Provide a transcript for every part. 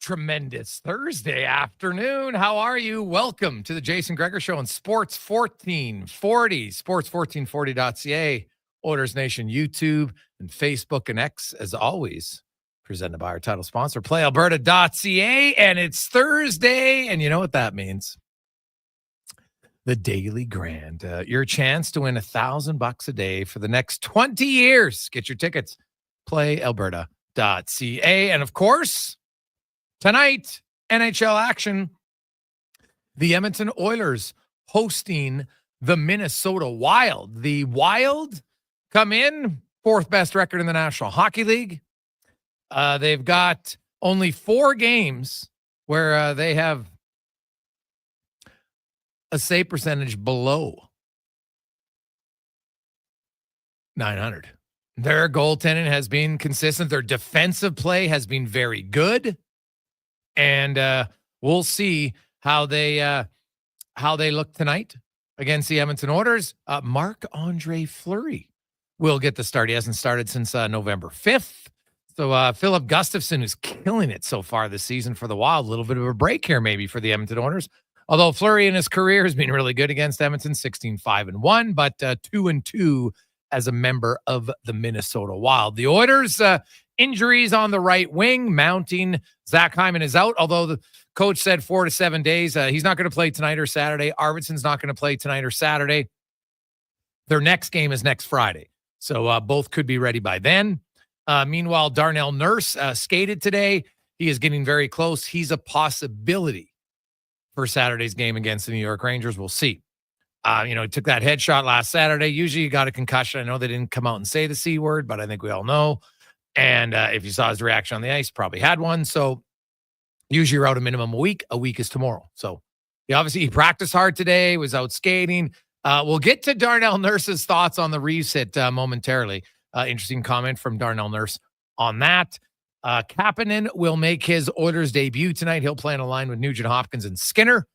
Tremendous Thursday afternoon. How are you? Welcome to the Jason Gregor Show on Sports 1440, sports1440.ca, Oilers Nation YouTube and Facebook and X, as always, presented by our title sponsor, playalberta.ca. And it's Thursday, and you know what that means. The Daily Grand, your chance to win $1,000 a day for the next 20 years. Get your tickets, playalberta.ca. And of course, tonight, NHL action, the Edmonton Oilers hosting the Minnesota Wild. The Wild come in, fourth best record in the National Hockey League. They've got only 4 games where they have a save percentage below .900. Their goaltending has been consistent. Their defensive play has been very good. And we'll see how they look tonight against the Edmonton Oilers. Marc-Andre Fleury will get the start. He hasn't started since November 5th. So Philip Gustafsson, who's killing it so far this season for the Wild, a little bit of a break here maybe for the Edmonton Oilers. Although Fleury in his career has been really good against Edmonton, 16-5-1, but 2-2 as a member of the Minnesota Wild. The Oilers, injuries on the right wing mounting. Zach Hyman is out, although the coach said 4 to 7 days. He's not going to play tonight or Saturday. Arvidsson's not going to play tonight or Saturday. Their next game is next Friday. So both could be ready by then. Meanwhile, Darnell Nurse skated today. He is getting very close. He's a possibility for Saturday's game against the New York Rangers. We'll see. He took that headshot last Saturday. Usually you got a concussion. I know they didn't come out and say the C word, but I think we all know. And if you saw his reaction on the ice, probably had one. So usually you're out a minimum a week. A week is tomorrow. So he practiced hard today, was out skating. We'll get to Darnell Nurse's thoughts on the Reeves hit momentarily. Interesting comment from Darnell Nurse on that. Kapanen will make his Oilers debut tonight. He'll play on a line with Nugent Hopkins and Skinner.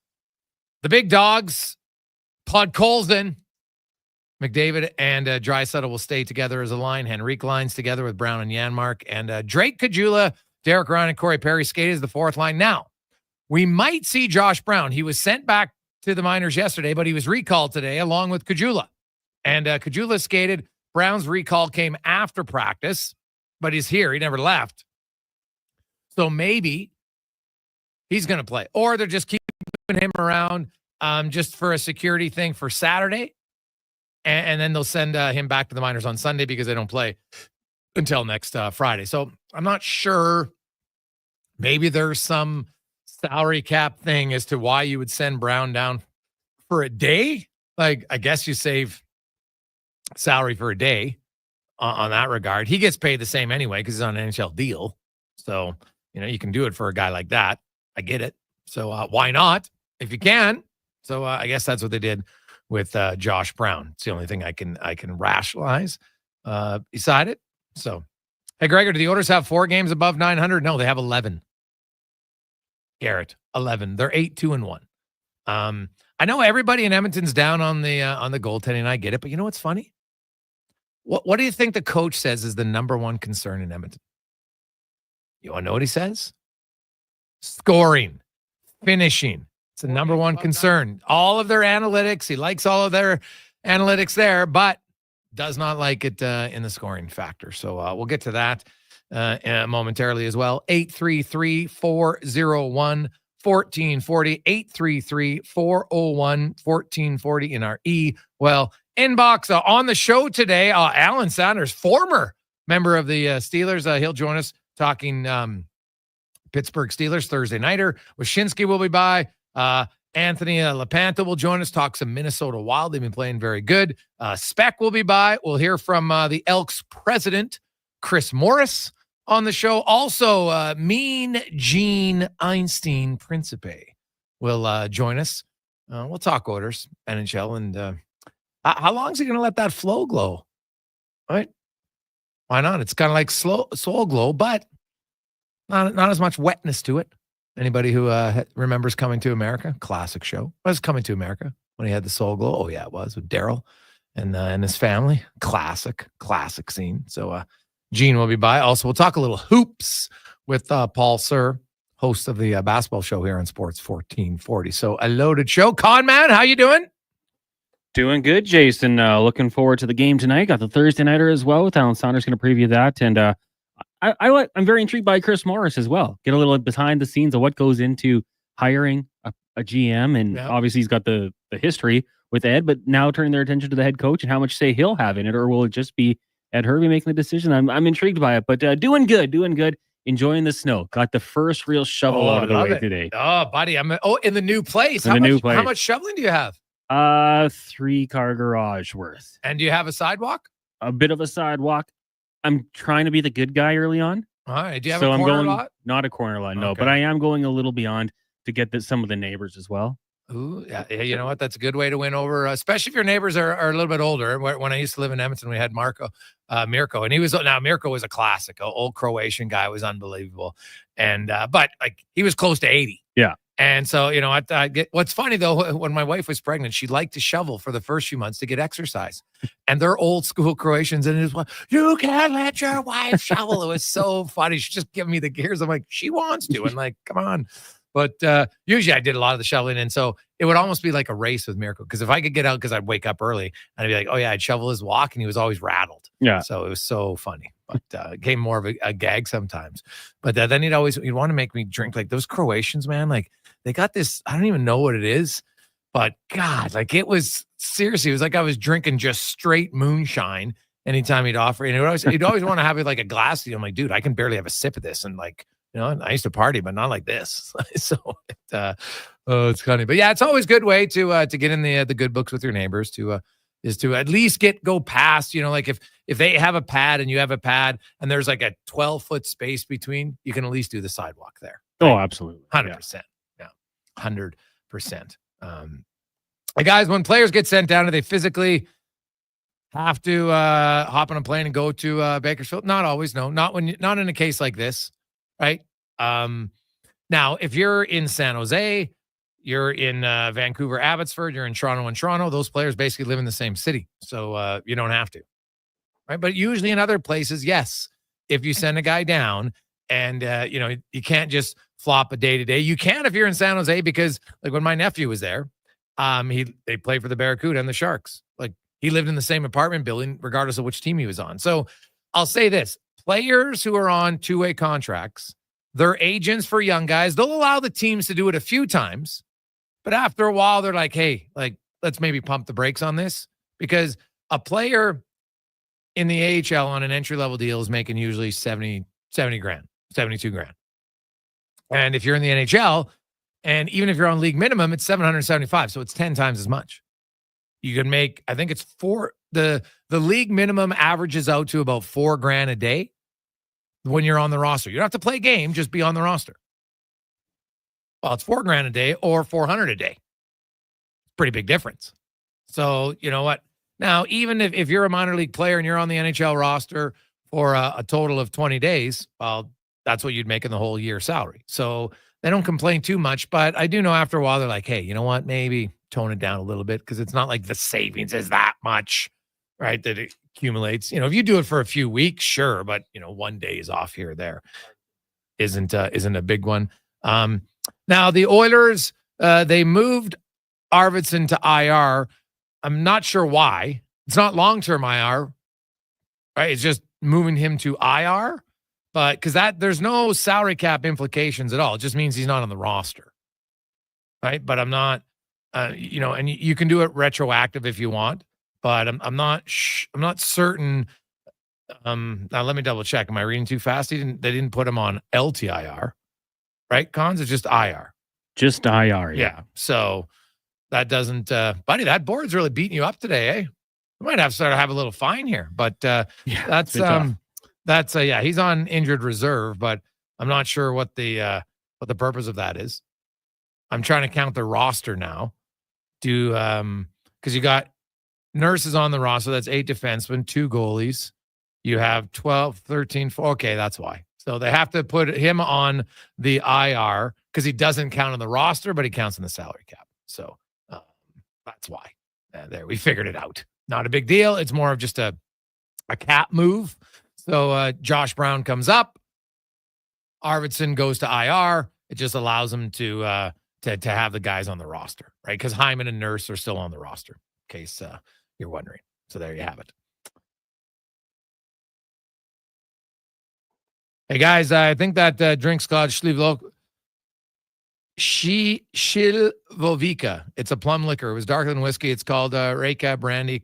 The big dogs, Podkolzin, McDavid, and Draisaitl will stay together as a line. Henrique lines together with Brown and Janmark. And Drake Caggiula, Derek Ryan, and Corey Perry skate as the fourth line. Now, we might see Josh Brown. He was sent back to the minors yesterday, but he was recalled today along with Caggiula. And Caggiula skated. Brown's recall came after practice, but he's here. He never left. So maybe he's going to play. Or they're just keeping him around just for a security thing for Saturday. And then they'll send him back to the minors on Sunday because they don't play until next Friday. So I'm not sure. Maybe there's some salary cap thing as to why you would send Brown down for a day. Like, I guess you save salary for a day on that regard. He gets paid the same anyway because he's on an NHL deal. So, you can do it for a guy like that. I get it. So why not if you can? So I guess that's what they did with Josh Brown. It's the only thing I can rationalize beside it. So, hey, Gregor, do the Oilers have 4 games above .900? No, they have 11. Garrett, 11. They're 8-2-1. I know everybody in Edmonton's down on the goaltending. I get it, but you know what's funny? What do you think the coach says is the number one concern in Edmonton? You want to know what he says? Scoring, finishing. It's the number one concern. All of their analytics, he likes all of their analytics there, but does not like it in the scoring factor. So we'll get to that momentarily as well. 833-401-1440, 833-401-1440 in our inbox. On the show today, Alan Sanders, former member of the Steelers, he'll join us talking Pittsburgh Steelers Thursday nighter. Wyshynski will be by. Anthony LaPanta will join us, talk some Minnesota Wild. They've been playing very good. Speck will be by. We'll hear from the Elks president, Chris Morris, on the show. Also, Mean Gene Einstein Principe will join us. We'll talk Oilers, NHL, and how long is he going to let that flow glow? All right. Why not? It's kind of like Soul Glow, but not as much wetness to it. Anybody who remembers Coming to America, classic show. It was Coming to America when he had the Soul Glow. Oh, yeah, it was with Daryl and his family. Classic scene. So Gene will be by. Also, we'll talk a little hoops with Paul Sir host of the basketball show here on Sports 1440. So a loaded show. Con man, how you doing? Doing good, Jason. Looking forward to the game tonight. Got the Thursday nighter as well with Alan Saunders going to preview that. And I'm very intrigued by Chris Morris as well. Get a little behind the scenes of what goes into hiring a GM. And obviously he's got the history with Ed, but now turning their attention to the head coach and how much say he'll have in it, or will it just be Ed Hervey making the decision? I'm intrigued by it, but doing good. Enjoying the snow. Got the first real shovel out of the way today. Oh, buddy. In the new place. How much shoveling do you have? 3-car garage worth. And do you have a sidewalk? A bit of a sidewalk. I'm trying to be the good guy early on. All right. Do you have a corner lot? Not a corner lot, no. But I am going a little beyond to get some of the neighbors as well. Ooh, yeah. You know what? That's a good way to win over, especially if your neighbors are a little bit older. When I used to live in Edmonton, we had Mirko, and Mirko was a classic. An old Croatian guy, was unbelievable, and but like he was close to 80. Yeah. And so, what's funny though, when my wife was pregnant, she liked to shovel for the first few months to get exercise. And they're old school Croatians. And it was like, you can't let your wife shovel. It was so funny. She's just giving me the gears. I'm like, she wants to. And like, come on. But usually I did a lot of the shoveling. And so it would almost be like a race with Mirko. Because if I could get out, because I'd wake up early and I'd be like, oh yeah, I'd shovel his walk. And he was always rattled. Yeah. So it was so funny. But it came more of a gag sometimes. But then he'd want to make me drink like those Croatians, man. Like, they got this, I don't even know what it is, but God, like it was seriously, it was like I was drinking just straight moonshine anytime he'd offer. And he'd always want to have it like a glass. I'm like, dude, I can barely have a sip of this. And like, I used to party, but not like this. So it's funny. But yeah, it's always a good way to get in the good books with your neighbors is to at least go past, like if they have a pad and you have a pad and there's like a 12-foot space between, you can at least do the sidewalk there. Right? Oh, absolutely. 100%. 100%. Guys, when players get sent down, do they physically have to hop on a plane and go to Bakersfield? Not always. No, not in a case like this, right? Now, if you're in San Jose, you're in Vancouver, Abbotsford, you're in Toronto, those players basically live in the same city, so you don't have to, right? But usually in other places, yes, if you send a guy down and you can't just flop a day-to-day. You can if you're in San Jose, because like when my nephew was there, they played for the Barracuda and the Sharks. Like he lived in the same apartment building regardless of which team he was on. So I'll say this, players who are on two-way contracts, they're agents for young guys. They'll allow the teams to do it a few times, but after a while they're like, hey, like let's maybe pump the brakes on this, because a player in the AHL on an entry-level deal is making usually 70 grand, 72 grand. And if you're in the NHL, and even if you're on league minimum, it's 775. So it's 10 times as much. You can make, I think it's the league minimum averages out to about $4 grand a day when you're on the roster. You don't have to play a game, just be on the roster. Well, it's $4 grand a day or 400 a day. Pretty big difference. So you know what? Now, even if you're a minor league player and you're on the NHL roster for a total of 20 days, well, that's what you'd make in the whole year salary. So they don't complain too much, but I do know after a while, they're like, hey, you know what? Maybe tone it down a little bit, because it's not like the savings is that much, right? That it accumulates. If you do it for a few weeks, sure. But, 1 day is off here or there isn't a big one. Now the Oilers, they moved Arvidsson to IR. I'm not sure why. It's not long-term IR, right? It's just moving him to IR. But because there's no salary cap implications at all. It just means he's not on the roster, right? But I'm not, and you can do it retroactive if you want. But I'm not certain. Now let me double check. Am I reading too fast? They didn't put him on LTIR, right? Cons, it's just IR. Just IR. Yeah. So that doesn't, buddy. That board's really beating you up today, eh? We might have to have a little fine here, but that's he's on injured reserve, but I'm not sure what the purpose of that is. I'm trying to count the roster now. Because you got Nurses on the roster. That's 8 defensemen, 2 goalies. You have 12, 13, 4. Okay, that's why. So they have to put him on the IR because he doesn't count on the roster, but he counts in the salary cap. So that's why. There, we figured it out. Not a big deal. It's more of just a cap move. So Josh Brown comes up. Arvidsson goes to IR. It just allows them to have the guys on the roster, right? Because Hyman and Nurse are still on the roster, in case you're wondering. So there you have it. Hey guys, I think that drink's called Shilvovica. It's a plum liquor. It was darker than whiskey. It's called Reka Brandy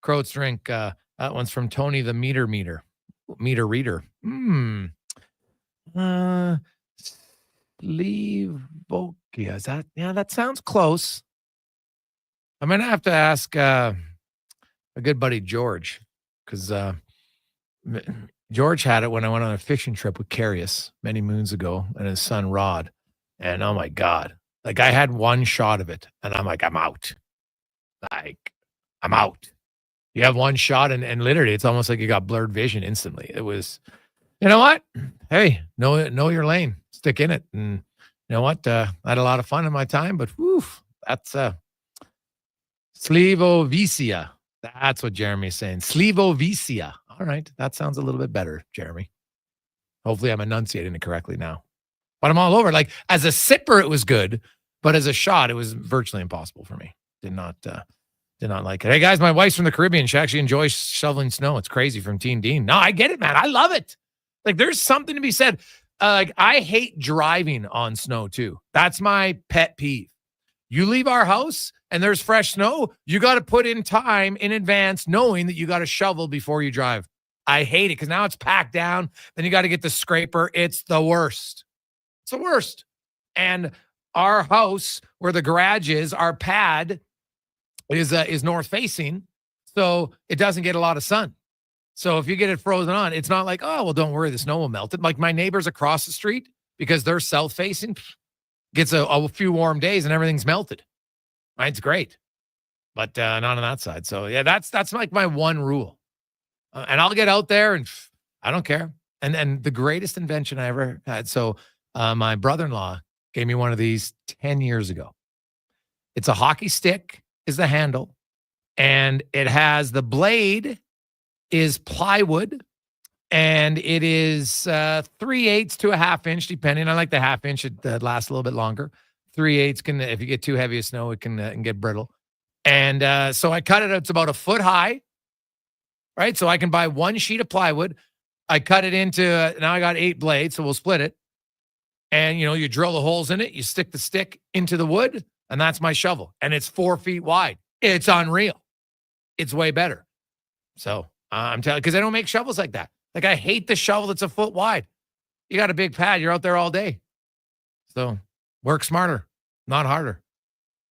Croats drink. That one's from Tony the Meter Reader. Sleevokia. Is that? Yeah, that sounds close. I'm gonna have to ask a good buddy George, because George had it when I went on a fishing trip with Carius many moons ago, and his son Rod. And oh my God, like I had one shot of it, and I'm like, I'm out. I'm out. You have one shot, and literally, it's almost like you got blurred vision instantly. It was, you know what? Hey, know your lane. Stick in it. And you know what? I had a lot of fun in my time, but whew, that's Slivovicia. That's what Jeremy's saying. Slivovicia. All right. That sounds a little bit better, Jeremy. Hopefully I'm enunciating it correctly now. But I'm all over. Like, as a sipper, it was good, but as a shot, it was virtually impossible for me. Did not like it. Hey, guys, my wife's from the Caribbean. She actually enjoys shoveling snow. It's crazy, from Teen Dean. No, I get it, man. I love it. Like, there's something to be said. Like, I hate driving on snow, too. That's my pet peeve. You leave our house and there's fresh snow, you got to put in time in advance knowing that you got to shovel before you drive. I hate it because now it's packed down. Then you got to get the scraper. It's the worst. It's the worst. And our house, where the garage is, our pad is north facing, so it doesn't get a lot of sun. So if you get it frozen on, it's not like, oh, well, don't worry, the snow will melt it. Like my neighbors across the street, because they're south facing, gets a few warm days and everything's melted. Right? It's great, but not on that side. So yeah, that's like my one rule. And I'll get out there and I don't care. And the greatest invention I ever had. So my brother-in-law gave me one of these 10 years ago. It's a hockey stick is the handle, and it has the blade is plywood, and it is 3/8 to a half inch, depending. I like the half inch. It lasts a little bit longer. 3/8 can, if you get too heavy of snow, it can get brittle. And so I cut it. It's about a foot high, right? So I can buy one sheet of plywood. I cut it into, now I got 8 blades, so we'll split it. And, you drill the holes in it. You stick the stick into the wood, and that's my shovel. And it's 4 feet wide. It's unreal. It's way better. So I'm telling you, because I don't make shovels like that. Like, I hate the shovel that's a foot wide. You got a big pad. You're out there all day. So work smarter, not harder.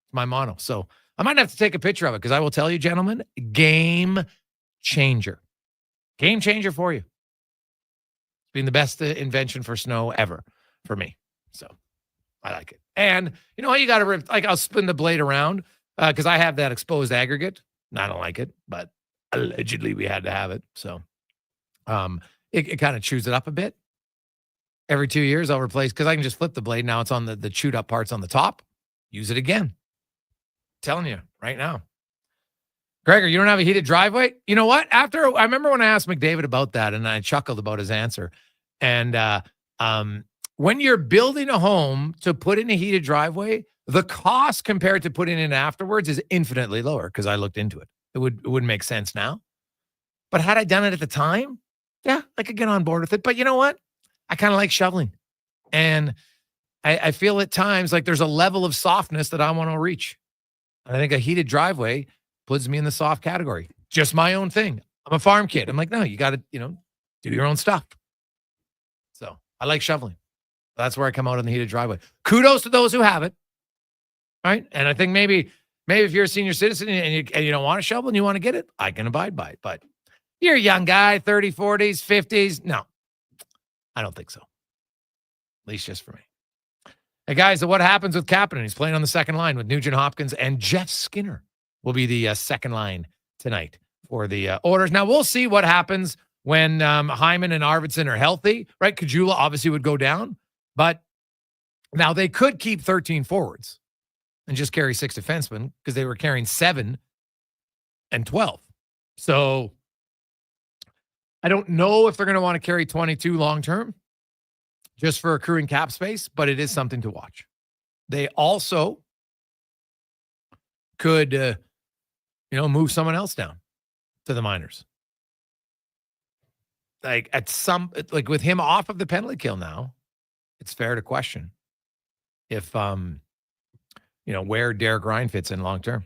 It's my motto. So I might have to take a picture of it, because I will tell you, gentlemen, game changer. Game changer for you. It's been the best invention for snow ever for me. So I like it. And you know how you got to rip, like, I'll spin the blade around because I have that exposed aggregate. And I don't like it, but allegedly we had to have it. So it kind of chews it up a bit. Every 2 years I'll replace, because I can just flip the blade. Now it's on the chewed up parts on the top. Use it again. Telling you right now. Gregor, you don't have a heated driveway? You know what? I remember when I asked McDavid about that, and I chuckled about his answer. And when you're building a home to put in a heated driveway, the cost compared to putting in afterwards is infinitely lower, because I looked into it. It wouldn't make sense now. But had I done it at the time, yeah, I could get on board with it. But you know what? I kind of like shoveling. And I feel at times like there's a level of softness that I want to reach. And I think a heated driveway puts me in the soft category. Just my own thing. I'm a farm kid. I'm like, no, you got to, do your own stuff. So I like shoveling. That's where I come out on the heated driveway. Kudos to those who have it. Right. And I think maybe if you're a senior citizen and you don't want to shovel and you want to get it, I can abide by it. But you're a young guy, 30s, 40s, 50s. No, I don't think so. At least just for me. Hey, guys, so what happens with Kapanen? He's playing on the second line with Nugent Hopkins, and Jeff Skinner will be the second line tonight for the Oilers. Now, we'll see what happens when Hyman and Arvidsson are healthy, right? Kajula obviously would go down, but now they could keep 13 forwards and just carry 6 defensemen, because they were carrying 7 and 12. So I don't know if they're going to want to carry 22 long-term, just for accruing cap space, but it is something to watch. They also could, move someone else down to the minors. Like with him off of the penalty kill now, it's fair to question if, where Derek Ryan fits in long term.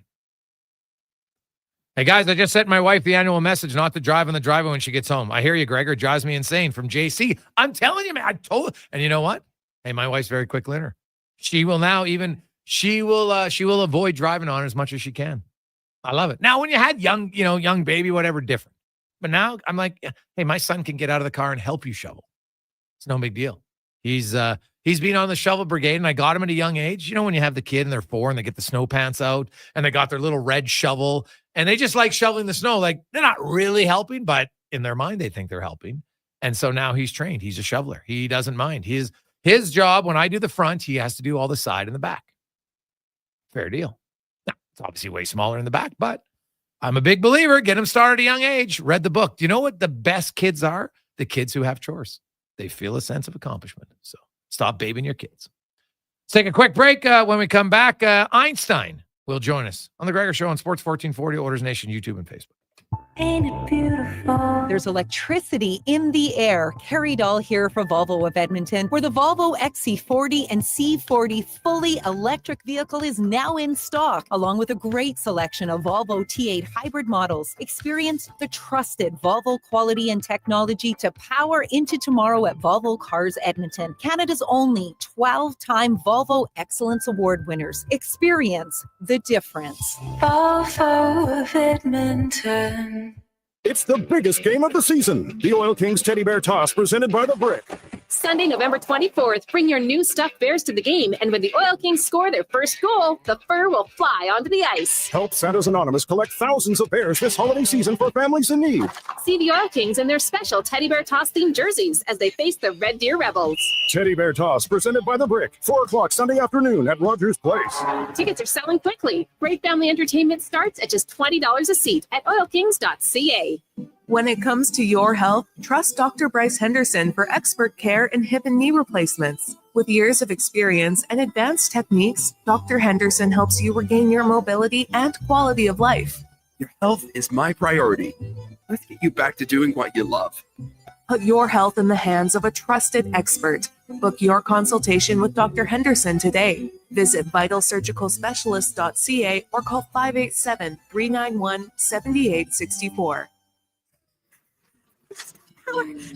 Hey, guys, I just sent my wife the annual message not to drive on the driveway when she gets home. I hear you, Gregor. Drives me insane from JC. I'm telling you, man. And you know what? Hey, my wife's a very quick learner. She will now she will avoid driving on as much as she can. I love it. Now, when you had young baby, whatever, different. But now I'm like, hey, my son can get out of the car and help you shovel. It's no big deal. He's been on the shovel brigade, and I got him at a young age. You know, when you have the kid and they're 4 and they get the snow pants out and they got their little red shovel and they just like shoveling the snow. Like, they're not really helping, but in their mind, they think they're helping. And so now he's trained. He's a shoveler. He doesn't mind. His job, when I do the front, he has to do all the side and the back. Fair deal. Now, it's obviously way smaller in the back, but I'm a big believer. Get them started at a young age. Read the book. Do you know what the best kids are? The kids who have chores. They feel a sense of accomplishment. So stop babying your kids. Let's take a quick break. When we come back, Einstein will join us on the Gregor Show on Sports 1440, Oilers Nation, YouTube, and Facebook. Ain't it beautiful? There's electricity in the air. Carrie Dahl here for Volvo of Edmonton, where the Volvo XC40 and C40 fully electric vehicle is now in stock, along with a great selection of Volvo T8 hybrid models. Experience the trusted Volvo quality and technology to power into tomorrow at Volvo Cars Edmonton, Canada's only 12-time Volvo Excellence Award winners. Experience the difference. Volvo of Edmonton. It's the biggest game of the season. The Oil Kings Teddy Bear Toss presented by The Brick. Sunday, November 24th, bring your new stuffed bears to the game, and when the Oil Kings score their first goal, the fur will fly onto the ice. Help Santa's Anonymous collect thousands of bears this holiday season for families in need. See the Oil Kings in their special Teddy Bear Toss-themed jerseys as they face the Red Deer Rebels. Teddy Bear Toss presented by The Brick. 4 o'clock Sunday afternoon at Rogers Place. Tickets are selling quickly. Great family entertainment starts at just $20 a seat at oilkings.ca. When it comes to your health, trust Dr. Bryce Henderson for expert care in hip and knee replacements. With years of experience and advanced techniques, Dr. Henderson helps you regain your mobility and quality of life. Your health is my priority. Let's get you back to doing what you love. Put your health in the hands of a trusted expert. Book your consultation with Dr. Henderson today. Visit vitalsurgicalspecialist.ca or call 587-391-7864.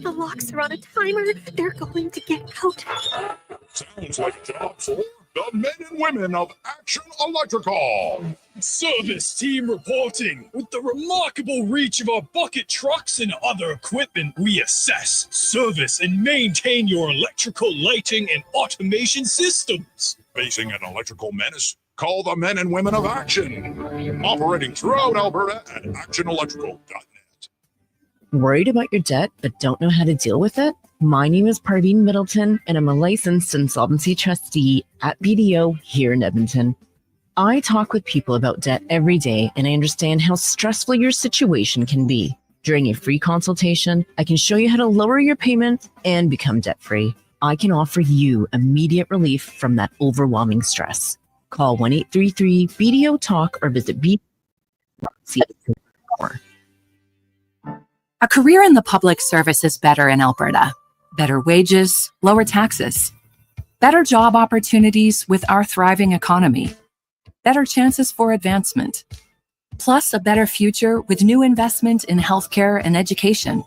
The locks are on a timer. They're going to get out. Sounds like a job for the men and women of Action Electrical. Service team reporting. With the remarkable reach of our bucket trucks and other equipment, we assess, service, and maintain your electrical lighting and automation systems. Facing an electrical menace? Call the men and women of Action. Operating throughout Alberta at actionelectrical.net. Worried about your debt but don't know how to deal with it? My name is Parveen Middleton, and I'm a licensed insolvency trustee at BDO here in Edmonton. I talk with people about debt every day, and I understand how stressful your situation can be. During a free consultation, I can show you how to lower your payment and become debt-free. I can offer you immediate relief from that overwhelming stress. Call 1-833-BDO-TALK or visit BDO.ca. A career in the public service is better in Alberta. Better wages, lower taxes. Better job opportunities with our thriving economy. Better chances for advancement. Plus a better future with new investment in healthcare and education.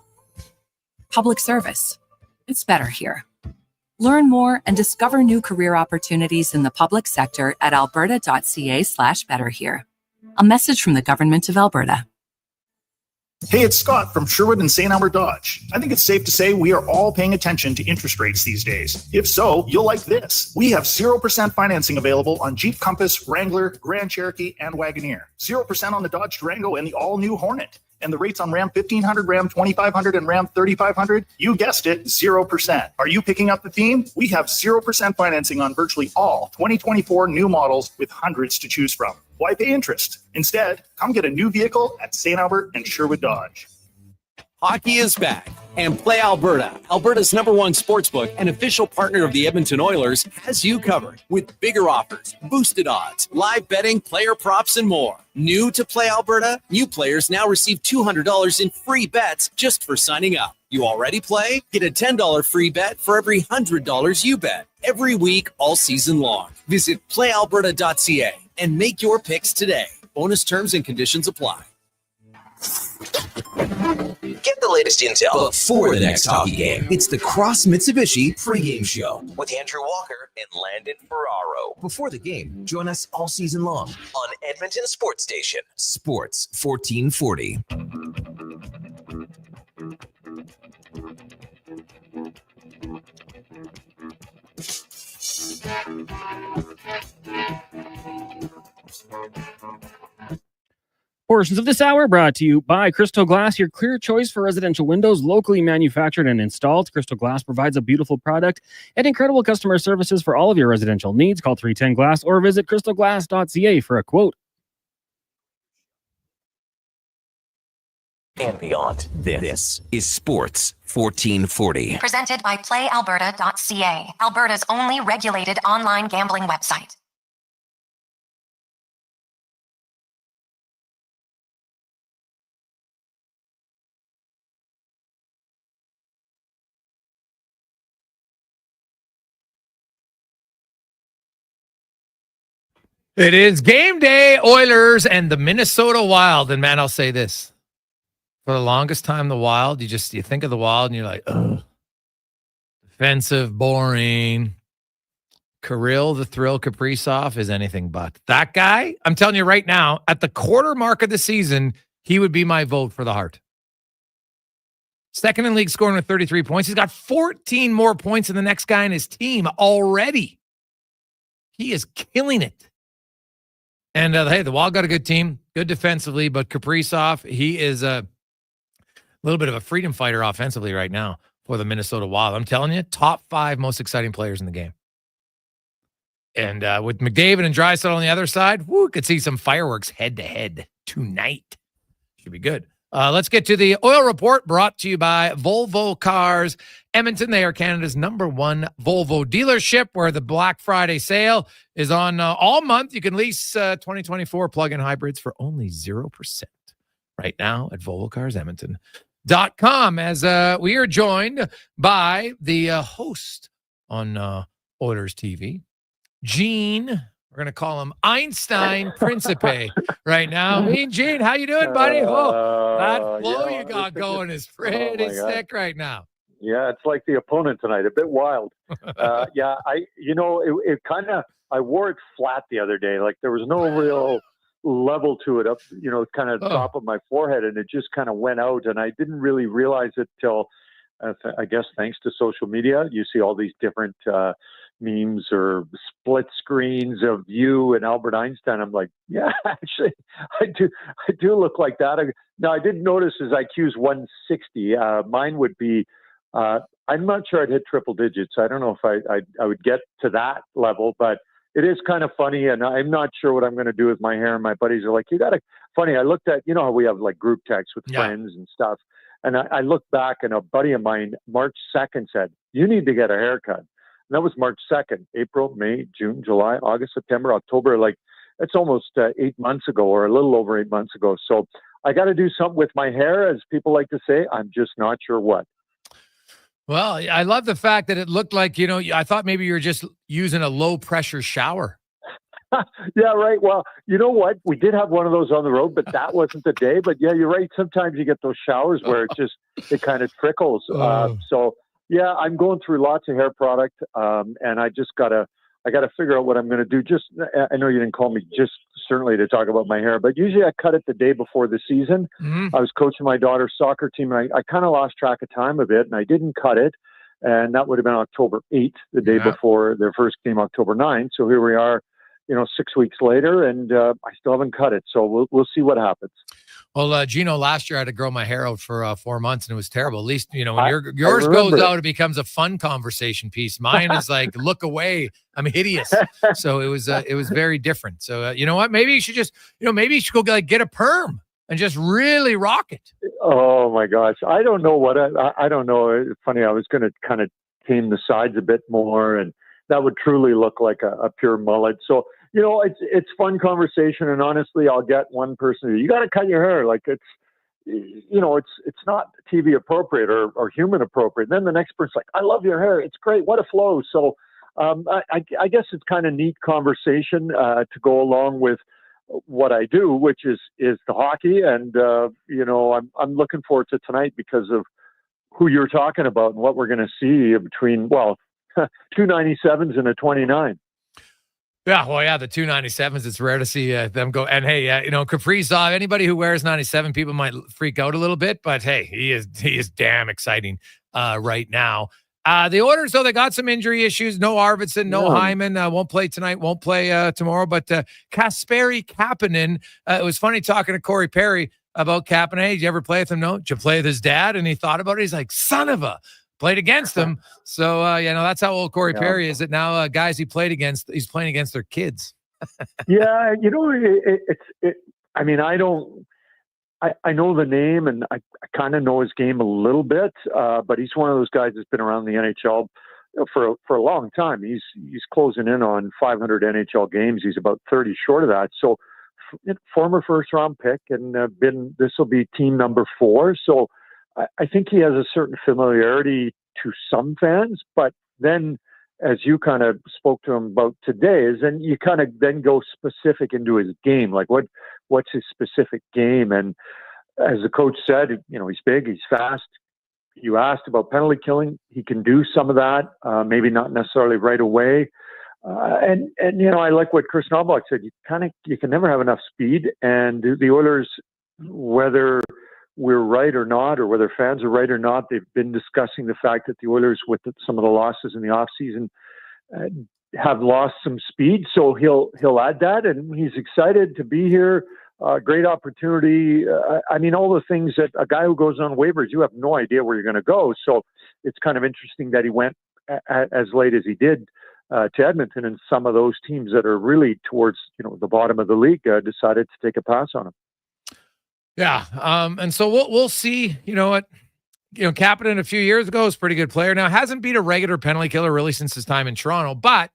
Public service. It's better here. Learn more and discover new career opportunities in the public sector at alberta.ca/betterhere. A message from the Government of Alberta. Hey, it's Scott from Sherwood and St. Albert Dodge. I think it's safe to say we are all paying attention to interest rates these days. If so, you'll like this. We have 0% financing available on Jeep Compass, Wrangler, Grand Cherokee, and Wagoneer. 0% on the Dodge Durango and the all-new Hornet. And the rates on Ram 1500, Ram 2500, and Ram 3500, you guessed it, 0%. Are you picking up the theme? We have 0% financing on virtually all 2024 new models with hundreds to choose from. Why pay interest? Instead, come get a new vehicle at St. Albert and Sherwood Dodge. Hockey is back, and Play Alberta, Alberta's #1 sportsbook and official partner of the Edmonton Oilers, has you covered with bigger offers, boosted odds, live betting, player props, and more. New to Play Alberta? New players now receive $200 in free bets just for signing up. You already play? Get a $10 free bet for every $100 you bet. Every week, all season long. Visit playalberta.ca and make your picks today. Bonus terms and conditions apply. Get the latest intel before the next hockey game. It's the Cross Mitsubishi pregame show with Andrew Walker and Landon Ferraro. Before the game, join us all season long on Edmonton Sports Station, Sports 1440. Portions of this hour brought to you by Crystal Glass, your clear choice for residential windows, locally manufactured and installed. Crystal Glass provides a beautiful product and incredible customer services for all of your residential needs. Call 310 Glass or visit crystalglass.ca for a quote. And beyond. This is Sports 1440. Presented by PlayAlberta.ca, Alberta's only regulated online gambling website. It is game day, Oilers and the Minnesota Wild. And man, I'll say this. For the longest time, the Wild, you think of the Wild and you're like, ugh. Defensive, boring. Kirill, the Thrill Kaprizov is anything but. That guy, I'm telling you right now, at the quarter mark of the season, he would be my vote for the Hart. Second in league scoring with 33 points. He's got 14 more points than the next guy in his team already. He is killing it. And hey, the Wild got a good team, good defensively, but Kaprizov, he is a little bit of a freedom fighter offensively right now for the Minnesota Wild. I'm telling you, top 5 most exciting players in the game. And with McDavid and Draisaitl on the other side, could see some fireworks head-to-head tonight. Should be good. Let's get to the Oil Report, brought to you by Volvo Cars Edmonton. They are Canada's #1 Volvo dealership, where the Black Friday sale is on all month. You can lease 2024 plug-in hybrids for only 0% right now at VolvoCarsEdmonton.com. As we are joined by the host on Oilers TV, Gene. We're going to call him Einstein Principe right now. Gene, how you doing, buddy? Oh, that flow you got going is pretty sick right now. Yeah, it's like the opponent tonight, a bit wild. I wore it flat the other day. Like there was no real level to it up, kind of top of my forehead, and it just kind of went out. And I didn't really realize it till, I guess, thanks to social media. You see all these different memes or split screens of you and Albert Einstein. I'm like, yeah, actually, I do look like that. Now, I didn't notice his IQ's 160. Mine would be, I'm not sure I'd hit triple digits. I don't know if I would get to that level, but it is kind of funny, and I'm not sure what I'm going to do with my hair. And my buddies are like, funny. I looked at, how we have like group texts with friends and stuff. And I looked back, and a buddy of mine, March 2nd, said, you need to get a haircut. And that was March 2nd, April, May, June, July, August, September, October. Like, it's almost 8 months ago, or a little over 8 months ago. So I got to do something with my hair, as people like to say. I'm just not sure what. Well, I love the fact that it looked like, I thought maybe you were just using a low pressure shower. Yeah, right. Well, you know what? We did have one of those on the road, but that wasn't the day. But yeah, you're right. Sometimes you get those showers where it kind of trickles. So yeah, I'm going through lots of hair product, and I gotta figure out what I'm going to do. I know you didn't call me just certainly to talk about my hair, but usually I cut it the day before the season. Mm-hmm. I was coaching my daughter's soccer team, and I kind of lost track of time a bit, and I didn't cut it. And that would have been October 8th, the day before their first game, October 9th. So here we are, 6 weeks later, and I still haven't cut it. So we'll see what happens. Well, Gino, last year I had to grow my hair out for 4 months, and it was terrible. At least, when yours goes out, it becomes a fun conversation piece. Mine is like, look away, I'm hideous. So it was very different. So you know what? Maybe you should just, maybe you should go get a perm. and just really rock it. Oh my gosh. I don't know what I don't know. It's funny. I was going to kind of tame the sides a bit more, and that would truly look like a pure mullet. So, it's fun conversation. And honestly, I'll get one person, you got to cut your hair. Like it's not TV appropriate or human appropriate. And then the next person's like, I love your hair. It's great. What a flow. So I guess it's kind of neat conversation to go along with what I do, which is the hockey. And, I'm looking forward to tonight because of who you're talking about and what we're going to see between, 297s and a 29. Yeah, well, yeah, the 297s, it's rare to see them go. And hey, Kaprizov, anybody who wears 97, people might freak out a little bit, but hey, he is damn exciting right now. The Oilers, though, they got some injury issues. No Arvidsson, no Hyman. Won't play tonight, won't play tomorrow. But Kasperi Kapanen, it was funny talking to Corey Perry about Kapanen. Hey, did you ever play with him? No. Did you play with his dad? And he thought about it. He's like, son of a... Played against them. So, that's how old Corey Perry is. That now guys he played against, he's playing against their kids. Yeah, I know the name and I kind of know his game a little bit, but he's one of those guys that's been around the NHL for a long time. He's closing in on 500 NHL games. He's about 30 short of that. So, former first round pick, and this will be team number 4. So, I think he has a certain familiarity to some fans, but then as you kind of spoke to him about today, is then you kind of then go specific into his game. Like what's his specific game? And as the coach said, he's big, he's fast. You asked about penalty killing. He can do some of that, maybe not necessarily right away. And I like what Chris Knobloch said. You can never have enough speed. And the Oilers, whether we're right or not, or whether fans are right or not, they've been discussing the fact that the Oilers, with some of the losses in the offseason, have lost some speed. So he'll add that, and he's excited to be here. Great opportunity. All the things that a guy who goes on waivers, you have no idea where you're going to go. So it's kind of interesting that he went as late as he did to Edmonton, and some of those teams that are really towards the bottom of the league decided to take a pass on him. Yeah, and so we'll see. Kapanen a few years ago was a pretty good player. Now hasn't been a regular penalty killer really since his time in Toronto. But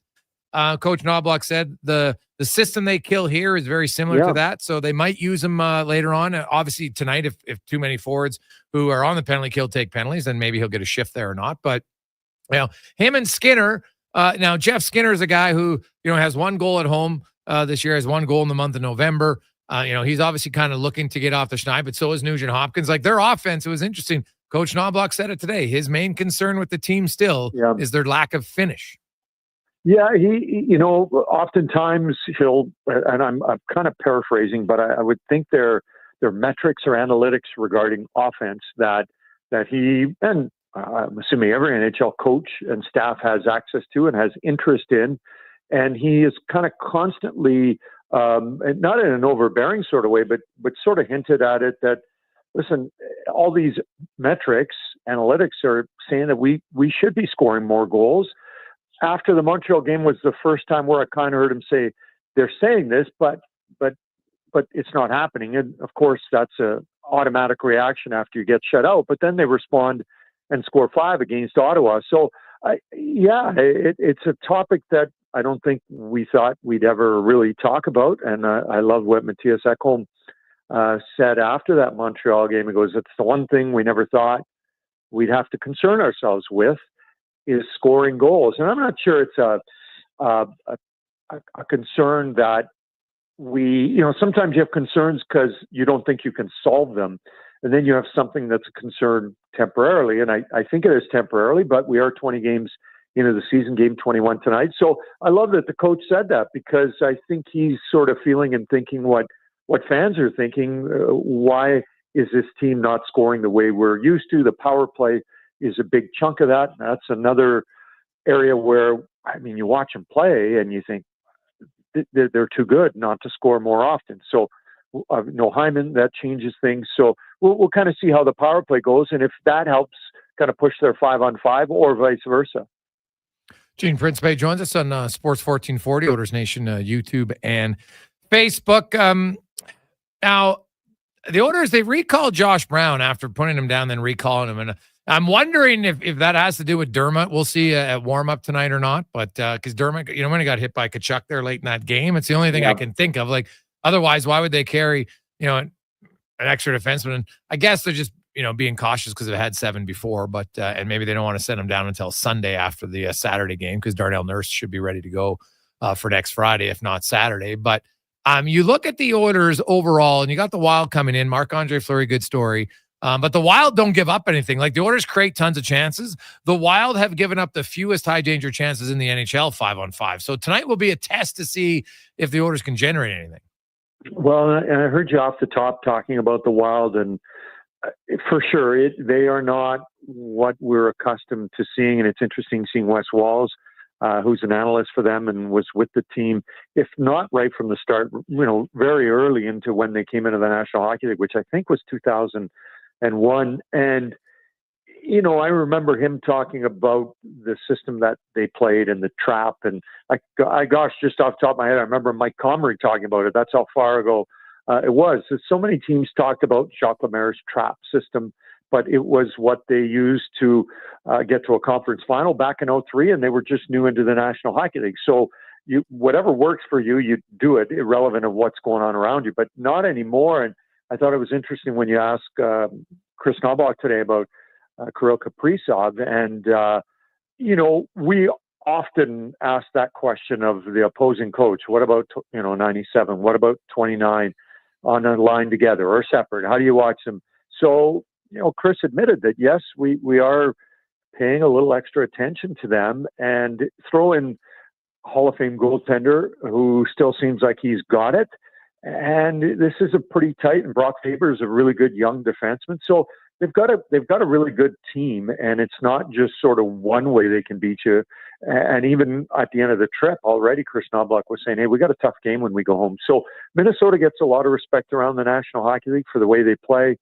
Coach Knobloch said the system they kill here is very similar to that, so they might use him later on. Obviously tonight, if too many forwards who are on the penalty kill take penalties, then maybe he'll get a shift there or not. But him and Skinner. Now Jeff Skinner is a guy who has 1 goal at home this year, has 1 goal in the month of November. He's obviously kind of looking to get off the schneid, but so is Nugent Hopkins. Like their offense, it was interesting. Coach Knobloch said it today. His main concern with the team still is their lack of finish. Yeah, he oftentimes he'll, and I'm kind of paraphrasing, but I would think their metrics or analytics regarding offense that he, and I'm assuming every NHL coach and staff has access to and has interest in, and he is kind of constantly. And not in an overbearing sort of way, but sort of hinted at it that, listen, all these metrics, analytics are saying that we should be scoring more goals. After the Montreal game was the first time where I kind of heard him say, they're saying this, but it's not happening. And of course, that's a automatic reaction after you get shut out. But then they respond and score 5 against Ottawa. So, it's a topic that I don't think we thought we'd ever really talk about. And I love what Matthias Ekholm said after that Montreal game. He goes, it's the one thing we never thought we'd have to concern ourselves with is scoring goals. And I'm not sure it's a concern that sometimes you have concerns because you don't think you can solve them. And then you have something that's a concern temporarily. And I think it is temporarily, but we are 20 games into the season, game 21 tonight. So I love that the coach said that, because I think he's sort of feeling and thinking what fans are thinking. Why is this team not scoring the way we're used to? The power play is a big chunk of that. That's another area where, you watch them play and you think they're too good not to score more often. So no Hyman, that changes things. So we'll kind of see how the power play goes, and if that helps kind of push their 5-on-5 or vice versa. Gene Principe joins us on Sports 1440, Oilers Nation, YouTube and Facebook. Now, the Oilers, they recalled Josh Brown after putting him down, then recalling him. And I'm wondering if that has to do with Dermott. We'll see at warm-up tonight or not. But because Dermott, when he got hit by Kachuk there late in that game, it's the only thing I can think of. Like, otherwise, why would they carry, an extra defenseman? And I guess they're just, being cautious because they've had 7 before. But and maybe they don't want to send him down until Sunday after the Saturday game, because Darnell Nurse should be ready to go for next Friday, if not Saturday. But you look at the Oilers overall, and you got the Wild coming in. Marc-Andre Fleury, good story. But the Wild don't give up anything. Like, the Oilers create tons of chances. The Wild have given up the fewest high-danger chances in the NHL 5-on-5. So tonight will be a test to see if the Oilers can generate anything. Well, and I heard you off the top talking about the Wild, and for sure, they are not what we're accustomed to seeing. And it's interesting seeing Wes Walz, who's an analyst for them and was with the team, if not right from the start, very early into when they came into the National Hockey League, which I think was 2001. And, I remember him talking about the system that they played and the trap. And just off the top of my head, I remember Mike Comrie talking about it. That's how far ago it was. So many teams talked about Jacques Lemaire's trap system, but it was what they used to get to a conference final back in 2003, and they were just new into the National Hockey League. So whatever works for you, you do it, irrelevant of what's going on around you, but not anymore. And I thought it was interesting when you asked Chris Knobloch today about Kirill Kaprizov, and, we often ask that question of the opposing coach. What about, 97? What about 29 on a line together or separate? How do you watch them? So, Chris admitted that, yes, we are paying a little extra attention to them, and throw in Hall of Fame goaltender who still seems like he's got it. And this is a pretty tight, and Brock Faber is a really good young defenseman. So they've got a really good team, and it's not just sort of one way they can beat you. And even at the end of the trip already, Chris Knobloch was saying, hey, we got a tough game when we go home. So Minnesota gets a lot of respect around the National Hockey League for the way they play,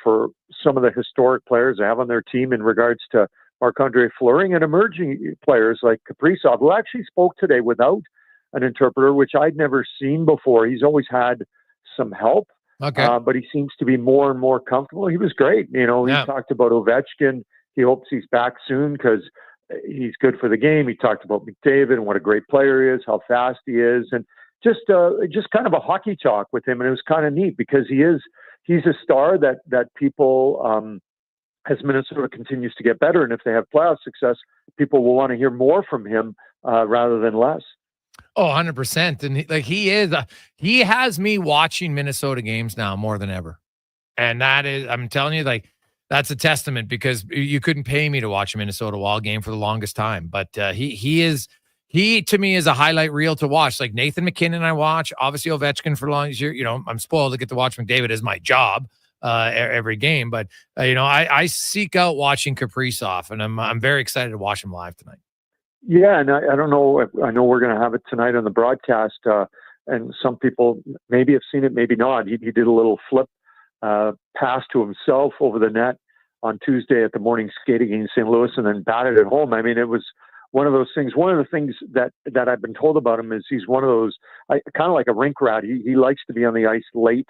for some of the historic players they have on their team in regards to Marc-Andre Fleury, and emerging players like Kaprizov, who actually spoke today without an interpreter, which I'd never seen before. He's always had some help, but he seems to be more and more comfortable. He was great. He talked about Ovechkin. He hopes he's back soon because he's good for the game. He talked about McDavid and what a great player he is, how fast he is, and just kind of a hockey talk with him. And it was kind of neat because he's a star that people, as Minnesota continues to get better, and if they have playoff success, people will want to hear more from him rather than less. Oh, 100%. And he has me watching Minnesota games now more than ever. And that is, I'm telling you, that's a testament, because you couldn't pay me to watch a Minnesota Wild game for the longest time. But he to me is a highlight reel to watch. Like Nathan McKinnon, I watch, obviously Ovechkin for long year. I'm spoiled to get to watch McDavid as my job every game. But I seek out watching Kaprizov, and I'm very excited to watch him live tonight. Yeah, and I don't know. I know we're going to have it tonight on the broadcast, and some people maybe have seen it, maybe not. He did a little flip pass to himself over the net on Tuesday at the morning skating against St. Louis, and then batted it home. I mean, it was one of those things. One of the things that I've been told about him is he's one of those kind of like a rink rat. He likes to be on the ice late,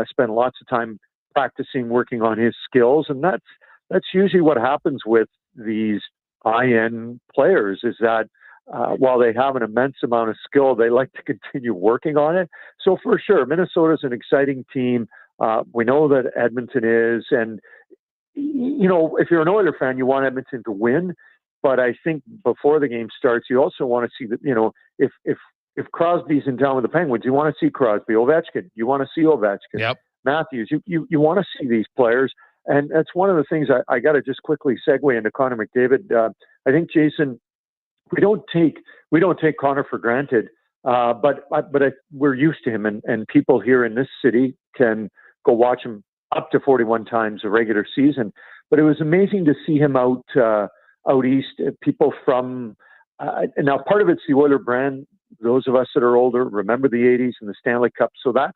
spend lots of time practicing, working on his skills, and that's usually what happens with these high-end players, is that while they have an immense amount of skill, they like to continue working on it. So for sure, Minnesota's an exciting team. We know that Edmonton is, and if you're an Oilers fan, you want Edmonton to win. But I think before the game starts, you also want to see that, if Crosby's in town with the Penguins, you want to see Crosby. Ovechkin, you want to see Ovechkin. Yep. Matthews, you want to see these players. And that's one of the things I got to just quickly segue into Connor McDavid. I think, Jason, we don't take Connor for granted, but we're used to him, and people here in this city can go watch him up to 41 times a regular season. But it was amazing to see him out east. People from now, part of it's the Oiler brand. Those of us that are older remember the 80s and the Stanley Cup. So that's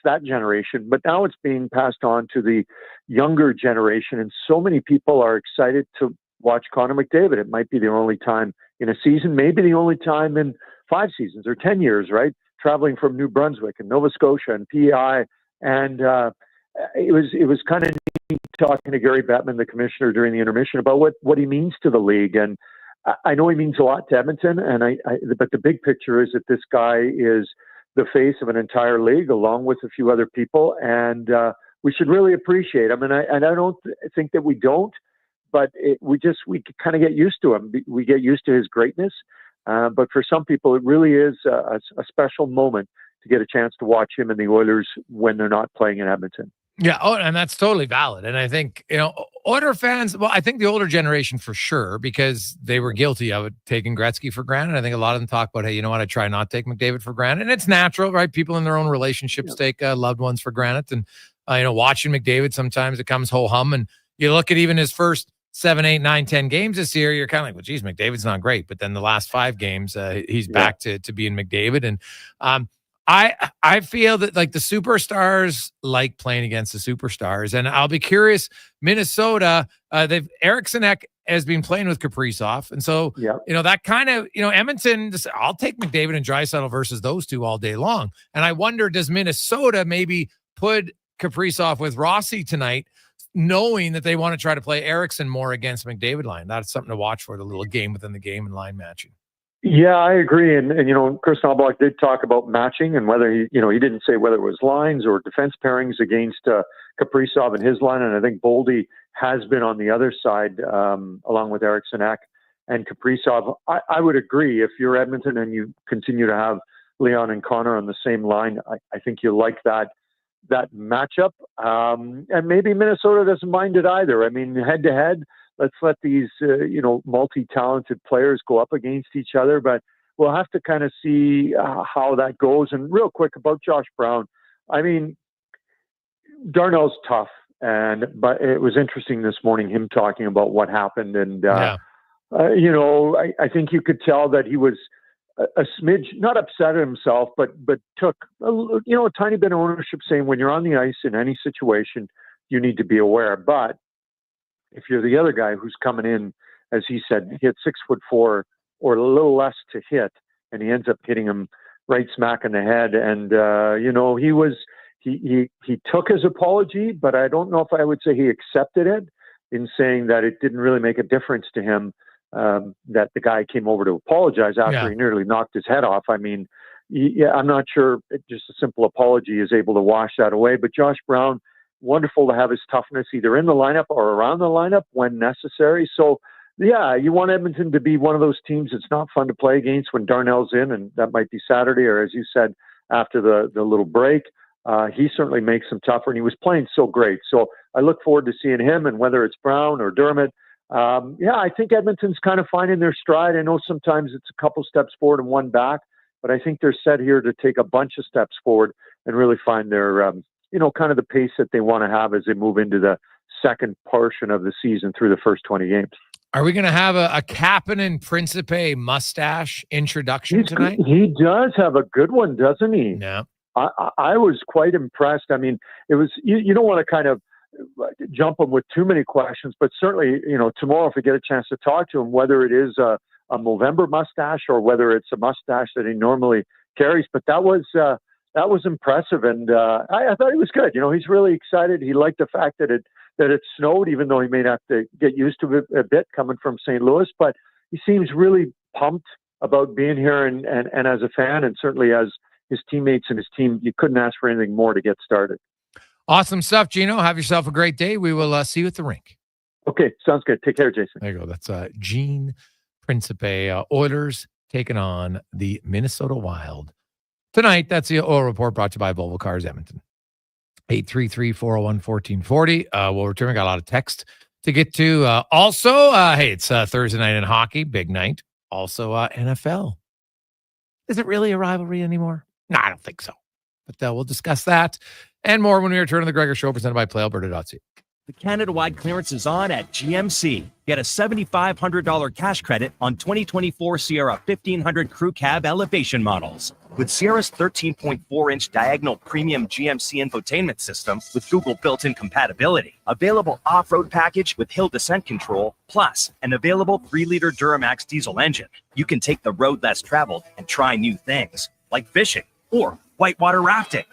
that generation. But now it's being passed on to the younger generation, and so many people are excited to watch Connor McDavid. It might be the only time in a season, maybe the only time in 5 seasons or 10 years, right? Traveling from New Brunswick and Nova Scotia and PEI, and it was kind of neat talking to Gary Bettman, the commissioner, during the intermission about what he means to the league. And I know he means a lot to Edmonton, but the big picture is that this guy is the face of an entire league, along with a few other people, and we should really appreciate him. And I don't think that we don't, but we kind of get used to him. We get used to his greatness. But for some people, it really is a special moment to get a chance to watch him and the Oilers when they're not playing in Edmonton. Yeah, and that's totally valid. And I think, Oiler fans, well, I think the older generation for sure, because they were guilty of it, taking Gretzky for granted. I think a lot of them talk about, hey, you know what, I try not to take McDavid for granted. And it's natural, right? People in their own relationships take loved ones for granted. And, watching McDavid, sometimes it comes ho-hum. And you look at even his first 7, 8, 9, 10 games this year, you're kind of like, well, geez, McDavid's not great. But then the last 5 games, he's back to being McDavid. And I feel that like the superstars like playing against the superstars, and I'll be curious. Minnesota, Eriksson Ek has been playing with Kaprizov, and so that kind of Edmonton. I'll take McDavid and Draisaitl versus those two all day long, and I wonder, does Minnesota maybe put Kaprizov with Rossi tonight, knowing that they want to try to play Eriksson more against McDavid line? That's something to watch for, the little game within the game and line matching. Yeah, I agree. And Chris Knobloch did talk about matching, and whether he didn't say whether it was lines or defense pairings against Kaprizov and his line. And I think Boldy has been on the other side, along with Eriksson Ek and Kaprizov. I would agree, if you're Edmonton and you continue to have Leon and Connor on the same line, I think you like that matchup. And maybe Minnesota doesn't mind it either. I mean, head to head, let's let these, multi-talented players go up against each other, but we'll have to kind of see how that goes. And real quick about Josh Brown, I mean, Darnell's tough, but it was interesting this morning, him talking about what happened. And, I think you could tell that he was a smidge, not upset at himself, but took, a tiny bit of ownership, saying when you're on the ice in any situation, you need to be aware. But if you're the other guy who's coming in, as he said, hit 6'4" or a little less to hit, and he ends up hitting him right smack in the head. And, he took his apology, but I don't know if I would say he accepted it, in saying that it didn't really make a difference to him that the guy came over to apologize after he nearly knocked his head off. I mean, I'm not sure just a simple apology is able to wash that away. But Josh Brown, wonderful to have his toughness either in the lineup or around the lineup when necessary. So, you want Edmonton to be one of those teams that's not fun to play against when Darnell's in, and that might be Saturday, or as you said, after the little break. He certainly makes them tougher, and he was playing so great. So I look forward to seeing him, and whether it's Brown or Dermott. I think Edmonton's kind of finding their stride. I know sometimes it's a couple steps forward and one back, but I think they're set here to take a bunch of steps forward and really find their kind of the pace that they want to have as they move into the second portion of the season through the first 20 games. Are we going to have a Kapanen Principe mustache introduction tonight? He does have a good one, doesn't he? Yeah. I was quite impressed. I mean, it was, you don't want to kind of jump him with too many questions, but certainly, tomorrow, if we get a chance to talk to him, whether it is a Movember mustache or whether it's a mustache that he normally carries, but that was impressive. And I thought he was good. He's really excited. He liked the fact that it snowed, even though he may have to get used to it a bit coming from St. Louis, but he seems really pumped about being here. And as a fan, and certainly as his teammates and his team, you couldn't ask for anything more to get started. Awesome stuff, Gino. Have yourself a great day. We will see you at the rink. Okay, sounds good. Take care, Jason. There you go. That's Gene Principe. Oilers taking on the Minnesota Wild tonight. That's the Oil Report, brought to you by Volvo Cars Edmonton. 833-401-1440. We'll return. We got a lot of text to get to. Also, hey, it's Thursday night in hockey. Big night. Also, NFL. Is it really a rivalry anymore? No, I don't think so. But we'll discuss that and more when we return to the Gregor Show, presented by PlayAlberta.ca. The Canada-wide clearance is on at GMC. Get a $7,500 cash credit on 2024 Sierra 1500 Crew Cab Elevation models. With Sierra's 13.4-inch diagonal premium GMC infotainment system with Google built-in compatibility, available off-road package with hill descent control, plus an available 3-liter Duramax diesel engine. You can take the road less traveled and try new things, like fishing or whitewater rafting.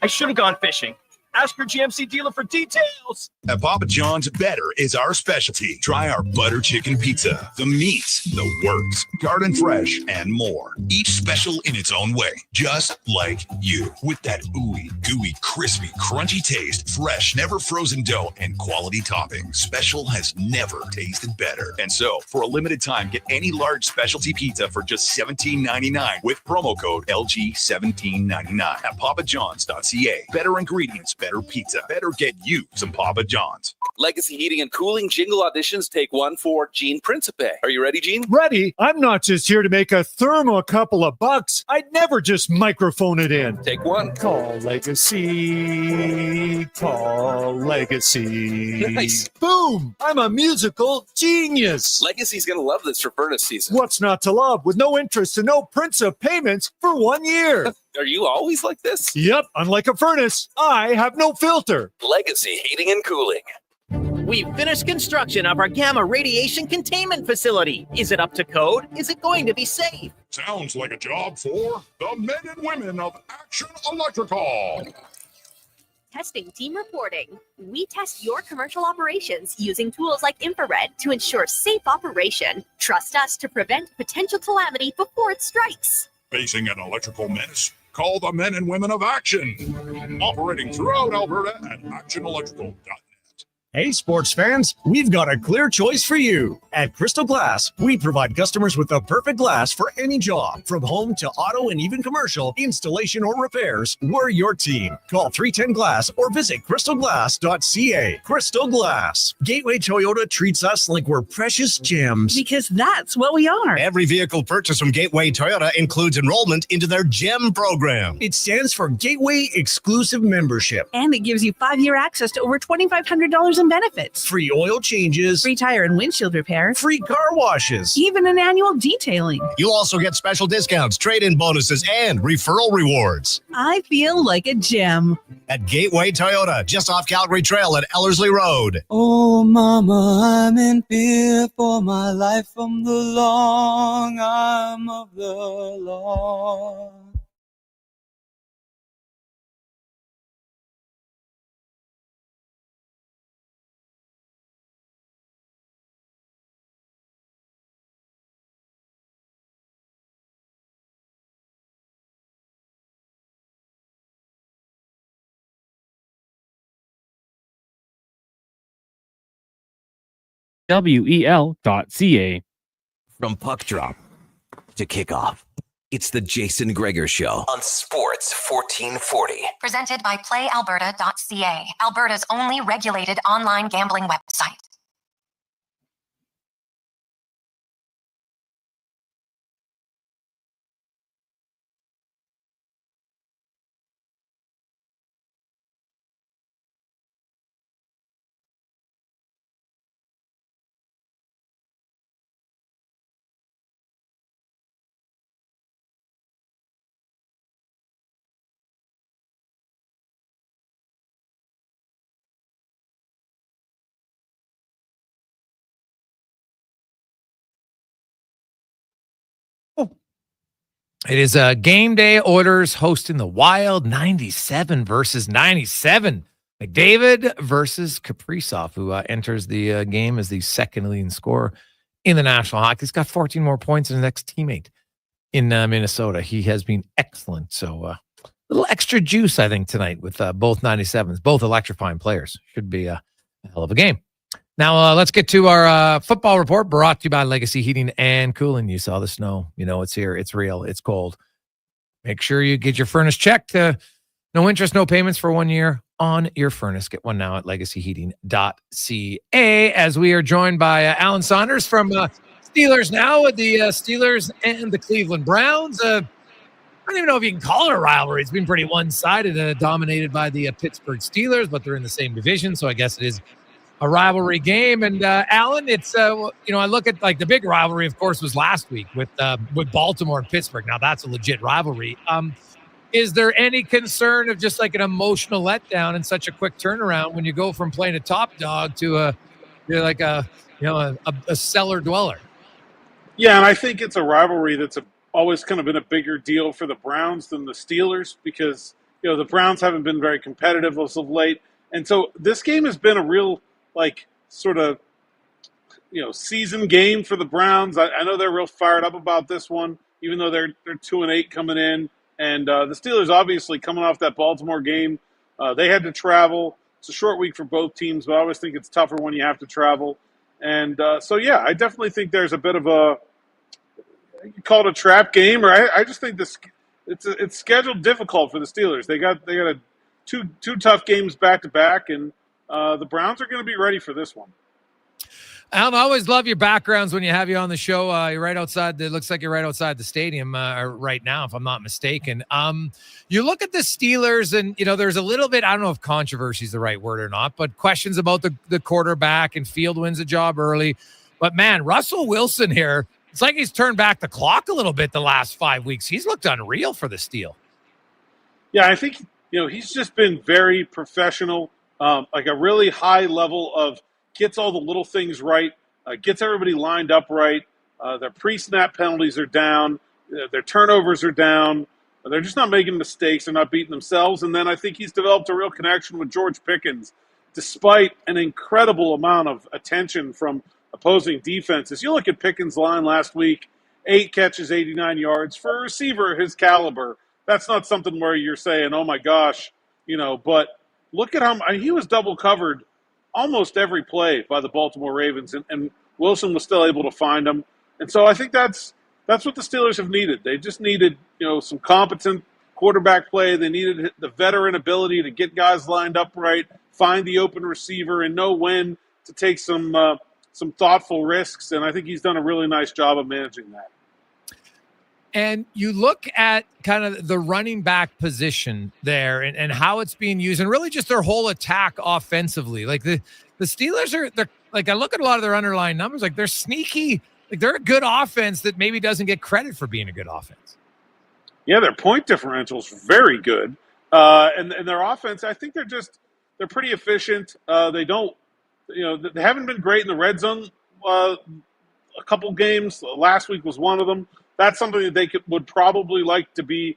I should have gone fishing. Ask your GMC dealer for details. At Papa John's, better is our specialty. Try our butter chicken pizza. The meat, the works, garden fresh, and more. Each special in its own way, just like you. With that ooey, gooey, crispy, crunchy taste, fresh, never frozen dough, and quality toppings. Special has never tasted better. And so, for a limited time, get any large specialty pizza for just $17.99 with promo code LG1799 at papajohns.ca. Better ingredients, better pizza. Better get you some Papa John's. Legacy Heating and Cooling jingle auditions, take one for Gene Principe. Are you ready, Gene? Ready? I'm not just here to make a thermo a couple of bucks. I'd never just microphone it in. Take one. Call Legacy. Call Legacy. Nice. Boom! I'm a musical genius. Legacy's going to love this for furnace season. What's not to love? With no interest and no Principe payments for 1 year. Are you always like this? Yep, unlike a furnace, I have no filter. Legacy Heating and Cooling. We've finished construction of our gamma radiation containment facility. Is it up to code? Is it going to be safe? Sounds like a job for the men and women of Action Electrical. Testing team reporting. We test your commercial operations using tools like infrared to ensure safe operation. Trust us to prevent potential calamity before it strikes. Facing an electrical menace? Call the men and women of Action. Operating throughout Alberta at actionelectrical.net. Hey, sports fans, we've got a clear choice for you. At Crystal Glass, we provide customers with the perfect glass for any job. From home to auto and even commercial, installation or repairs, we're your team. Call 310 Glass or visit crystalglass.ca. Crystal Glass. Gateway Toyota treats us like we're precious gems. Because that's what we are. Every vehicle purchased from Gateway Toyota includes enrollment into their GEM program. It stands for Gateway Exclusive Membership. And it gives you 5-year access to over $2,500 in benefits. Free oil changes. Free tire and windshield repair. Free car washes. Even an annual detailing. You'll also get special discounts, trade-in bonuses, and referral rewards. I feel like a gem. At Gateway Toyota, just off Calgary Trail at Ellerslie Road. Oh, mama, I'm in fear for my life from the long arm of the law. wel.ca. From puck drop to kickoff, it's the Jason Gregor Show on Sports 1440. Presented by PlayAlberta.ca, Alberta's only regulated online gambling website. It is a game day. Oilers hosting the Wild, 97 versus 97. McDavid versus Kaprizov, who enters the game as the second leading scorer in the National Hockey. He's got 14 more points than his next teammate in Minnesota. He has been excellent. So a little extra juice, I think, tonight with both 97s, both electrifying players. Should be a hell of a game. Now, let's get to our football report brought to you by Legacy Heating and Cooling. You saw the snow. You know it's here. It's real. It's cold. Make sure you get your furnace checked. No interest, no payments for 1 year on your furnace. Get one now at legacyheating.ca. As we are joined by Alan Saunders from Steelers Now with the Steelers and the Cleveland Browns. I don't even know if you can call it a rivalry. It's been pretty one-sided, dominated by the Pittsburgh Steelers, but they're in the same division, so I guess it is a rivalry game. And Alan, it's I look at like the big rivalry, of course, was last week with Baltimore and Pittsburgh. Now that's a legit rivalry. Is there any concern of just like an emotional letdown and such a quick turnaround when you go from playing a top dog to a cellar dweller? Yeah, and I think it's a rivalry that's always kind of been a bigger deal for the Browns than the Steelers because the Browns haven't been very competitive as of late. And so this game has been a real, sort of, season game for the Browns. I know they're real fired up about this one, even though they're 2-8 coming in. And the Steelers obviously coming off that Baltimore game. They had to travel. It's a short week for both teams, but I always think it's tougher when you have to travel. And I definitely think there's a bit of you call it a trap game, or I just think it's scheduled difficult for the Steelers. They got two tough games back to back, and the Browns are going to be ready for this one. Alan, I always love your backgrounds when you have you on the show. You're right outside. It looks like you're right outside the stadium right now, if I'm not mistaken. You look at the Steelers, and there's a little bit. I don't know if controversy is the right word or not, but questions about the quarterback, and Field wins a job early. But man, Russell Wilson here. It's like he's turned back the clock a little bit the last 5 weeks. He's looked unreal for the Steel. Yeah, I think he's just been very professional, like a really high level of gets all the little things right, gets everybody lined up right. Their pre-snap penalties are down. Their turnovers are down. They're just not making mistakes. They're not beating themselves. And then I think he's developed a real connection with George Pickens, despite an incredible amount of attention from opposing defenses. You look at Pickens' line last week, 8 catches, 89 yards. For a receiver of his caliber, that's not something where you're saying, oh my gosh, but look at how he was double covered almost every play by the Baltimore Ravens, and Wilson was still able to find him. And so I think that's what the Steelers have needed. They just needed, some competent quarterback play. They needed the veteran ability to get guys lined up right, find the open receiver, and know when to take some thoughtful risks. And I think he's done a really nice job of managing that. And you look at kind of the running back position there and how it's being used, and really just their whole attack offensively. Like the Steelers they're like, I look at a lot of their underlying numbers, like they're sneaky, like they're a good offense that maybe doesn't get credit for being a good offense. Yeah, their point differential is very good. And their offense, I think they're pretty efficient. They haven't been great in the red zone a couple games. Last week was one of them. That's something that they would probably like to be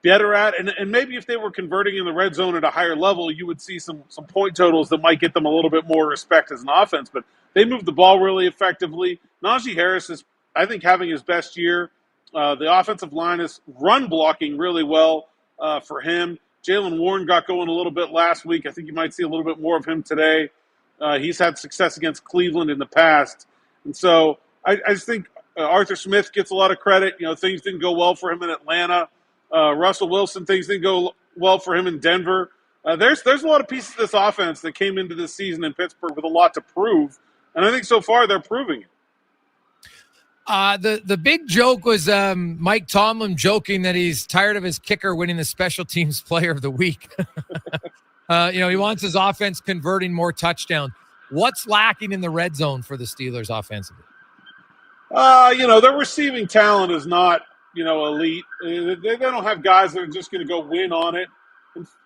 better at. And maybe if they were converting in the red zone at a higher level, you would see some point totals that might get them a little bit more respect as an offense. But they move the ball really effectively. Najee Harris is, I think, having his best year. The offensive line is run blocking really well for him. Jalen Warren got going a little bit last week. I think you might see a little bit more of him today. He's had success against Cleveland in the past. And so I just think Arthur Smith gets a lot of credit. Things didn't go well for him in Atlanta. Russell Wilson, things didn't go well for him in Denver. There's a lot of pieces of this offense that came into this season in Pittsburgh with a lot to prove. And I think so far they're proving it. The big joke was Mike Tomlin joking that he's tired of his kicker winning the special teams player of the week. He wants his offense converting more touchdowns. What's lacking in the red zone for the Steelers offensively? Their receiving talent is not, elite. They don't have guys that are just going to go win on it.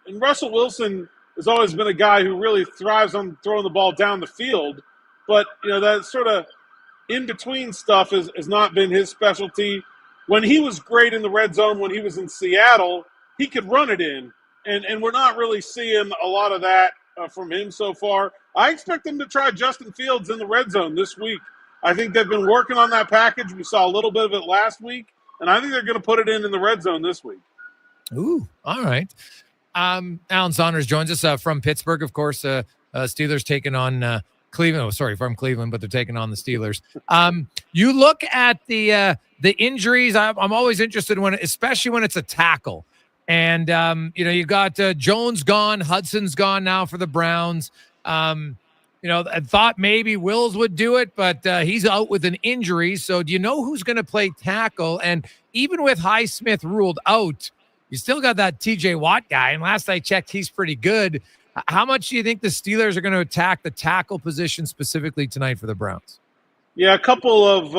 And Russell Wilson has always been a guy who really thrives on throwing the ball down the field. But, that sort of in-between stuff has not been his specialty. When he was great in the red zone, when he was in Seattle, he could run it in. And we're not really seeing a lot of that from him so far. I expect them to try Justin Fields in the red zone this week. I think they've been working on that package. We saw a little bit of it last week, and I think they're going to put it in the red zone this week. Ooh, all right. Alan Saunders joins us from Pittsburgh, of course. Steelers taking on Cleveland. From Cleveland, but they're taking on the Steelers. You look at the injuries. I'm always interested especially when it's a tackle. And, you got Jones gone. Hudson's gone now for the Browns. I thought maybe Wills would do it, but he's out with an injury. So do you know who's going to play tackle? And even with Highsmith ruled out, you still got that TJ Watt guy. And last I checked, he's pretty good. How much do you think the Steelers are going to attack the tackle position specifically tonight for the Browns? Yeah, a couple of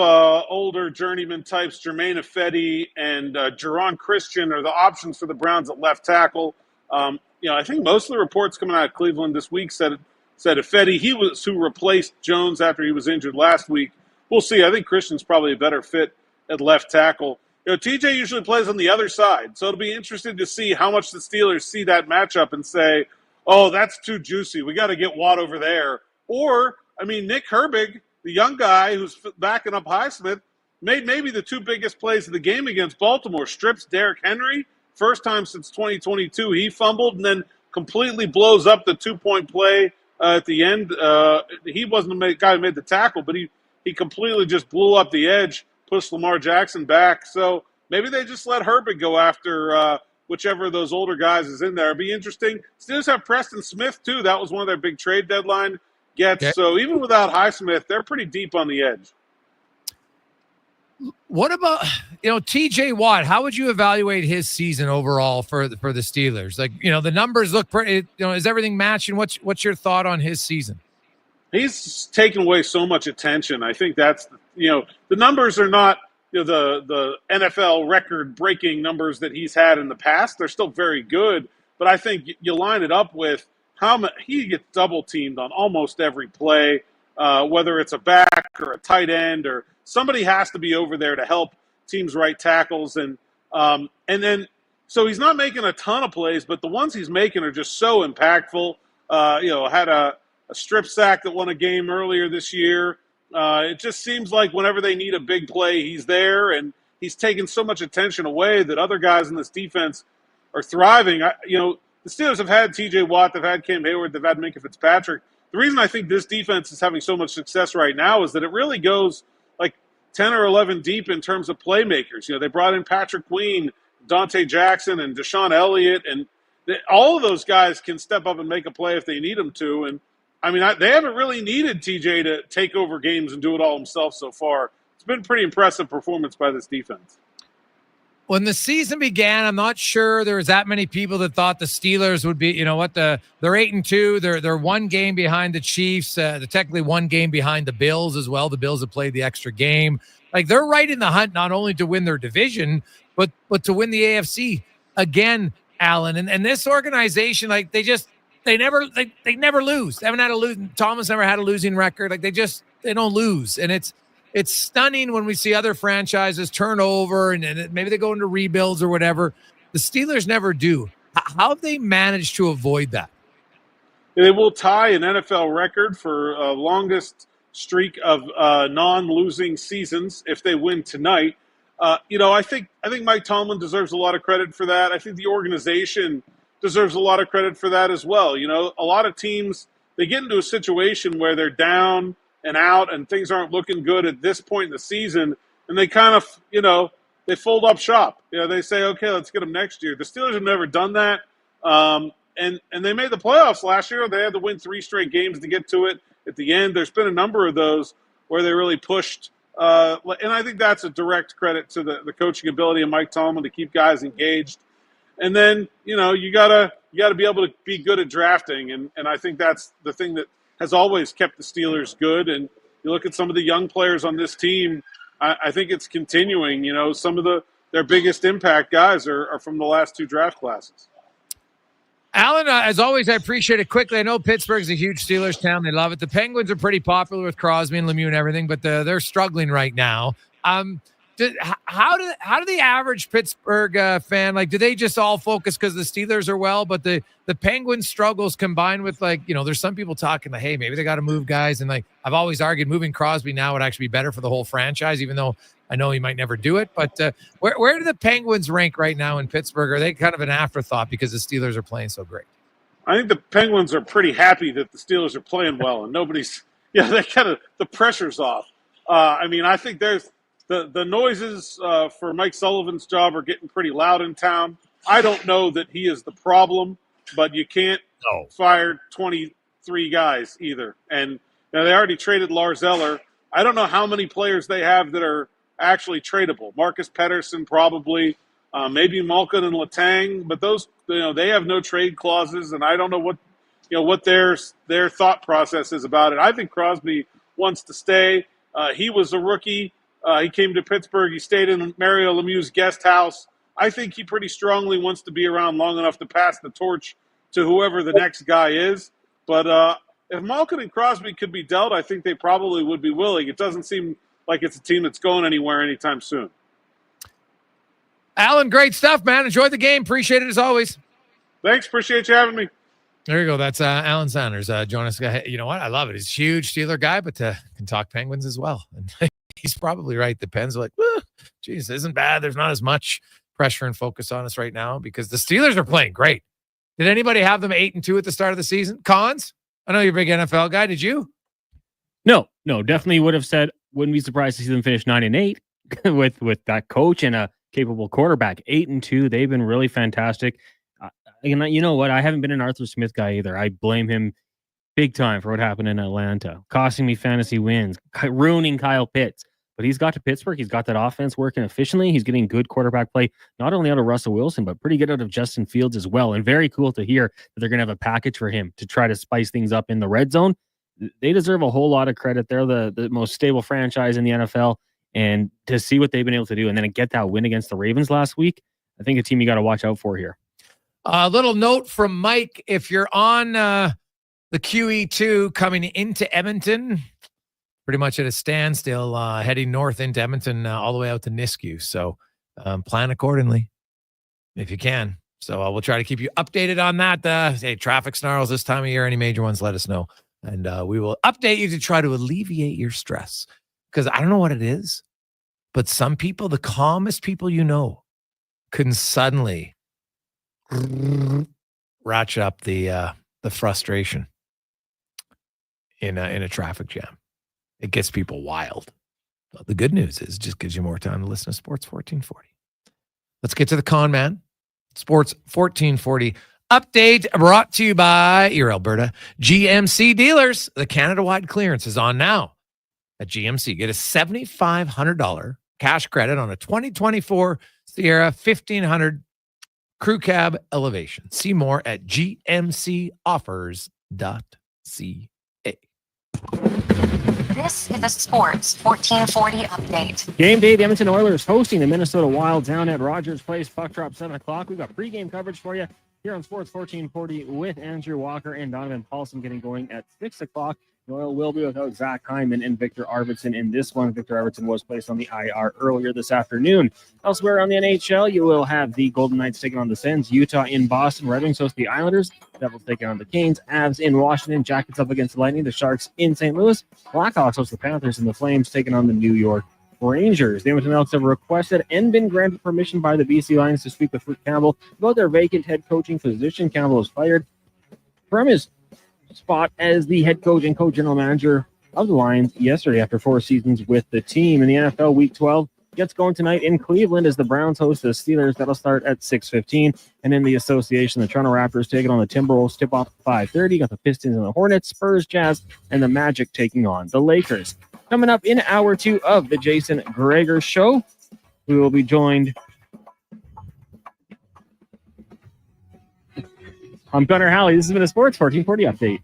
older journeyman types, Jermaine Ifedi and Jerron Christian, are the options for the Browns at left tackle. I think most of the reports coming out of Cleveland this week said Ifedi, he was who replaced Jones after he was injured last week. We'll see. I think Christian's probably a better fit at left tackle. TJ usually plays on the other side, so it'll be interesting to see how much the Steelers see that matchup and say, oh, that's too juicy. We got to get Watt over there. Or, Nick Herbig, the young guy who's backing up Highsmith, made maybe the two biggest plays of the game against Baltimore. Strips Derrick Henry, first time since 2022. He fumbled and then completely blows up the 2-point play at the end. He wasn't the guy who made the tackle, but he completely just blew up the edge, pushed Lamar Jackson back. So maybe they just let Herbig go after whichever of those older guys is in there. It'd be interesting. Steelers have Preston Smith, too. That was one of their big trade deadline gets. Okay. So even without Highsmith, they're pretty deep on the edge. What about, TJ Watt? How would you evaluate his season overall for the Steelers? Like, the numbers look pretty, is everything matching? What's your thought on his season? He's taken away so much attention. I think that's, the numbers are not, the NFL record-breaking numbers that he's had in the past. They're still very good, but I think you line it up with how much he gets double-teamed on almost every play, whether it's a back or a tight end, or somebody has to be over there to help teams right tackles. And then so he's not making a ton of plays, but the ones he's making are just so impactful. Had a strip sack that won a game earlier this year. It just seems like whenever they need a big play, he's there, and he's taken so much attention away that other guys in this defense are thriving. The Steelers have had T.J. Watt, they've had Cam Hayward, they've had Minkah Fitzpatrick. The reason I think this defense is having so much success right now is that it really goes like 10 or 11 deep in terms of playmakers. They brought in Patrick Queen, Dante Jackson, and Deshaun Elliott, and all of those guys can step up and make a play if they need them to. And they haven't really needed TJ to take over games and do it all himself so far. It's been a pretty impressive performance by this defense. When the season began, I'm not sure there was that many people that thought the Steelers would be, they're 8-2. They're one game behind the Chiefs. They're technically one game behind the Bills as well. The Bills have played the extra game. Like, they're right in the hunt, not only to win their division, but to win the AFC again, Alan. And this organization, like, they never lose. They haven't had a losing. Thomas never had a losing record. Like, they don't lose. And it's stunning when we see other franchises turn over and maybe they go into rebuilds or whatever. The Steelers never do. How have they managed to avoid that? They will tie an NFL record for longest streak of non-losing seasons if they win tonight. I think Mike Tomlin deserves a lot of credit for that. I think the organization deserves a lot of credit for that as well. A lot of teams, they get into a situation where they're down and out and things aren't looking good at this point in the season, and they kind of, they fold up shop. They say, okay, let's get them next year. The Steelers have never done that, and they made the playoffs last year. They had to win 3 straight games to get to it at the end. There's been a number of those where they really pushed, and I think that's a direct credit to the coaching ability of Mike Tomlin to keep guys engaged. And then, you gotta be able to be good at drafting. And I think that's the thing that has always kept the Steelers good. And you look at some of the young players on this team, I think it's continuing. Some of their biggest impact guys are from the last 2 draft classes. Alan, as always, I appreciate it. Quickly, I know Pittsburgh's a huge Steelers town. They love it. The Penguins are pretty popular with Crosby and Lemieux and everything, but they're struggling right now. How do the average Pittsburgh fan, like, do they just all focus because the Steelers are well, but the Penguins struggles combined with, like, there's some people talking like, hey, maybe they got to move guys. And, like, I've always argued moving Crosby now would actually be better for the whole franchise, even though I know he might never do it. But where do the Penguins rank right now in Pittsburgh? Are they kind of an afterthought because the Steelers are playing so great? I think the Penguins are pretty happy that the Steelers are playing well and nobody's, they kind of, the pressure's off. I think there's, The noises for Mike Sullivan's job are getting pretty loud in town. I don't know that he is the problem, but you can't fire 23 guys either. And they already traded Lars Eller. I don't know how many players they have that are actually tradable. Marcus Pettersson probably, maybe Malkin and Letang, but those they have no trade clauses, and I don't know what their thought process is about it. I think Crosby wants to stay. He was a rookie. He came to Pittsburgh. He stayed in Mario Lemieux's guest house. I think he pretty strongly wants to be around long enough to pass the torch to whoever the next guy is. But if Malkin and Crosby could be dealt, I think they probably would be willing. It doesn't seem like it's a team that's going anywhere anytime soon. Alan, great stuff, man. Enjoyed the game. Appreciate it as always. Thanks. Appreciate you having me. There you go. That's Alan Sanders. Join us. You know what? I love it. He's a huge Steeler guy, but can talk Penguins as well. And he's probably right. The Pens are like, geez, isn't bad. There's not as much pressure and focus on us right now because the Steelers are playing great. Did anybody have them 8-2 at the start of the season? Cons? I know you're a big NFL guy. Did you? No, definitely would have said, wouldn't be surprised to see them finish 9-8 with that coach and a capable quarterback. 8-2. They've been really fantastic. And you know what? I haven't been an Arthur Smith guy either. I blame him big time for what happened in Atlanta, costing me fantasy wins, ruining Kyle Pitts. But he's got to Pittsburgh. He's got that offense working efficiently. He's getting good quarterback play, not only out of Russell Wilson, but pretty good out of Justin Fields as well. And very cool to hear that they're going to have a package for him to try to spice things up in the red zone. They deserve a whole lot of credit. They're the most stable franchise in the NFL. And to see what they've been able to do and then get that win against the Ravens last week, I think a team you got to watch out for here. A little note from Mike. If you're on the QE2 coming into Edmonton, pretty much at a standstill, heading north into Edmonton, all the way out to Nisku. So plan accordingly if you can. So we'll try to keep you updated on that. Hey, traffic snarls this time of year, any major ones, let us know. And we will update you to try to alleviate your stress. Because I don't know what it is, but some people, the calmest people you know, can suddenly ratchet up the frustration in a traffic jam. It gets people wild. But the good news is it just gives you more time to listen to Sports 1440. Let's get to the con man. Sports 1440 update brought to you by your Alberta GMC dealers. The Canada-wide clearance is on now at GMC. Get a $7,500 cash credit on a 2024 Sierra 1500 Crew Cab Elevation. See more at gmcoffers.ca. This is the Sports 1440 update. Game day, the Edmonton Oilers hosting the Minnesota Wild down at Rogers Place. Puck drop 7 o'clock. We've got pregame coverage for you here on Sports 1440 with Andrew Walker and Donovan Paulson getting going at 6 o'clock. The Oil will be without Zach Hyman and Victor Arvidsson in this one. Victor Arvidsson was placed on the IR earlier this afternoon. Elsewhere on the NHL, you will have the Golden Knights taking on the Sens, Utah in Boston, Red Wings host the Islanders, Devils taking on the Canes, Avs in Washington, Jackets up against the Lightning, the Sharks in St. Louis, Blackhawks host the Panthers, and the Flames taking on the New York Rangers. The Edmonton Elks have requested and been granted permission by the BC Lions to speak with Rick Campbell about their vacant head coaching position. Campbell was fired from his spot as the head coach and co-general manager of the Lions yesterday after 4 seasons with the team. In the NFL, Week 12 gets going tonight in Cleveland as the Browns host the Steelers. That'll start at 6:15. And in the association, the Toronto Raptors taking on the Timberwolves. Tip-off at 5:30. Got the Pistons and the Hornets, Spurs, Jazz, and the Magic taking on the Lakers. Coming up in hour 2 of the Jason Gregor Show, we will be joined. I'm Connor Halley. This has been a Sports 1440 update.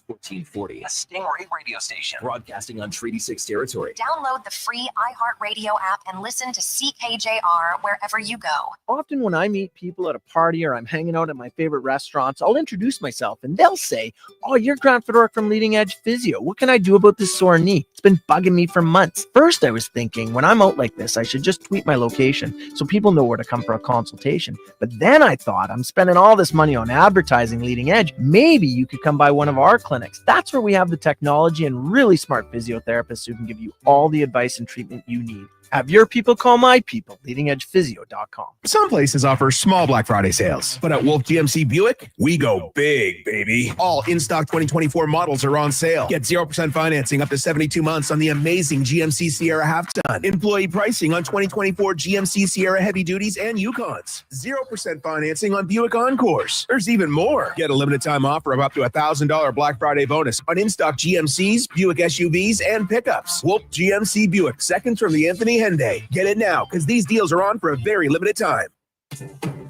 1440, a Stingray radio station broadcasting on Treaty 6 territory. Download the free iHeartRadio app and listen to CKJR wherever you go. Often when I meet people at a party or I'm hanging out at my favorite restaurants, I'll introduce myself and they'll say, "Oh, you're Grant Fedoruk from Leading Edge Physio. What can I do about this sore knee? It's been bugging me for months." First, I was thinking when I'm out like this, I should just tweet my location so people know where to come for a consultation. But then I thought, I'm spending all this money on advertising Leading Edge. Maybe you could come by one of our clinics. That's where we have the technology and really smart physiotherapists who can give you all the advice and treatment you need. Have your people call my people, leadingedgephysio.com. Some places offer small Black Friday sales, but at Wolf GMC Buick, we go big, baby. All in-stock 2024 models are on sale. Get 0% financing up to 72 months on the amazing GMC Sierra Half-Ton. Employee pricing on 2024 GMC Sierra Heavy Duties and Yukons. 0% financing on Buick Encores. There's even more. Get a limited time offer of up to $1,000 Black Friday bonus on in-stock GMCs, Buick SUVs, and pickups. Wolf GMC Buick, seconds from the Anthony Henday. Get it now, because these deals are on for a very limited time.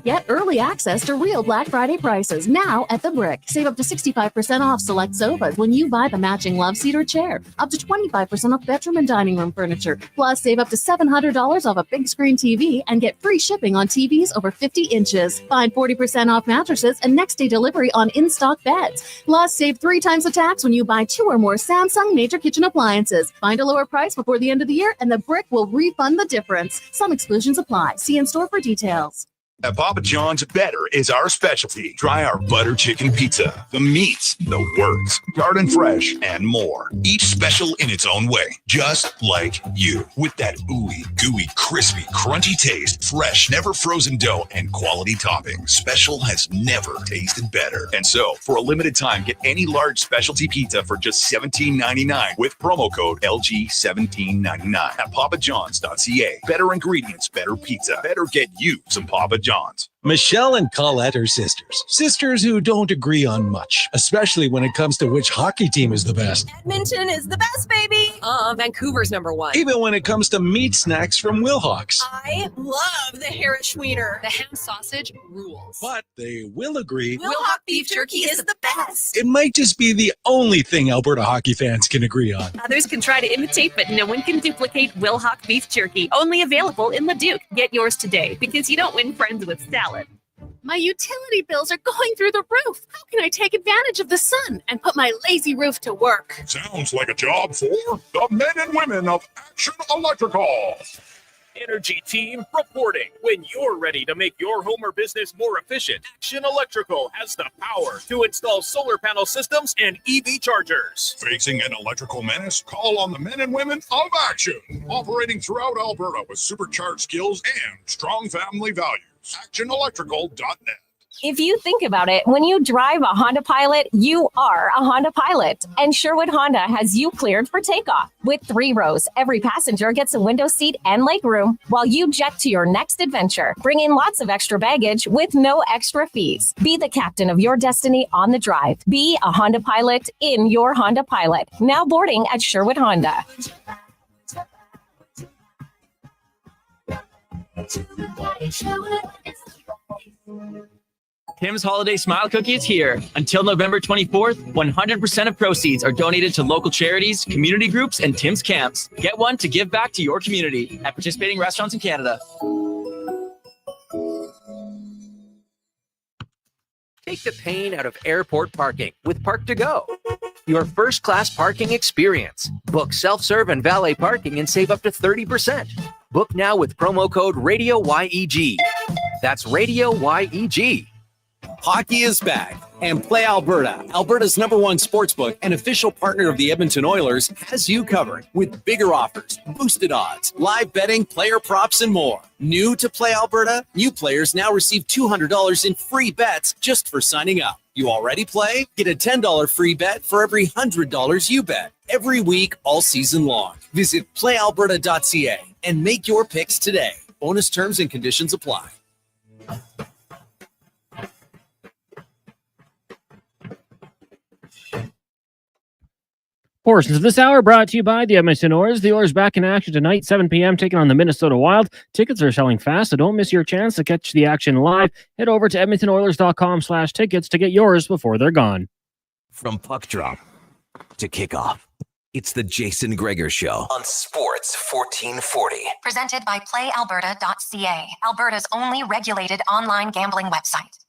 Get early access to real Black Friday prices now at The Brick. Save up to 65% off select sofas when you buy the matching love seat or chair. Up to 25% off bedroom and dining room furniture. Plus, save up to $700 off a big screen TV and get free shipping on TVs over 50 inches. Find 40% off mattresses and next day delivery on in-stock beds. Plus, save 3 times the tax when you buy 2 or more Samsung major kitchen appliances. Find a lower price before the end of the year and The Brick will refund the difference. Some exclusions apply. See in-store for details. At Papa John's, better is our specialty. Try our butter chicken pizza, the meats, the works, garden fresh, and more. Each special in its own way, just like you. With that ooey, gooey, crispy, crunchy taste, fresh, never frozen dough, and quality toppings. Special has never tasted better. And so, for a limited time, get any large specialty pizza for just $17.99 with promo code LG1799 at papajohns.ca. Better ingredients, better pizza. Better get you some Papa John's. Michelle and Colette are sisters. Sisters who don't agree on much, especially when it comes to which hockey team is the best. Edmonton is the best, baby. Vancouver's number 1. Even when it comes to meat snacks from Wilhawks. I love the Harris Schwiener. The ham sausage rules. But they will agree Wilhauk beef jerky is the best. it might just be the only thing Alberta hockey fans can agree on. Others can try to imitate, but no one can duplicate Wilhauk beef jerky. Only available in Leduc. Get yours today because you don't win friends with salad. My utility bills are going through the roof. How can I take advantage of the sun and put my lazy roof to work? Sounds like a job for the men and women of Action Electrical. Energy team reporting. When you're ready to make your home or business more efficient, Action Electrical has the power to install solar panel systems and EV chargers. Facing an electrical menace? Call on the men and women of Action. Operating throughout Alberta with supercharged skills and strong family values. ActionElectrical.net. If you think about it, when you drive a Honda Pilot, you are a Honda Pilot. And Sherwood Honda has you cleared for takeoff. With 3 rows, every passenger gets a window seat and legroom while you jet to your next adventure. Bring in lots of extra baggage with no extra fees. Be the captain of your destiny on the drive. Be a Honda Pilot in your Honda Pilot. Now boarding at Sherwood Honda. Tim's Holiday Smile Cookie is here. Until November 24th, 100% of proceeds are donated to local charities, community groups, and Tim's camps. Get one to give back to your community at participating restaurants in Canada. Take the pain out of airport parking with Park to Go. Your first-class parking experience. Book self-serve and valet parking and save up to 30%. Book now with promo code RADIOYEG. That's RADIOYEG. Hockey is back, and Play Alberta, Alberta's #1 sportsbook and official partner of the Edmonton Oilers, has you covered with bigger offers, boosted odds, live betting, player props, and more. New to Play Alberta? New players now receive $200 in free bets just for signing up. You already play? Get a $10 free bet for every $100 you bet. Every week, all season long. Visit playalberta.ca and make your picks today. Bonus terms and conditions apply. Portions of this hour brought to you by the Edmonton Oilers. The Oilers back in action tonight, 7 p.m., taking on the Minnesota Wild. Tickets are selling fast, so don't miss your chance to catch the action live. Head over to edmontonoilers.com/tickets to get yours before they're gone. From puck drop to kickoff, it's the Jason Gregor Show on Sports 1440. Presented by PlayAlberta.ca, Alberta's only regulated online gambling website.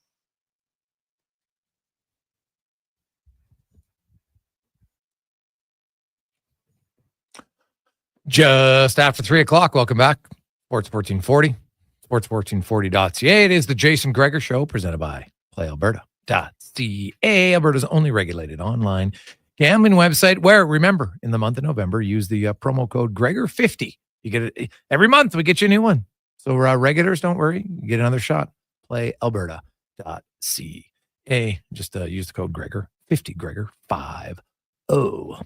Just after 3 o'clock. Welcome back. Sports 1440, sports1440.ca. It is the Jason Gregor Show presented by PlayAlberta.ca, Alberta's only regulated online gambling website where, remember, in the month of November, use the promo code Gregor50. You get it every month. We get you a new one. So regulars, don't worry. You get another shot. PlayAlberta.ca. Just use the code Gregor50, Gregor50. So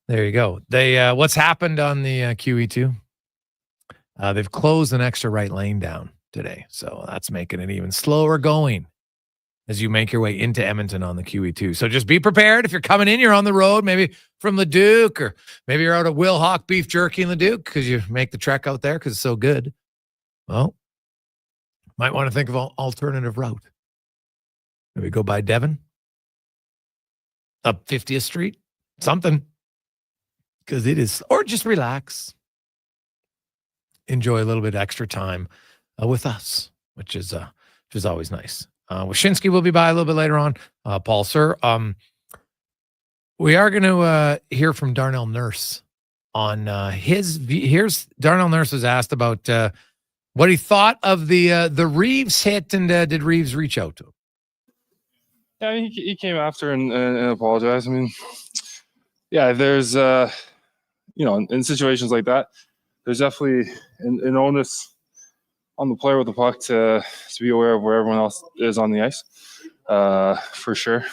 there you go. They what's happened on the QE2? They've closed an extra right lane down today, so that's making it even slower going as you make your way into Edmonton on the QE2. So just be prepared. If you're coming in, you're on the road, maybe from Leduc, or maybe you're out at Wilhauk beef jerky in Leduc because you make the trek out there because it's so good. Well, Might want to think of an alternative route. Maybe go by Devon, up 50th Street, something. Because it is, or just relax. Enjoy a little bit extra time with us, which is always nice. Wyshynski will be by a little bit later on. Paul, sir, we are going to hear from Darnell Nurse on his. Here's Darnell Nurse was asked about what he thought of the Reeves hit, and did Reeves reach out to him? Yeah, he came after and apologized. I mean, yeah, there's in situations like that, there's definitely an onus on the player with the puck to be aware of where everyone else is on the ice, for sure.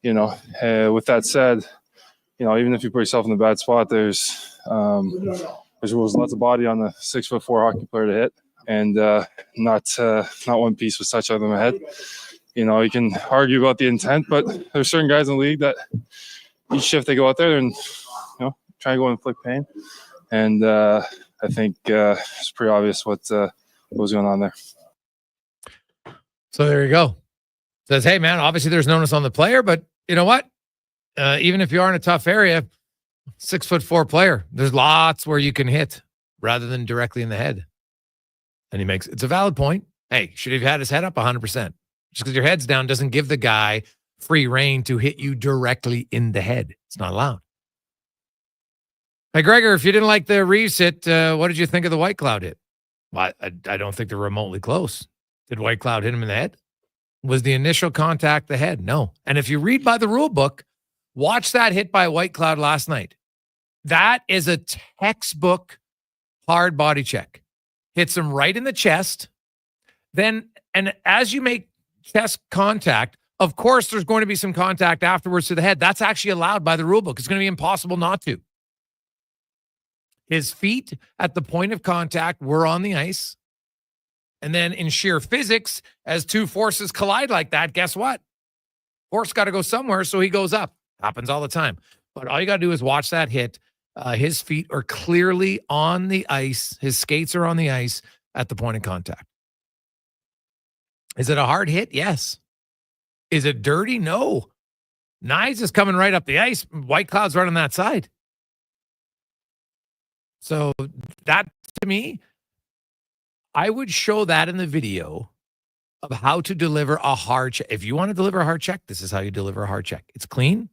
With that said, even if you put yourself in a bad spot, there's lots of body on the 6'4" hockey player to hit, and not one piece was touched other than the head. You can argue about the intent, but there's certain guys in the league that each shift they go out there and try and go and inflict pain. And I think it's pretty obvious what was going on there. So there you go. Says, hey, man, obviously there's no onus on the player, but you know what? Even if you are in a tough area, 6'4" player, there's lots where you can hit rather than directly in the head. And it's a valid point. Hey, should have had his head up 100%. Just because your head's down doesn't give the guy free reign to hit you directly in the head. It's not allowed. Hey, Gregor, if you didn't like the Reeves hit, what did you think of the White Cloud hit? Well, I don't think they're remotely close. Did White Cloud hit him in the head? Was the initial contact the head? No. And if you read by the rule book, watch that hit by White Cloud last night. That is a textbook hard body check. Hits him right in the chest. Then, and as you make chest contact, of course, there's going to be some contact afterwards to the head. That's actually allowed by the rule book. It's going to be impossible not to. His feet at the point of contact were on the ice. And then in sheer physics, as two forces collide like that, guess what? Force got to go somewhere, so he goes up. Happens all the time. But all you got to do is watch that hit. His feet are clearly on the ice. His skates are on the ice at the point of contact. Is it a hard hit? Yes. Is it dirty? No. Knies is coming right up the ice. White Cloud's right on that side. So that, to me, I would show that in the video of how to deliver a hard check. If you want to deliver a hard check, this is how you deliver a hard check. It's clean.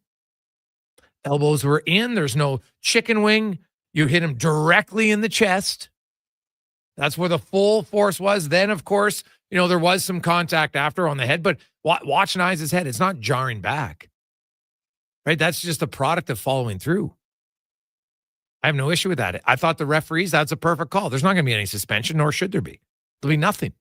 Elbows were in. There's no chicken wing. You hit him directly in the chest. That's where the full force was. Then, of course, there was some contact after on the head, but watch Knies' head. It's not jarring back. Right? That's just a product of following through. I have no issue with that. I thought the referees, that's a perfect call. There's not going to be any suspension, nor should there be. There'll be nothing.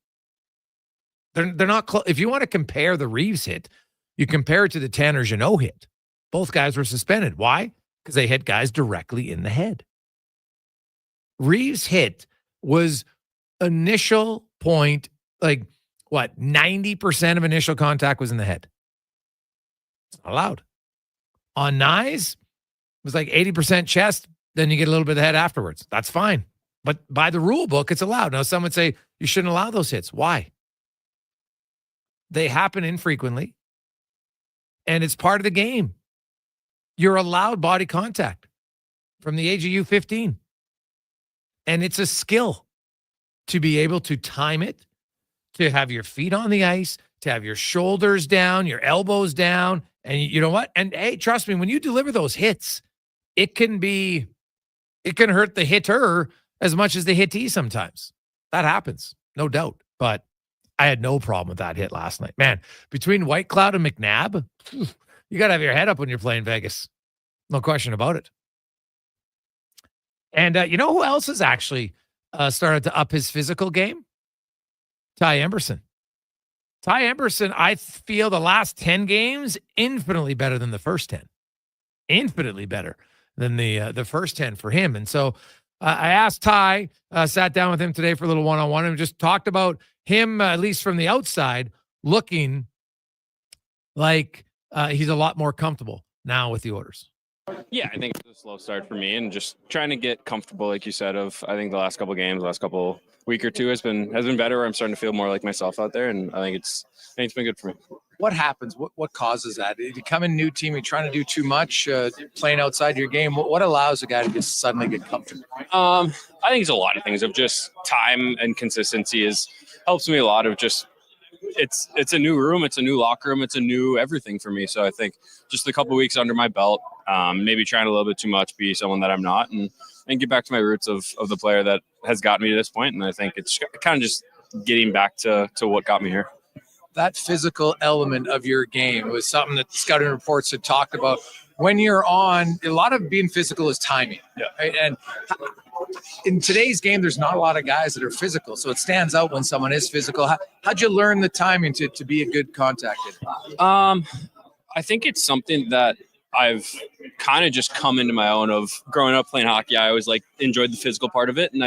They're not close. If you want to compare the Reeves hit, you compare it to the Tanner Jeannot hit. Both guys were suspended. Why? Because they hit guys directly in the head. Reeves' hit was initial point, 90% of initial contact was in the head. It's not allowed. On Knies, it was 80% chest. Then you get a little bit of the head afterwards. That's fine. But by the rule book, it's allowed. Now, some would say you shouldn't allow those hits. Why? They happen infrequently, and it's part of the game. You're allowed body contact from the age of U15. And it's a skill to be able to time it, to have your feet on the ice, to have your shoulders down, your elbows down. And you know what? And hey, trust me, when you deliver those hits, it can hurt the hitter as much as the hittee sometimes. That happens, no doubt. But I had no problem with that hit last night. Man, between White Cloud and McNabb, you got to have your head up when you're playing Vegas. No question about it. And you know who else has actually started to up his physical game? Ty Emberson. Ty Emberson, I feel the last 10 games, infinitely better than the first 10. Infinitely better than the first 10 for him. And so I asked Ty, sat down with him today for a little one-on-one, and just talked about him, at least from the outside, looking like he's a lot more comfortable now with the orders. Yeah, I think it's a slow start for me, and just trying to get comfortable, like you said. I think the last couple games, last couple week or two has been better. Where I'm starting to feel more like myself out there, and I think it's been good for me. What happens? What causes that? You come in a new team, you're trying to do too much, playing outside your game. What allows a guy to just suddenly get comfortable? I think it's a lot of things. Of just time and consistency helps me a lot. Of just it's a new room, it's a new locker room, it's a new everything for me. So I think just a couple weeks under my belt, maybe trying a little bit too much, be someone that I'm not, and get back to my roots of the player that has gotten me to this point. And I think it's kind of just getting back to what got me here. That physical element of your game was something that scouting reports had talked about. When you're on, a lot of being physical is timing. Yeah. Right? And in today's game, there's not a lot of guys that are physical. So it stands out when someone is physical. How'd you learn the timing to be a good contact hitter? I think it's something that I've kind of just come into my own of growing up playing hockey. I always enjoyed the physical part of it. And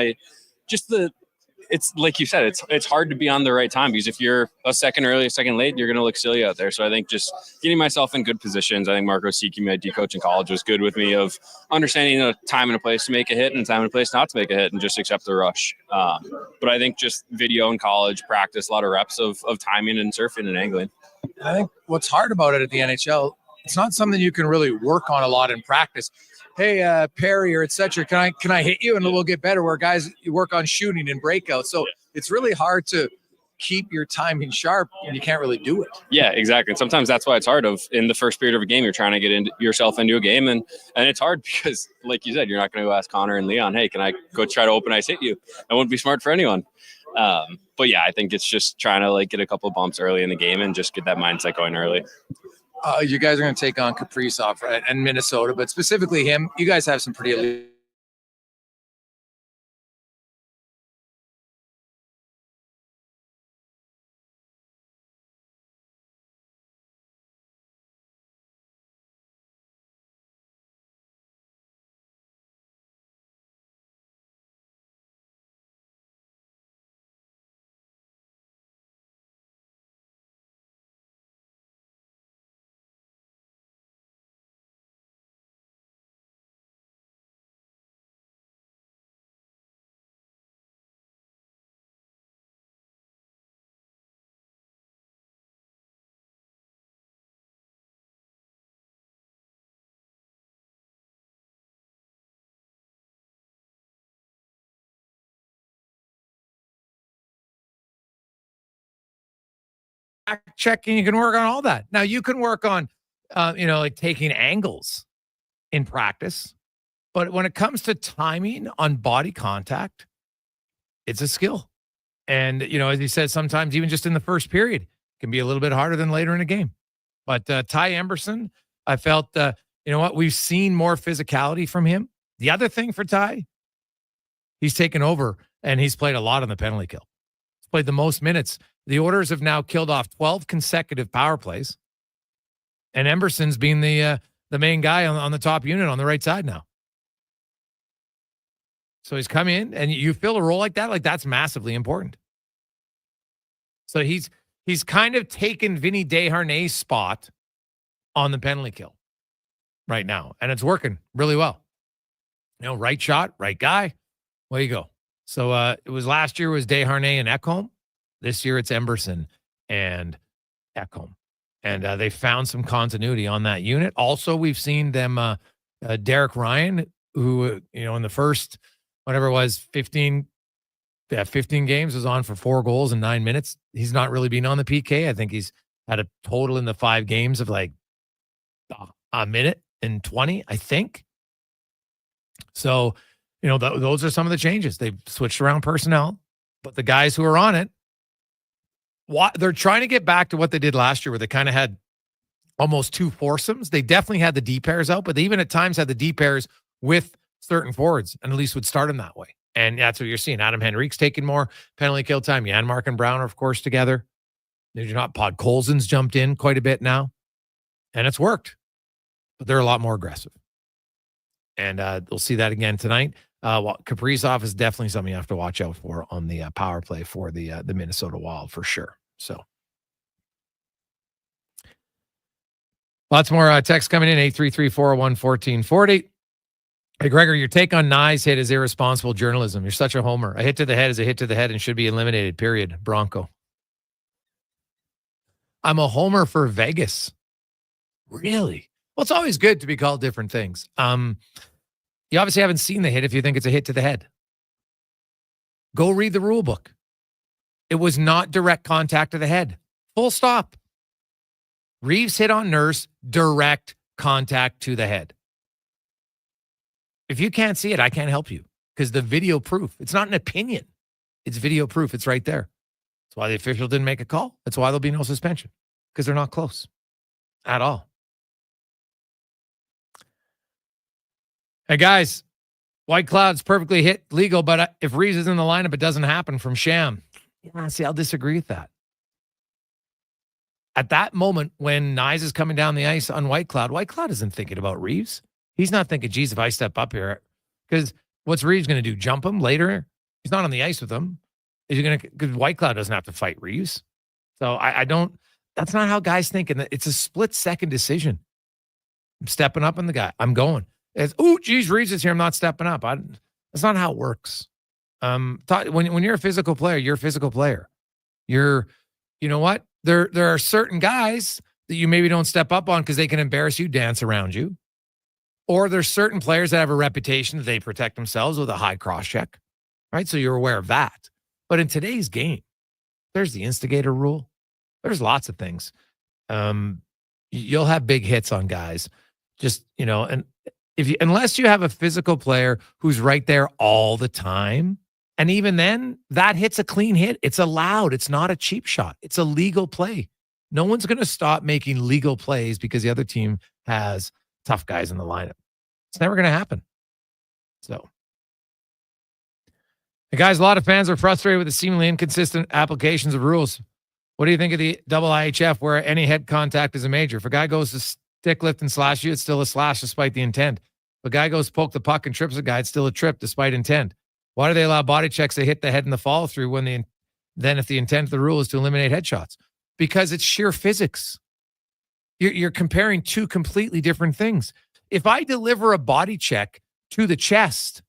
it's like you said, it's hard to be on the right time, because if you're a second early, a second late, you're going to look silly out there. So I think just getting myself in good positions. I think Marco Siki, my D coach in college, was good with me of understanding a time and a place to make a hit and a time and a place not to make a hit and just accept the rush. But I think just video in college, practice, a lot of reps of timing and surfing and angling. I think what's hard about it at the NHL, it's not something you can really work on a lot in practice. Hey, Perry or et cetera, can I hit you? And we'll get better, where guys you work on shooting and breakouts. So it's really hard to keep your timing sharp, and you can't really do it. Yeah, exactly. And sometimes that's why it's hard. In the first period of a game, you're trying to get yourself into a game, and it's hard because, like you said, you're not going to go ask Connor and Leon, hey, can I go try to open ice hit you? That wouldn't be smart for anyone. But yeah, I think it's just trying to get a couple of bumps early in the game and just get that mindset going early. You guys are going to take on Kaprizov, right, and Minnesota, but specifically him. You guys have some pretty elite. Checking, you can work on all that. Now you can work on, taking angles in practice, but when it comes to timing on body contact, it's a skill. And, as you said, sometimes even just in the first period can be a little bit harder than later in a game. But Ty Emberson, I felt, we've seen more physicality from him. The other thing for Ty, he's taken over and he's played a lot on the penalty kill. He's played the most minutes. The Oilers have now killed off 12 consecutive power plays, and Emberson's being the main guy on the top unit on the right side now. So he's come in, and you fill a role like that's massively important. So he's kind of taken Vinny Desharnais' spot on the penalty kill right now, and it's working really well. Right shot, right guy, way you go. So it was last year was Desharnais and Ekholm. This year it's Emberson and Ekholm. And they found some continuity on that unit. Also, we've seen them, Derek Ryan, who, in the first, whatever it was, 15 games, was on for 4 goals in 9 minutes. He's not really been on the PK. I think he's had a total in the 5 games of a minute and 20, I think. So, those are some of the changes. They've switched around personnel, but the guys who are on it, they're trying to get back to what they did last year, where they kind of had almost 2 foursomes. They definitely had the D pairs out, but they even at times had the D pairs with certain forwards, and at least would start them that way. And that's what you're seeing. Adam Henrique's taking more penalty kill time. Janmark and Brown are, of course, together. Pod Colson's jumped in quite a bit now, and it's worked. But they're a lot more aggressive. And we'll see that again tonight. Kaprizov is definitely something you have to watch out for on the power play for the Minnesota Wild, for sure. So Lots more text coming in, 833-401-1440. Hey, Gregor, your take on Nye's hit is irresponsible journalism. You're such a homer. A hit to the head is a hit to the head and should be eliminated, period. Bronco. I'm a homer for Vegas. Really? Well, it's always good to be called different things. You obviously haven't seen the hit if you think it's a hit to the head. Go read the rule book. It was not direct contact to the head. Full stop. Reeves hit on Nurse, direct contact to the head. If you can't see it, I can't help you because the video proof, it's not an opinion. It's video proof. It's right there. That's why the official didn't make a call. That's why there'll be no suspension because they're not close at all. Hey, guys, White Cloud's perfectly hit legal, but if Reeves is in the lineup, it doesn't happen from Sham. Yeah, see, I'll disagree with that. At that moment when Nyes is coming down the ice on White Cloud isn't thinking about Reeves. He's not thinking, geez, if I step up here, because what's Reeves going to do? Jump him later? He's not on the ice with him. Is he going to, because White Cloud doesn't have to fight Reeves. So I don't, that's not how guys think. And it's a split second decision. I'm stepping up on the guy. I'm going. It's, oh, geez, Reeves is here. I'm not stepping up. That's not how it works. When you're a physical player, you're a physical player. You know what? There are certain guys that you maybe don't step up on because they can embarrass you, dance around you. Or there's certain players that have a reputation that they protect themselves with a high cross check, right? So you're aware of that. But in today's game, there's the instigator rule. There's lots of things. You'll have big hits on guys. Just, and unless you have a physical player who's right there all the time, and even then, that hit's a clean hit. It's allowed. It's not a cheap shot. It's a legal play. No one's going to stop making legal plays because the other team has tough guys in the lineup. It's never going to happen. So, hey guys, a lot of fans are frustrated with the seemingly inconsistent applications of rules. What do you think of the double IHF where any head contact is a major? If a guy goes to stick lift and slash you, it's still a slash despite the intent. If a guy goes to poke the puck and trips a guy, it's still a trip despite intent. Why do they allow body checks to hit the head and the follow through then if the intent of the rule is to eliminate headshots? Because it's sheer physics. You're comparing two completely different things. If I deliver a body check to the chest,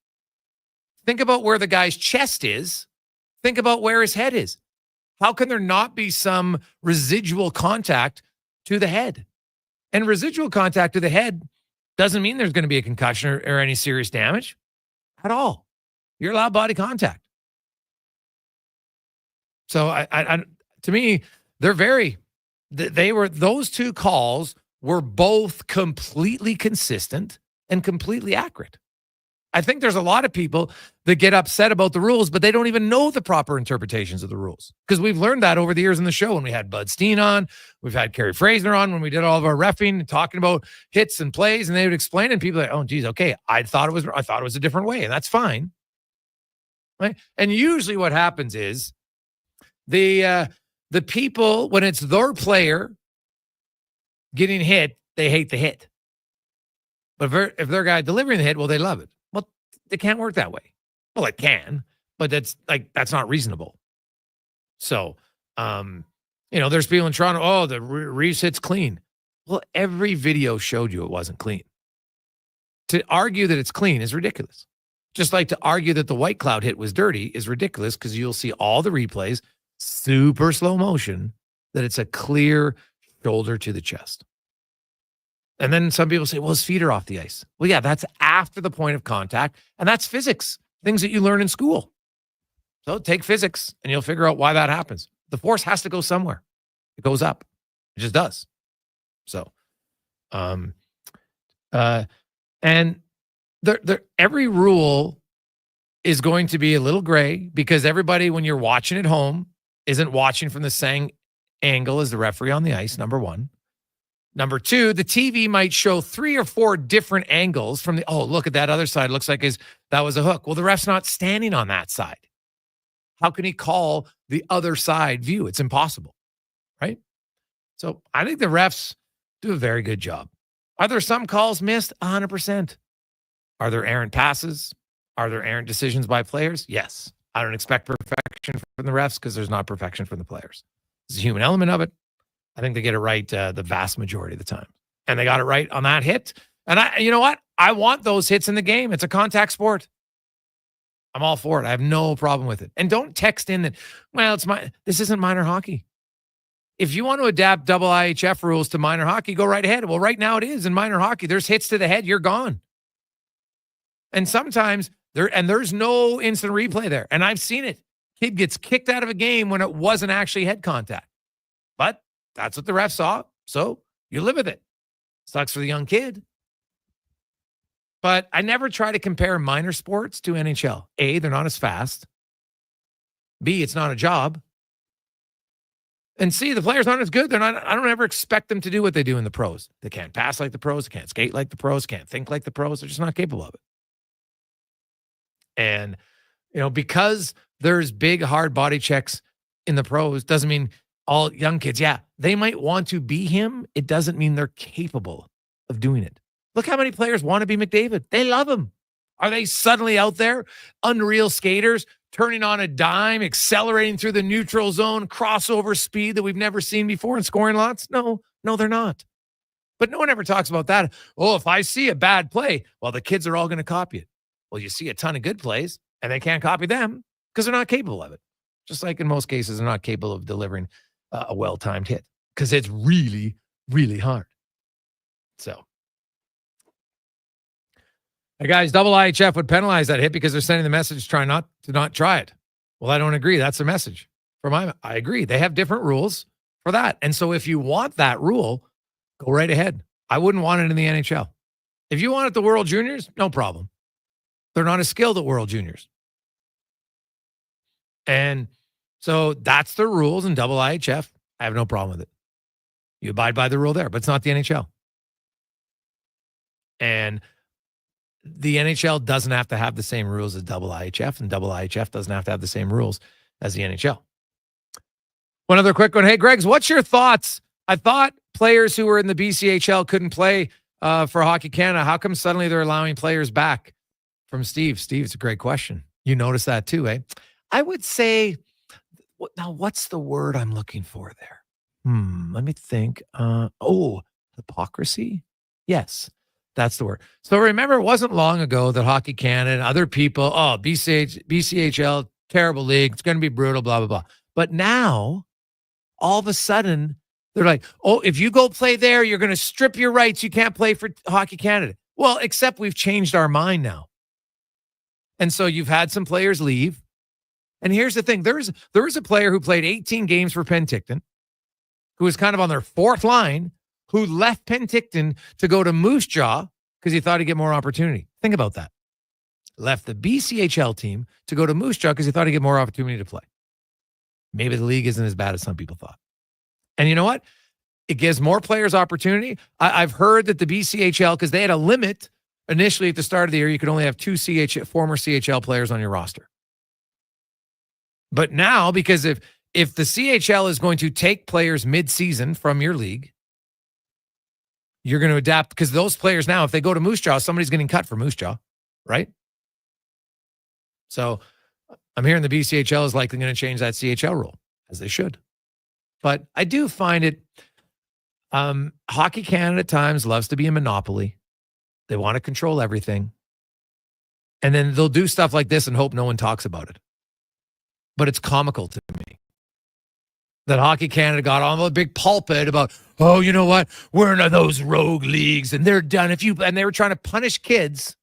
think about where the guy's chest is. Think about where his head is. How can there not be some residual contact to the head? And residual contact to the head doesn't mean there's going to be a concussion or any serious damage at all. You're allowed body contact. So to me, those two calls were both completely consistent and completely accurate. I think there's a lot of people that get upset about the rules, but they don't even know the proper interpretations of the rules because we've learned that over the years in the show when we had Bud Steen on, we've had Kerry Fraser on, when we did all of our reffing and talking about hits and plays, and they would explain it, and people are like, oh, geez, okay, I thought it was a different way, and that's fine. Right? And usually what happens is the people, when it's their player getting hit, they hate the hit. But if their guy delivering the hit, well, they love it. Well, it can't work that way. Well, it can, but that's not reasonable. So, there's people in Toronto, oh, the Reeves hit's clean. Well, every video showed you it wasn't clean. To argue that it's clean is ridiculous. Just like to argue that the White Cloud hit was dirty is ridiculous because you'll see all the replays, super slow motion, that it's a clear shoulder to the chest. And then some people say, well, his feet are off the ice. Well, yeah, that's after the point of contact, and that's physics, things that you learn in school. So take physics, and you'll figure out why that happens. The force has to go somewhere. It goes up. It just does. So, and every rule is going to be a little gray because everybody, when you're watching at home, isn't watching from the same angle as the referee on the ice, number one. Number two, the TV might show 3 or 4 different angles from look at that other side. Looks like that was a hook. Well, the ref's not standing on that side. How can he call the other side view? It's impossible, right? So I think the refs do a very good job. Are there some calls missed? 100%. Are there errant passes? Are there errant decisions by players? Yes. I don't expect perfection from the refs because there's not perfection from the players. There's a human element of it. I think they get it right the vast majority of the time. And they got it right on that hit. And you know what? I want those hits in the game. It's a contact sport. I'm all for it. I have no problem with it. And don't text in that, well, this isn't minor hockey. If you want to adapt double IHF rules to minor hockey, go right ahead. Well, right now it is in minor hockey. There's hits to the head, you're gone. And sometimes there's no instant replay there. And I've seen it. Kid gets kicked out of a game when it wasn't actually head contact. But that's what the ref saw. So you live with it. Sucks for the young kid. But I never try to compare minor sports to NHL. A, they're not as fast. B, it's not a job. And C, the players aren't as good. I don't ever expect them to do what they do in the pros. They can't pass like the pros, they can't skate like the pros, can't think like the pros. They're just not capable of it. And, because there's big, hard body checks in the pros doesn't mean all young kids, they might want to be him. It doesn't mean they're capable of doing it. Look how many players want to be McDavid. They love him. Are they suddenly out there, unreal skaters, turning on a dime, accelerating through the neutral zone, crossover speed that we've never seen before and scoring lots? No, they're not. But no one ever talks about that. Oh, if I see a bad play, well, the kids are all going to copy it. Well, you see a ton of good plays, and they can't copy them because they're not capable of it. Just like in most cases, they're not capable of delivering a well-timed hit because it's really, really hard. So, hey guys, double IHF would penalize that hit because they're sending the message to not try it. Well, I don't agree. That's their message. I agree. They have different rules for that. And so if you want that rule, go right ahead. I wouldn't want it in the NHL. If you want it at the World Juniors, no problem. They're not as skilled at World Juniors. And so that's the rules in double IHF. I have no problem with it. You abide by the rule there, but it's not the NHL. And the NHL doesn't have to have the same rules as double IHF, and double IHF doesn't have to have the same rules as the NHL. One other quick one. Hey, Greggs, what's your thoughts? I thought players who were in the BCHL couldn't play for Hockey Canada. How come suddenly they're allowing players back? From Steve. Steve, it's a great question. You notice that too, eh? I would say, now what's the word I'm looking for there? Let me think. Hypocrisy? Yes. That's the word. So remember, it wasn't long ago that Hockey Canada and other people, BCHL, terrible league. It's going to be brutal, blah, blah, blah. But now, all of a sudden, they're like, if you go play there, you're going to strip your rights. You can't play for Hockey Canada. Well, except we've changed our mind now. And so you've had some players leave. And here's the thing. There was a player who played 18 games for Penticton, who was kind of on their fourth line, who left Penticton to go to Moose Jaw because he thought he'd get more opportunity. Think about that. Left the BCHL team to go to Moose Jaw because he thought he'd get more opportunity to play. Maybe the league isn't as bad as some people thought. And you know what? It gives more players opportunity. I've heard that the BCHL, because they had a limit initially at the start of the year, you could only have 2 former CHL players on your roster. But now, because if the CHL is going to take players mid-season from your league, you're going to adapt, because those players now, if they go to Moose Jaw, somebody's getting cut for Moose Jaw, right? So I'm hearing the BCHL is likely going to change that CHL rule, as they should. But I do find it, Hockey Canada at times loves to be a monopoly. They want to control everything. And then they'll do stuff like this and hope no one talks about it. But it's comical to me that Hockey Canada got on the big pulpit about, you know what? We're in those rogue leagues and they're done. And they were trying to punish kids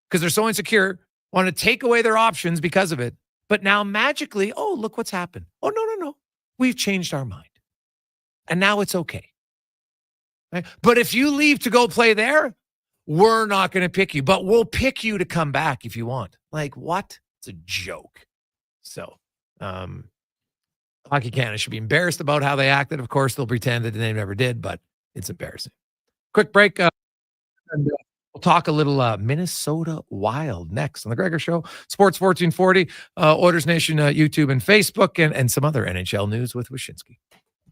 because they're so insecure, want to take away their options because of it. But now magically, look what's happened. No. We've changed our mind. And now it's okay. Right? But if you leave to go play there, we're not going to pick you, but we'll pick you to come back if you want. Like, what? It's a joke. So, Hockey Canada should be embarrassed about how they acted. Of course, they'll pretend that they never did, but it's embarrassing. Quick break. And we'll talk a little Minnesota Wild next on the Gregor Show. Sports 1440, Oilers Nation, YouTube and Facebook, and some other NHL news with Wyshynski.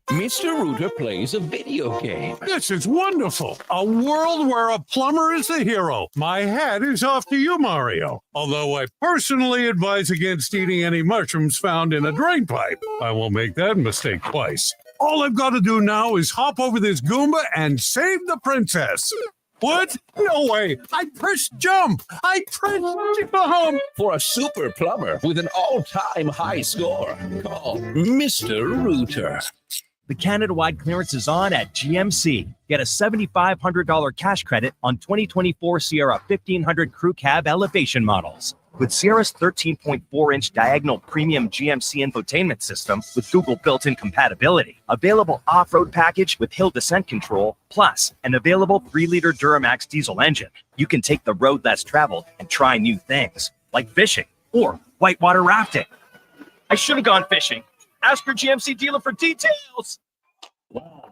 Mr. Rooter plays a video game. This is wonderful. A world where a plumber is the hero. My hat is off to you, Mario. Although I personally advise against eating any mushrooms found in a drain pipe. I won't make that mistake twice. All I've got to do now is hop over this Goomba and save the princess. What? No way. I pressed jump. I pressed jump. For a super plumber with an all-time high score, call Mr. Rooter. The Canada-wide clearance is on at GMC. Get a $7,500 cash credit on 2024 Sierra 1500 Crew Cab elevation models. With Sierra's 13.4-inch diagonal premium GMC infotainment system with Google built-in compatibility, available off-road package with hill descent control, plus an available 3-liter Duramax diesel engine, you can take the road less traveled and try new things, like fishing or whitewater rafting. I should have gone fishing. Ask your GMC dealer for details.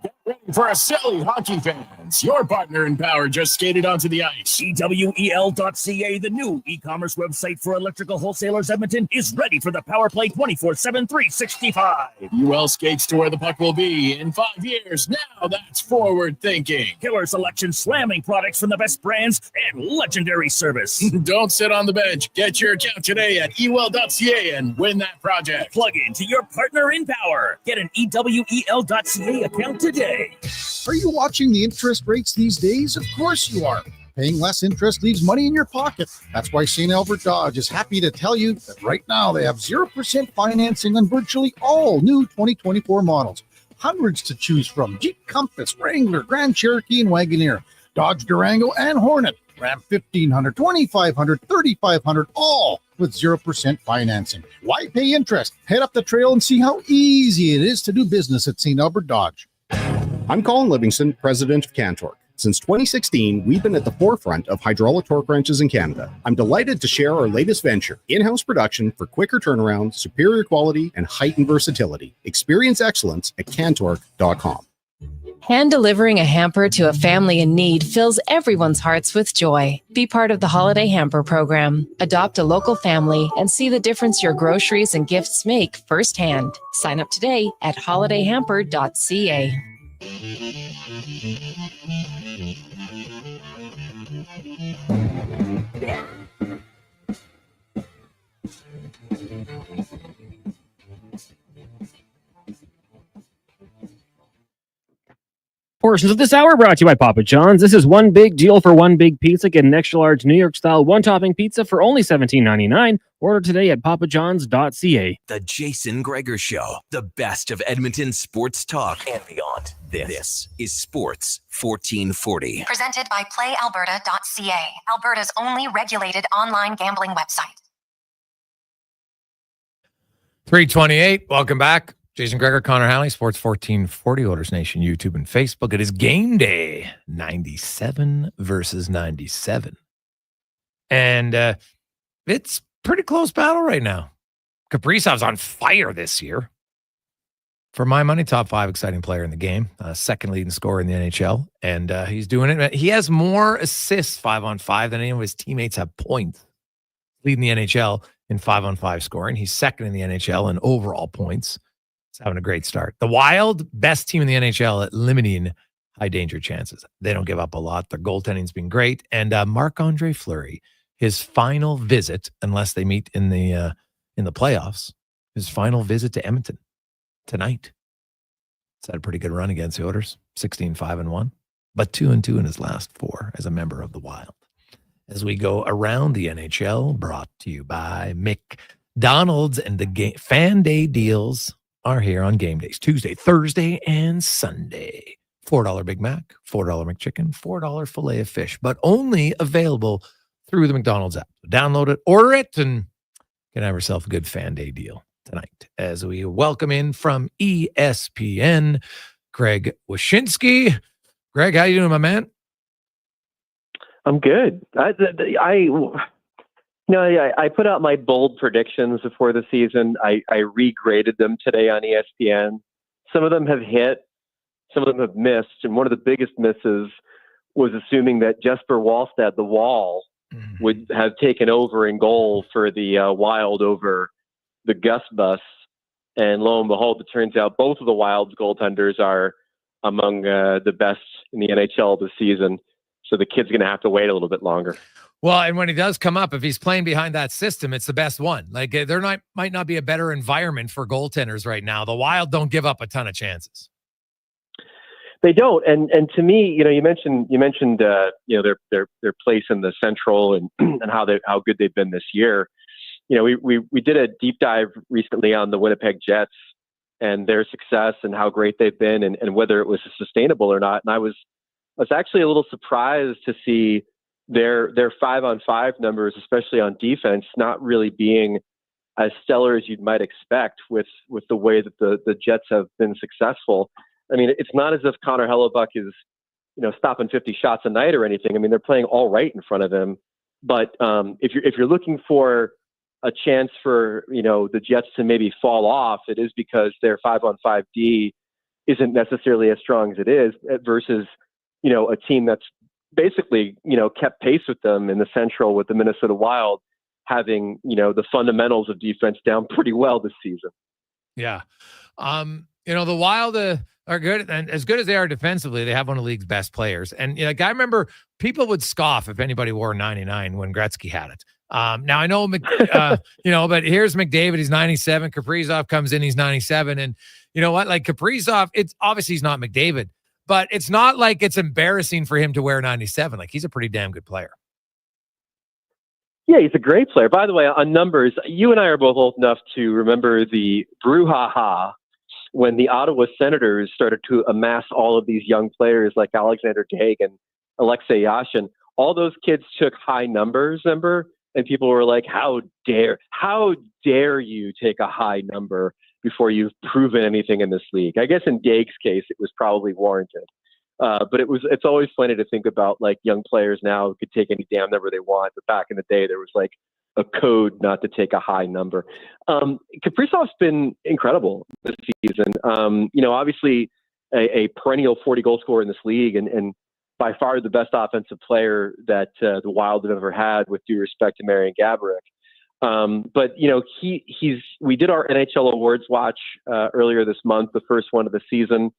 Get ready for a silly hockey fans. Your partner in power just skated onto the ice. EWEL.ca, the new e-commerce website for electrical wholesalers Edmonton, is ready for the power play 24/7, 365. UL skates to where the puck will be in 5 years. Now that's forward thinking. Killer selection, slamming products from the best brands, and legendary service. Don't sit on the bench. Get your account today at EWEL.ca and win that project. Plug into your partner in power. Get an EWEL.ca account today. Are you watching the interest rates these days? Of course you are. Paying less interest leaves money in your pocket. That's why St. Albert Dodge is happy to tell you that right now they have 0% financing on virtually all new 2024 models. Hundreds to choose from: Jeep Compass, Wrangler, Grand Cherokee, and Wagoneer, Dodge Durango, and Hornet, Ram 1500, 2500, 3500, all with 0% financing. Why pay interest? Head up the trail and see how easy it is to do business at St. Albert Dodge. I'm Colin Livingston, president of Cantork. Since 2016, we've been at the forefront of hydraulic torque wrenches in Canada. I'm delighted to share our latest venture, in-house production for quicker turnaround, superior quality, and heightened versatility. Experience excellence at cantork.com. Hand delivering a hamper to a family in need fills everyone's hearts with joy. Be part of the Holiday Hamper program. Adopt a local family and see the difference your groceries and gifts make firsthand. Sign up today at holidayhamper.ca. Portions of this hour brought to you by Papa John's. This is one big deal for one big pizza. Get an extra large New York style one topping pizza for only $17.99. Order today at papajohns.ca. The Jason Gregor Show, the best of Edmonton sports talk and beyond. This is Sports 1440. Presented by PlayAlberta.ca, Alberta's only regulated online gambling website. 328. Welcome back. Jason Gregor, Connor Halley, Sports 1440, Oilers Nation, YouTube, and Facebook. It is game day, 97 versus 97. And it's pretty close battle right now. Kaprizov's on fire this year. For my money, top 5 exciting player in the game. Second leading scorer in the NHL. And he's doing it. He has more assists 5-on-5 than any of his teammates have points. Leading the NHL in 5-on-5 scoring. He's second in the NHL in overall points. He's having a great start. The Wild, best team in the NHL at limiting high danger chances. They don't give up a lot. Their goaltending's been great. And Marc-Andre Fleury, his final visit, unless they meet in the playoffs, his final visit to Edmonton tonight. He's had a pretty good run against the Oilers, 16-5-1, but 2-2 in his last 4 as a member of the Wild. As we go around the NHL, brought to you by McDonald's, and the Fan Day deals are here on game days, Tuesday, Thursday, and Sunday. $4 Big Mac, $4 McChicken, $4 filet of fish, but only available through the McDonald's app. Download it, order it, and you can have yourself a good Fan Day deal tonight. As we welcome in from ESPN, Greg Wyshynski. Greg, how you doing, my man? I'm good. I put out my bold predictions before the season. I regraded them today on ESPN. Some of them have hit, some of them have missed. And one of the biggest misses was assuming that Jesper Wallstedt, the Wall, would have taken over in goal for the Wild over the Gus Bus. And lo and behold, it turns out both of the Wild's goaltenders are among the best in the NHL this season. So the kid's going to have to wait a little bit longer. Well, and when he does come up, if he's playing behind that system, it's the best one. Like might not be a better environment for goaltenders right now. The Wild don't give up a ton of chances. They don't, and to me, you mentioned their place in the Central and and how good they've been this year. We did a deep dive recently on the Winnipeg Jets and their success and how great they've been and whether it was sustainable or not. And I was actually a little surprised to see their 5-on-5 numbers, especially on defense, not really being as stellar as you might expect with the way that the Jets have been successful. I mean, it's not as if Connor Halley is, stopping 50 shots a night or anything. I mean, they're playing all right in front of him. But if you're looking for a chance for, the Jets to maybe fall off, it is because their 5-on-5 D isn't necessarily as strong as it is versus, a team that's basically, kept pace with them in the Central with the Minnesota Wild having, the fundamentals of defense down pretty well this season. Yeah. The Wild are good, and as good as they are defensively, they have one of the league's best players. And I remember people would scoff if anybody wore 99 when Gretzky had it. Now I know, but here's McDavid. He's 97. Kaprizov comes in. He's 97. And you know what? Like Kaprizov, it's obviously he's not McDavid, but it's not like it's embarrassing for him to wear 97. Like he's a pretty damn good player. Yeah, he's a great player. By the way, on numbers, you and I are both old enough to remember the brouhaha when the Ottawa Senators started to amass all of these young players like Alexander Haig and Alexei Yashin. All those kids took high numbers, remember? And people were like, how dare you take a high number before you've proven anything in this league? I guess in Daig's case, it was probably warranted. But it's always funny to think about like young players now who could take any damn number they want. But back in the day, there was like a code not to take a high number. Kaprizov's been incredible this season. Obviously a perennial 40 goal scorer in this league and by far the best offensive player that the Wild have ever had, with due respect to Marian Gaborik. But we did our NHL awards watch earlier this month, the first one of the season.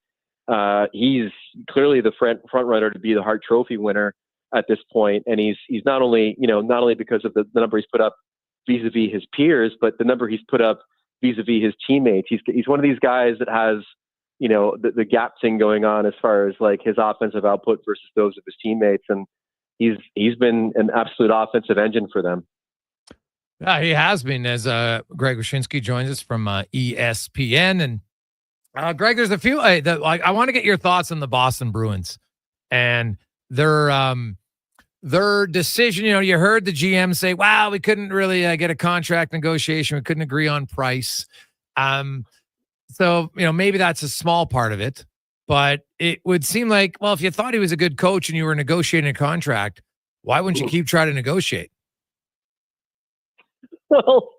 He's clearly the front runner to be the Hart Trophy winner at this point, and he's not only because of the number he's put up vis-a-vis his peers, but the number he's put up vis-a-vis his teammates. He's one of these guys that has the gap thing going on as far as like his offensive output versus those of his teammates, and he's been an absolute offensive engine for them. Yeah, he has been, as Greg Wyshynski joins us from ESPN. And Greg, there's a few I want to get your thoughts on the Boston Bruins and their decision. You heard the GM say, wow, we couldn't really get a contract negotiation. We couldn't agree on price. So, maybe that's a small part of it, but it would seem like, well, if you thought he was a good coach and you were negotiating a contract, why wouldn't you keep trying to negotiate? Well,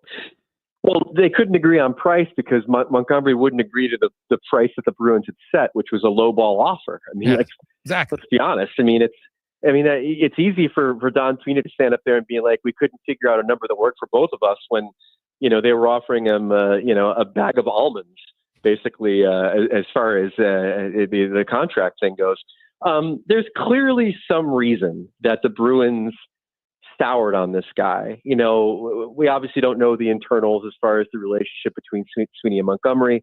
they couldn't agree on price because Montgomery wouldn't agree to the price that the Bruins had set, which was a lowball offer. I mean, exactly. Let's be honest. It's easy for Don Sweeney to stand up there and be like, we couldn't figure out a number that worked for both of us when, they were offering him, a bag of almonds, basically, as far as the contract thing goes. There's clearly some reason that the Bruins soured on this guy. We obviously don't know the internals as far as the relationship between Sweeney and Montgomery.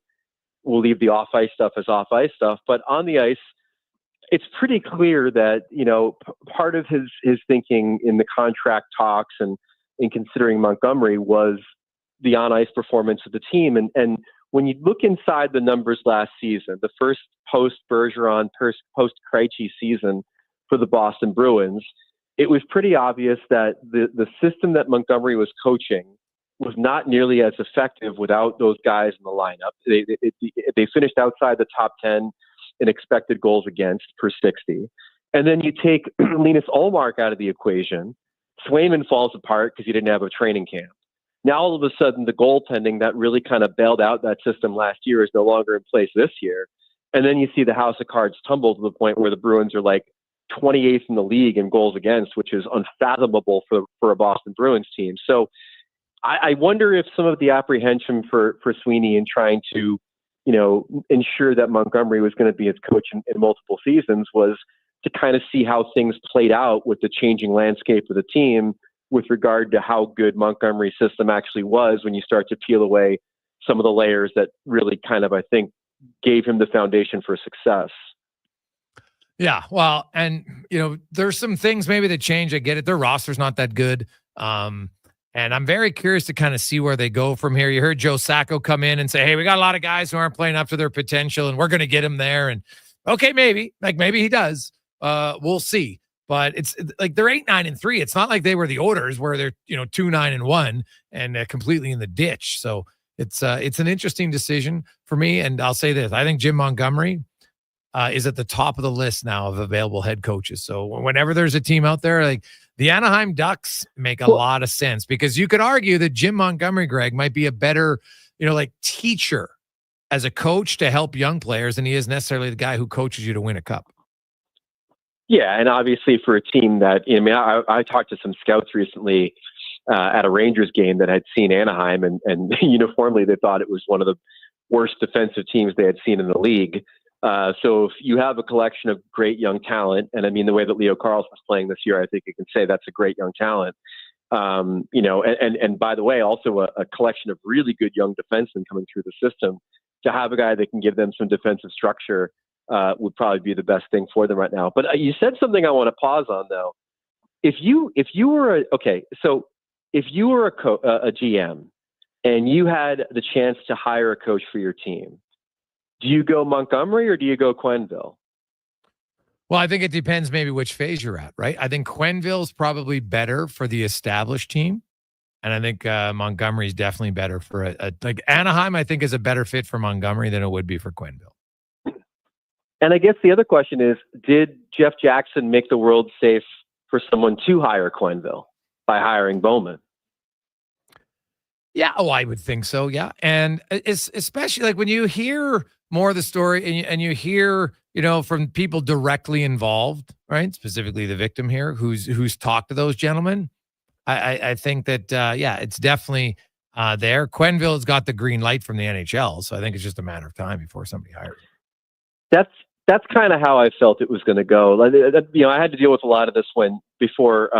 We'll leave the off-ice stuff as off-ice stuff. But on the ice, it's pretty clear that, part of his thinking in the contract talks and in considering Montgomery was the on-ice performance of the team. And when you look inside the numbers last season, the first post-Bergeron, post-Krejci season for the Boston Bruins, it was pretty obvious that the system that Montgomery was coaching was not nearly as effective without those guys in the lineup. They finished outside the top 10 in expected goals against per 60. And then you take Linus Ullmark out of the equation. Swayman falls apart because he didn't have a training camp. Now, all of a sudden, the goaltending that really kind of bailed out that system last year is no longer in place this year. And then you see the house of cards tumble to the point where the Bruins are like 28th in the league in goals against, which is unfathomable for a Boston Bruins team. So I wonder if some of the apprehension for Sweeney in trying to, ensure that Montgomery was going to be his coach in multiple seasons was to kind of see how things played out with the changing landscape of the team with regard to how good Montgomery's system actually was when you start to peel away some of the layers that really kind of, I think, gave him the foundation for success. Yeah, well, and there's some things maybe that change. I get it. Their roster's not that good. And I'm very curious to kind of see where they go from here. You heard Joe Sacco come in and say, hey, we got a lot of guys who aren't playing up to their potential, and we're going to get him there. And okay, maybe he does. We'll see. But it's like they're 8-9-3. It's not like they were the Oilers where they're 2-9-1 and completely in the ditch. So it's an interesting decision for me. And I'll say this: I think Jim Montgomery is at the top of the list now of available head coaches. So whenever there's a team out there, like the Anaheim Ducks make a lot of sense, because you could argue that Jim Montgomery, Greg, might be a better, teacher as a coach to help young players than he is necessarily the guy who coaches you to win a cup. Yeah, and obviously for a team that, I talked to some scouts recently at a Rangers game that had seen Anaheim, and uniformly they thought it was one of the worst defensive teams they had seen in the league. So if you have a collection of great young talent, and I mean, the way that Leo Carlsson's playing this year, I think you can say that's a great young talent. And by the way, also a collection of really good young defensemen coming through the system. To have a guy that can give them some defensive structure would probably be the best thing for them right now. But you said something I want to pause on, though. If you were a GM and you had the chance to hire a coach for your team, do you go Montgomery or do you go Quenneville? Well, I think it depends maybe which phase you're at, right? I think Quenneville's probably better for the established team. And I think Montgomery is definitely better for like Anaheim, I think, is a better fit for Montgomery than it would be for Quenneville. And I guess the other question is, did Jeff Jackson make the world safe for someone to hire Quenneville by hiring Bowman? Yeah, I would think so. Yeah. And it's especially like when you hear more of the story and you hear, from people directly involved, right? Specifically the victim here who's talked to those gentlemen. I think that, it's definitely there. Quenneville's got the green light from the NHL. So I think it's just a matter of time before somebody hires him. That's kind of how I felt it was going to go. I had to deal with a lot of this before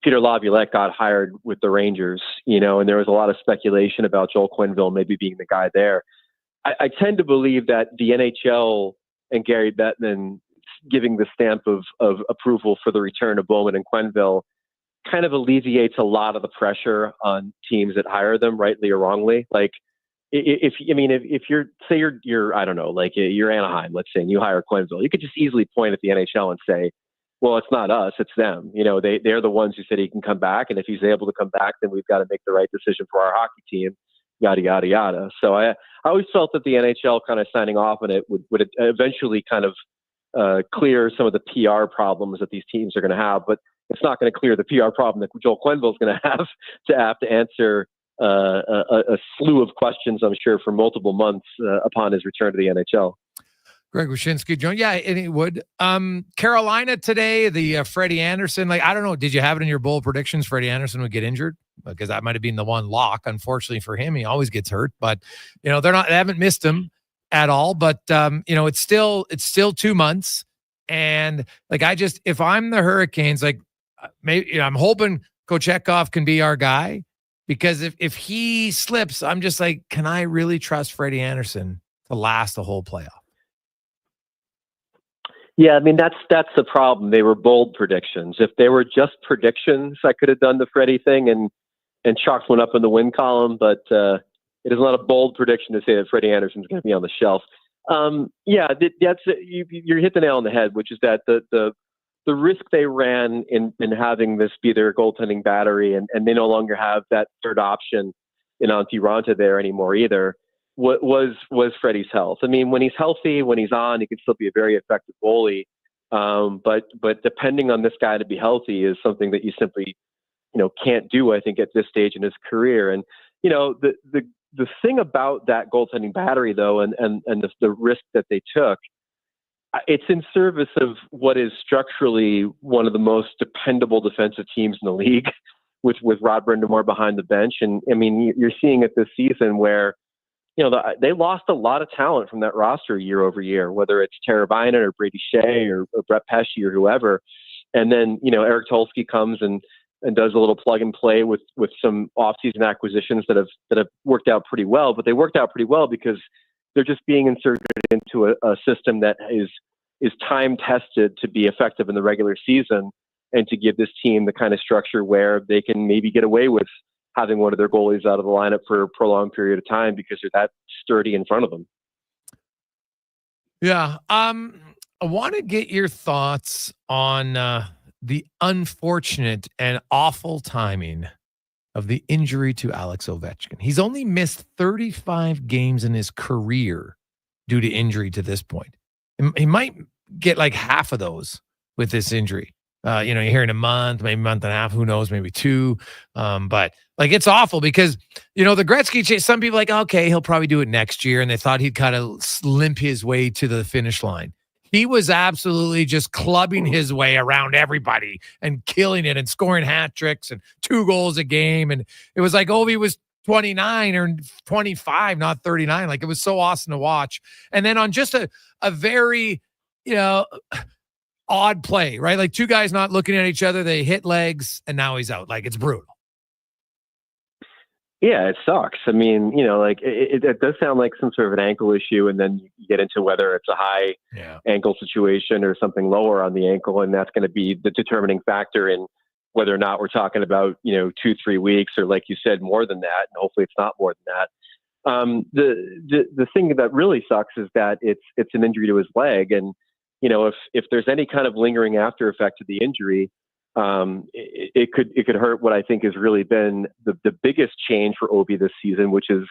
Peter Laviolette got hired with the Rangers, and there was a lot of speculation about Joel Quenneville maybe being the guy there. I tend to believe that the NHL and Gary Bettman giving the stamp of approval for the return of Bowman and Quenneville kind of alleviates a lot of the pressure on teams that hire them, rightly or wrongly. Like, if you're I don't know, like you're Anaheim, let's say, and you hire Quenneville, you could just easily point at the NHL and say, well, it's not us, it's them. They're the ones who said he can come back, and if he's able to come back, then we've got to make the right decision for our hockey team, yada, yada, yada. So I always felt that the NHL kind of signing off on it would eventually kind of clear some of the PR problems that these teams are going to have, but it's not going to clear the PR problem that Joel Quenneville is going to have to answer a slew of questions, I'm sure, for multiple months upon his return to the NHL. Greg Wyshynski joined. Yeah, and it would. Carolina today, the Freddie Anderson. Like, I don't know. Did you have it in your bold predictions? Freddie Anderson would get injured, because that might have been the one lock. Unfortunately for him, he always gets hurt. But they haven't missed him at all. But it's still 2 months. And like, if I'm the Hurricanes, like maybe I'm hoping Kochetkov can be our guy, because if he slips, I'm just like, can I really trust Freddie Anderson to last the whole playoff? Yeah, I mean, that's the problem. They were bold predictions. If they were just predictions, I could have done the Freddie thing and chalked one up in the win column, but it is not a bold prediction to say that Freddie Anderson's going to be on the shelf. You hit the nail on the head, which is that the risk they ran in having this be their goaltending battery, and they no longer have that third option in Antti Raanta there anymore either, was Freddie's health. I mean, when he's healthy, when he's on, he can still be a very effective goalie. But depending on this guy to be healthy is something that you simply, can't do, I think, at this stage in his career. And, the thing about that goaltending battery, though, and the risk that they took, it's in service of what is structurally one of the most dependable defensive teams in the league, with Rod Brind'Amour behind the bench. And I mean, you're seeing it this season where, they lost a lot of talent from that roster year over year, whether it's Teravainen or Brady Shea or Brett Pesce or whoever. And then, Eric Tulsky comes and does a little plug and play with some offseason acquisitions that have worked out pretty well. But they worked out pretty well because they're just being inserted into a system that is is time tested to be effective in the regular season, and to give this team the kind of structure where they can maybe get away with having one of their goalies out of the lineup for a prolonged period of time because they're that sturdy in front of them. Yeah. I want to get your thoughts on the unfortunate and awful timing of the injury to Alex Ovechkin. He's only missed 35 games in his career due to injury to this point. He might get like half of those with this injury. You hear in a month, maybe a month and a half, who knows, maybe 2. But like, it's awful because, the Gretzky chase, some people are like, okay, he'll probably do it next year. And they thought he'd kind of limp his way to the finish line. He was absolutely just clubbing his way around everybody and killing it and scoring hat tricks and 2 goals a game. And it was like, Ovi was 29 or 25, not 39. Like, it was so awesome to watch. And then on just a very, odd play, right? Like 2 guys not looking at each other, they hit legs, and now he's out. Like, it's brutal. Yeah, it sucks. I mean, it does sound like some sort of an ankle issue, and then you get into whether it's a high ankle situation or something lower on the ankle, and that's going to be the determining factor in whether or not we're talking about, 2-3 weeks, or like you said, more than that, and hopefully it's not more than that. The thing that really sucks is that it's an injury to his leg, and if there's any kind of lingering after effect of the injury, it could hurt what I think has really been the biggest change for Obi this season, which is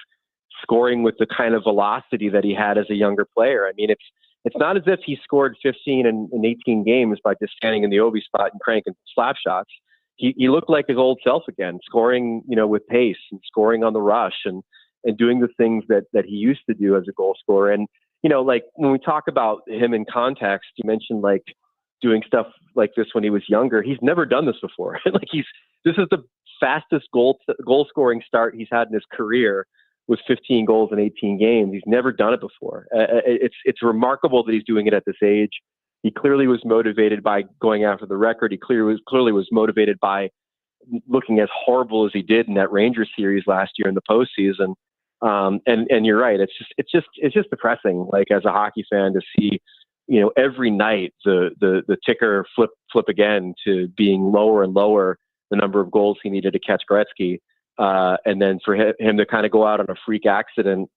scoring with the kind of velocity that he had as a younger player. I mean, it's not as if he scored 15 and 18 games by just standing in the Obi spot and cranking slap shots. He looked like his old self again, scoring, with pace and scoring on the rush and doing the things that he used to do as a goal scorer. And like when we talk about him in context, you mentioned like doing stuff like this when he was younger. He's never done this before. Like this is the fastest goal scoring start he's had in his career with 15 goals in 18 games. He's never done it before. It's remarkable that he's doing it at this age. He clearly was motivated by going after the record. He clearly was motivated by looking as horrible as he did in that Rangers series last year in the postseason. And you're right. It's just depressing. Like, as a hockey fan, to see, every night the ticker flip again to being lower and lower, the number of goals he needed to catch Gretzky, and then for him to kind of go out on a freak accident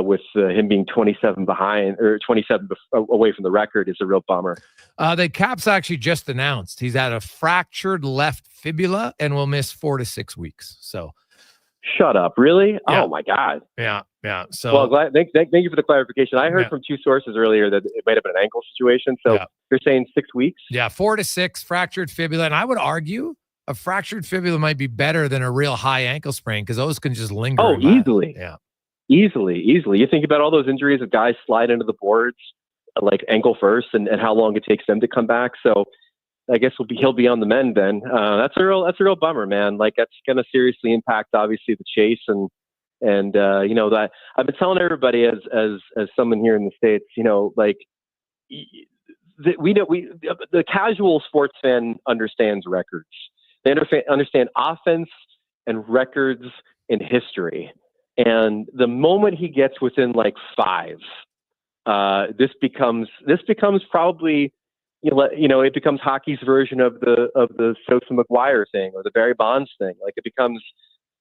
with him being 27 behind or 27 away from the record is a real bummer. The Caps actually just announced he's had a fractured left fibula and will miss 4 to 6 weeks. So. Shut up. Really? Yeah. Oh my God. Yeah. So, well, thank you for the clarification. I heard from 2 sources earlier that it might have been an ankle situation. So you're saying 6 weeks? Yeah. 4 to 6 fractured fibula. And I would argue a fractured fibula might be better than a real high ankle sprain, because those can just linger. Oh, easily. Yeah. Easily. You think about all those injuries of guys slide into the boards like ankle first, and how long it takes them to come back. So I guess he'll be on the mend then. That's a real bummer, man. Like, that's going to seriously impact, obviously, the chase and that I've been telling everybody as someone here in the States, like, the casual sports fan understands records. They understand offense and records and history. And the moment he gets within like 5, this becomes probably, it becomes hockey's version of the Sosa McGuire thing or the Barry Bonds thing. Like, it becomes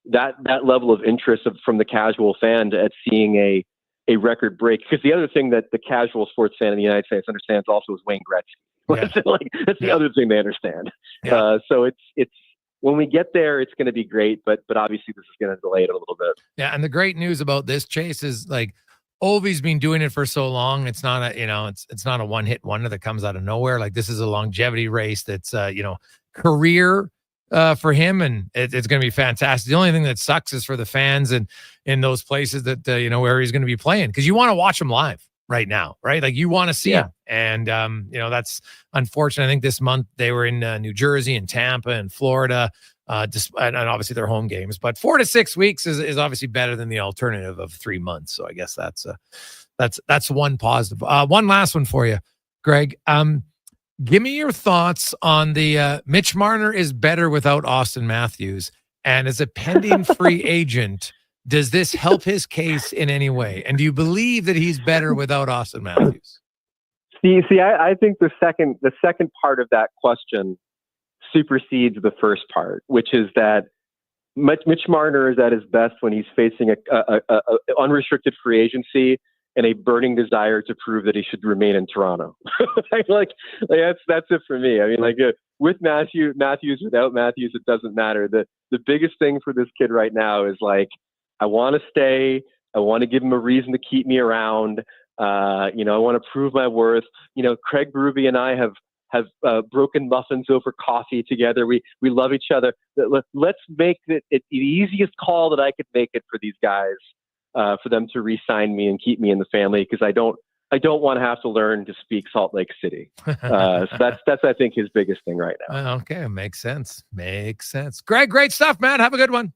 that level of interest from the casual fan at seeing a record break. Because the other thing that the casual sports fan in the United States understands also is Wayne Gretzky. Yeah. That's the other thing they understand. Yeah. So it's when we get there, it's going to be great, but obviously this is going to delay it a little bit. Yeah, and the great news about this, Chase, is like, Ovi's been doing it for so long. It's not it's not a one-hit wonder that comes out of nowhere. Like, this is a longevity race that's career for him, and it's going to be fantastic. The only thing that sucks is for the fans and in those places that where he's going to be playing, because you want to watch him live right now, right? Like, you want to see him, and that's unfortunate. I think this month they were in New Jersey and Tampa and Florida. And obviously their home games, but 4 to 6 weeks is obviously better than the alternative of 3 months. So I guess that's one positive. One last one for you, Greg. Give me your thoughts on the Mitch Marner is better without Austin Matthews, and as a pending free agent, does this help his case in any way? And do you believe that he's better without Austin Matthews? I think the second part of that question supersedes the first part, which is that Mitch Marner is at his best when he's facing a unrestricted free agency and a burning desire to prove that he should remain in Toronto. like that's it for me. I mean, with Matthews, without Matthews, it doesn't matter. The biggest thing for this kid right now is I want to stay. I want to give him a reason to keep me around. I want to prove my worth. Craig Berube and I have broken muffins over coffee together. We love each other. Let's make it the easiest call that I could make it for these guys, for them to re-sign me and keep me in the family, because I don't want to have to learn to speak Salt Lake City. So that's I think his biggest thing right now. Okay, makes sense. Greg, great stuff, man. Have a good one.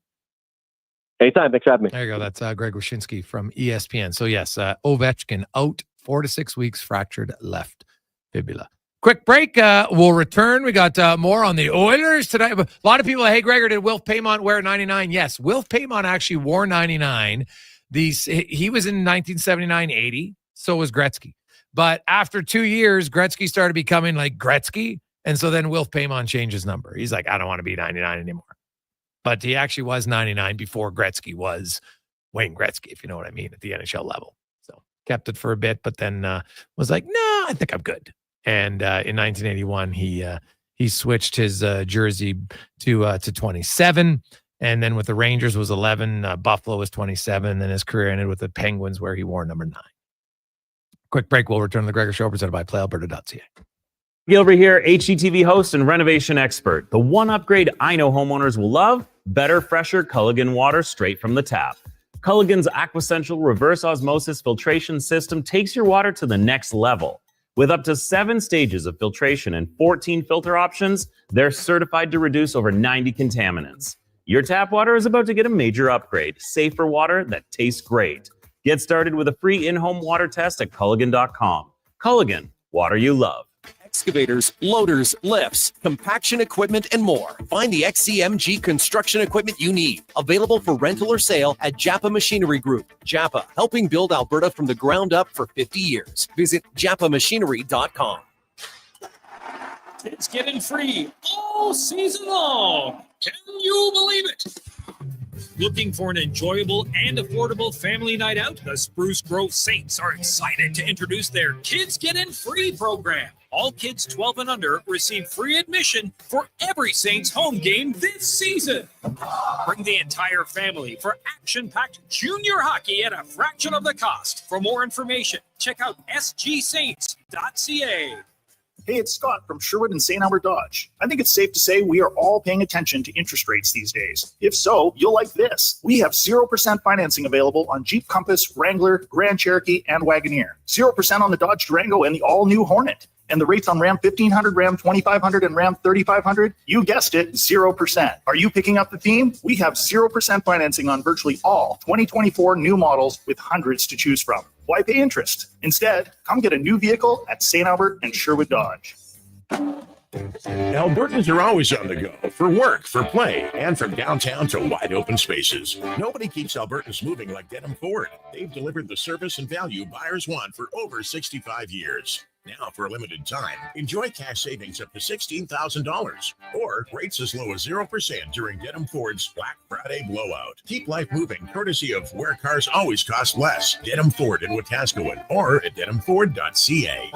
Anytime. Thanks for having me. There you go. That's Greg Wyshynski from ESPN. So yes, Ovechkin out 4 to 6 weeks, fractured left fibula. Quick break. We'll return. We got more on the Oilers tonight. A lot of people, hey, Gregor, did Wilf Paymont wear 99? Yes, Wilf Paymont actually wore 99. He was in 1979-80. So was Gretzky. But after 2 years, Gretzky started becoming like Gretzky. And so then Wilf Paymont changed his number. He's like, I don't want to be 99 anymore. But he actually was 99 before Gretzky was Wayne Gretzky, if you know what I mean, at the NHL level. So kept it for a bit, but then was like, no, I think I'm good. And in 1981, he switched his jersey to 27. And then with the Rangers was 11. Buffalo was 27. Then his career ended with the Penguins, where he wore number 9. Quick break. We'll return to the Gregor Show, presented by PlayAlberta.ca. Gilbert here, HGTV host and renovation expert. The one upgrade I know homeowners will love: better, fresher Culligan water straight from the tap. Culligan's Aquasential reverse osmosis filtration system takes your water to the next level. With up to 7 stages of filtration and 14 filter options, they're certified to reduce over 90 contaminants. Your tap water is about to get a major upgrade: safer water that tastes great. Get started with a free in-home water test at Culligan.com. Culligan, water you love. Excavators, loaders, lifts, compaction equipment, and more. Find the XCMG construction equipment you need. Available for rental or sale at Japa Machinery Group. Japa, helping build Alberta from the ground up for 50 years. Visit japamachinery.com. It's getting free all season long. Can you believe it? Looking for an enjoyable and affordable family night out? The Spruce Grove Saints are excited to introduce their Kids Get In Free program. All kids 12 and under receive free admission for every Saints home game this season. Bring the entire family for action-packed junior hockey at a fraction of the cost. For more information, check out sgsaints.ca. Hey, it's Scott from Sherwood and St. Albert Dodge. I think it's safe to say we are all paying attention to interest rates these days. If so, you'll like this. We have 0% financing available on Jeep Compass, Wrangler, Grand Cherokee, and Wagoneer. 0% on the Dodge Durango and the all-new Hornet. And the rates on Ram 1500, Ram 2500, and Ram 3500, you guessed it, 0%. Are you picking up the theme? We have 0% financing on virtually all 2024 new models with hundreds to choose from. Why pay interest? Instead, come get a new vehicle at St. Albert and Sherwood Dodge. Albertans are always on the go for work, for play, and from downtown to wide open spaces. Nobody keeps Albertans moving like Dedham Ford. They've delivered the service and value buyers want for over 65 years. Now, for a limited time, enjoy cash savings up to $16,000 or rates as low as 0% during Dedham Ford's Black Friday blowout. Keep life moving courtesy of where cars always cost less. Dedham Ford in Wetaskiwin or at dedhamford.ca.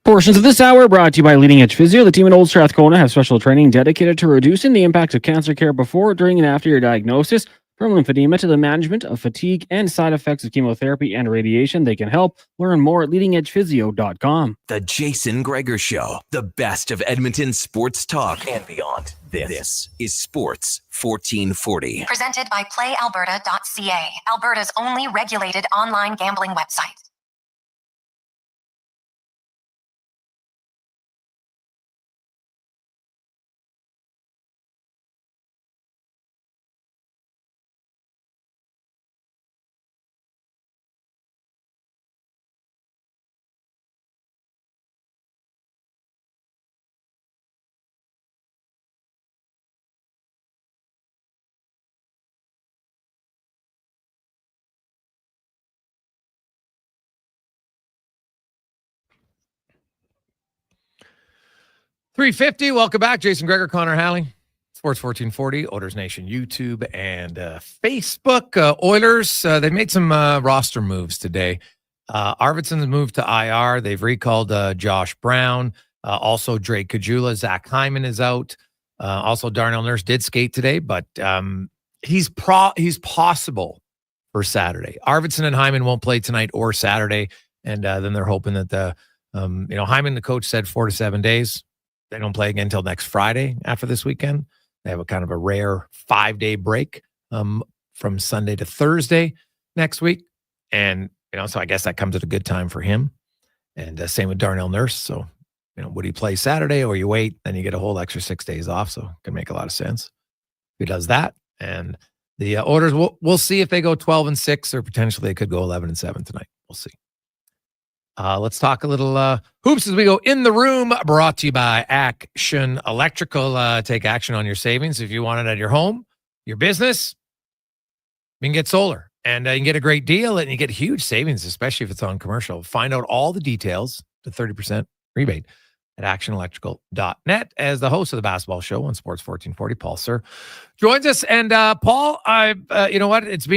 Portions of this hour brought to you by Leading Edge Physio. The team in Old Strathcona have special training dedicated to reducing the impact of cancer care before, during, and after your diagnosis. From lymphedema to the management of fatigue and side effects of chemotherapy and radiation, they can help. Learn more at leadingedgephysio.com. The Jason Gregor Show, the best of Edmonton sports talk and beyond. This is Sports 1440. Presented by PlayAlberta.ca, Alberta's only regulated online gambling website. 350. Welcome back. Jason Gregor, Connor Halley, Sports 1440, Oilers Nation YouTube and Facebook. Oilers, they made some roster moves today. Arvidsson's moved to IR. They've recalled Josh Brown. Also, Drake Kajula. Zach Hyman is out. Also, Darnell Nurse did skate today, but he's possible for Saturday. Arvidsson and Hyman won't play tonight or Saturday, and then they're hoping that Hyman, the coach, said 4 to 7 days. They don't play again until next Friday after this weekend. They have a kind of a rare 5-day break from Sunday to Thursday next week. And, so I guess that comes at a good time for him. And same with Darnell Nurse. So, would he play Saturday or you wait? Then you get a whole extra 6 days off. So it can make a lot of sense if he does that. And the Oilers, we'll see if they go 12-6 or potentially they could go 11-7 tonight. We'll see. Let's talk a little hoops as we go in the room, brought to you by Action Electrical. Take action on your savings. If you want it at your home, your business, you can get solar. And you can get a great deal and you get huge savings, especially if it's on commercial. Find out all the details, the 30% rebate at actionelectrical.net. As the host of the basketball show on Sports 1440, Paul Sir joins us. And Paul, you know what? It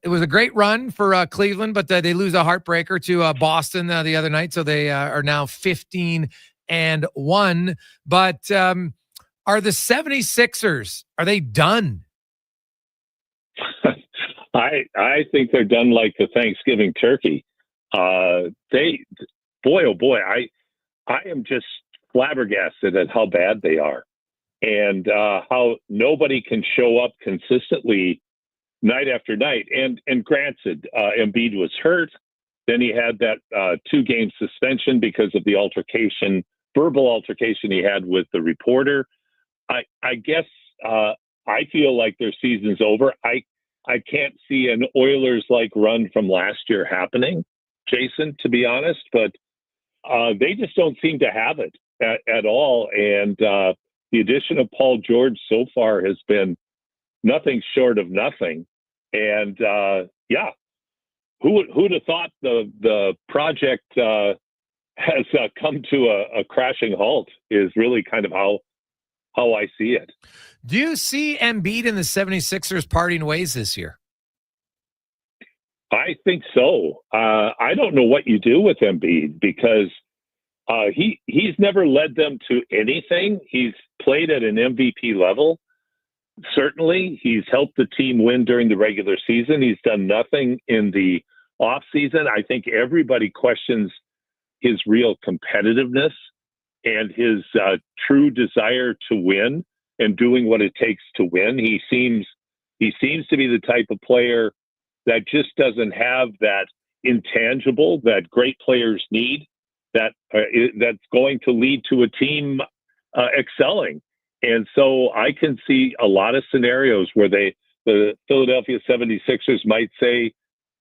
was a great run for Cleveland, but they lose a heartbreaker to Boston the other night. So they are now 15-1. But are the 76ers, are they done? I think they're done like the Thanksgiving turkey. Oh boy, I am just flabbergasted at how bad they are and how nobody can show up consistently night after night. And granted, Embiid was hurt. Then he had that 2-game suspension because of the verbal altercation he had with the reporter. I guess I feel like their season's over. I can't see an Oilers-like run from last year happening, Jason, to be honest, but they just don't seem to have it at all. And the addition of Paul George so far has been nothing short of nothing. And who'd have thought the project has come to a crashing halt is really kind of how I see it. Do you see Embiid and the 76ers parting ways this year? I think so. I don't know what you do with Embiid because he's never led them to anything. He's played at an MVP level. Certainly, he's helped the team win during the regular season. He's done nothing in the offseason. I think everybody questions his real competitiveness and his true desire to win and doing what it takes to win. He seems to be the type of player that just doesn't have that intangible that great players need, that's going to lead to a team excelling. And so I can see a lot of scenarios where the Philadelphia 76ers might say,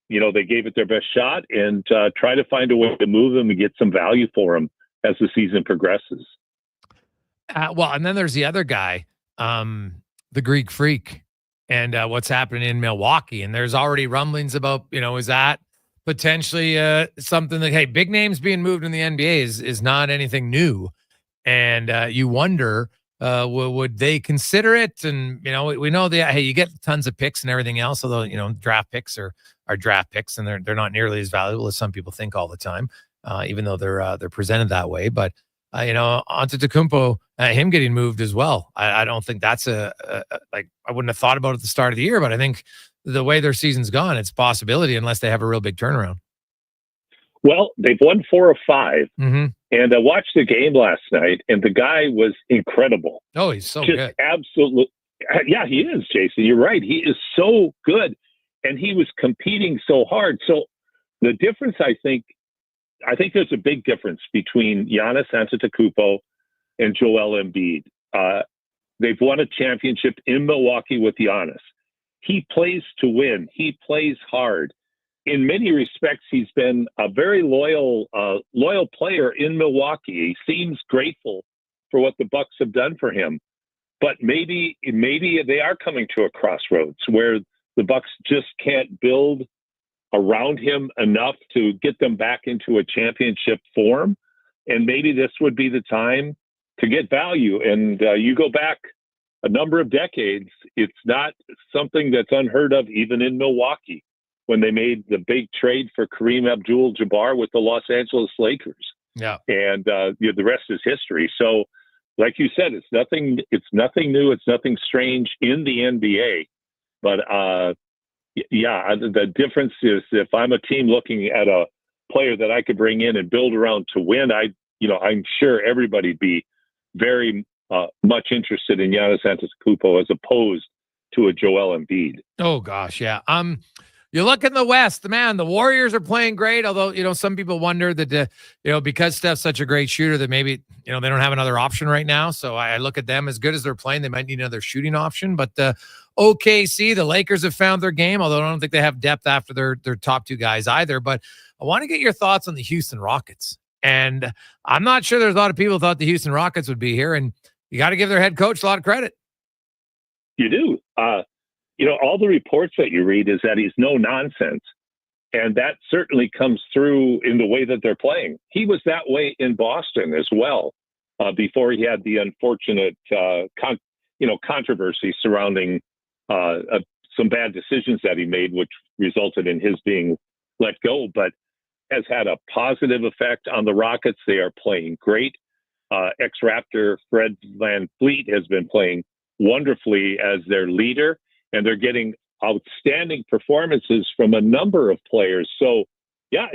they gave it their best shot and try to find a way to move them and get some value for them as the season progresses. And then there's the other guy, the Greek Freak, and what's happening in Milwaukee. And there's already rumblings about, is that potentially something that, hey, big names being moved in the NBA is not anything new. And you wonder, would they consider it? And, we know that, hey, you get tons of picks and everything else, although, draft picks are draft picks and they're not nearly as valuable as some people think all the time, even though they're presented that way. But, Antetokounmpo, him getting moved as well. I don't think that's I wouldn't have thought about it at the start of the year, but I think the way their season's gone, it's a possibility unless they have a real big turnaround. Well, they've won 4 of 5. Mm-hmm. And I watched the game last night, and the guy was incredible. Oh, he's so just good. Absolutely. Yeah, he is, Jason. You're right. He is so good, and he was competing so hard. So the difference, I think there's a big difference between Giannis Antetokounmpo and Joel Embiid. They've won a championship in Milwaukee with Giannis. He plays to win. He plays hard. In many respects, he's been a very loyal player in Milwaukee. He seems grateful for what the Bucks have done for him. But maybe they are coming to a crossroads where the Bucks just can't build around him enough to get them back into a championship form. And maybe this would be the time to get value. And you go back a number of decades, it's not something that's unheard of, even in Milwaukee, when they made the big trade for Kareem Abdul-Jabbar with the Los Angeles Lakers. Yeah. And the rest is history. So, like you said, it's nothing new. It's nothing strange in the NBA. But the difference is if I'm a team looking at a player that I could bring in and build around to win, I'm sure everybody'd be very much interested in Giannis Antetokounmpo as opposed to a Joel Embiid. Oh gosh, yeah. You look in the West, man, the Warriors are playing great. Although, some people wonder that, because Steph's such a great shooter that maybe, they don't have another option right now. So I look at them as good as they're playing. They might need another shooting option, but OKC, the Lakers have found their game, although I don't think they have depth after their top two guys either. But I want to get your thoughts on the Houston Rockets. And I'm not sure there's a lot of people who thought the Houston Rockets would be here. And you got to give their head coach a lot of credit. You do. All the reports that you read is that he's no nonsense. And that certainly comes through in the way that they're playing. He was that way in Boston as well, before he had the unfortunate, controversy surrounding some bad decisions that he made, which resulted in his being let go, but has had a positive effect on the Rockets. They are playing great. Ex-Raptor Fred VanVleet has been playing wonderfully as their leader, and they're getting outstanding performances from a number of players. So, yeah,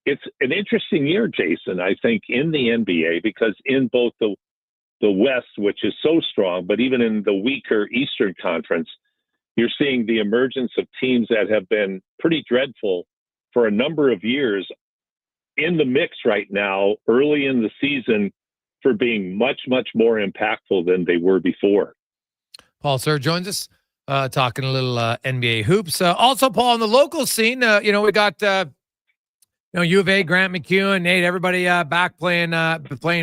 it's an interesting year, Jason, I think, in the NBA, because in both the West, which is so strong, but even in the weaker Eastern Conference, you're seeing the emergence of teams that have been pretty dreadful for a number of years in the mix right now, early in the season, for being much, much more impactful than they were before. Paul Sir joins us, talking a little NBA hoops. Also, Paul, on the local scene, we got U of A, Grant McEwen, Nate, everybody back playing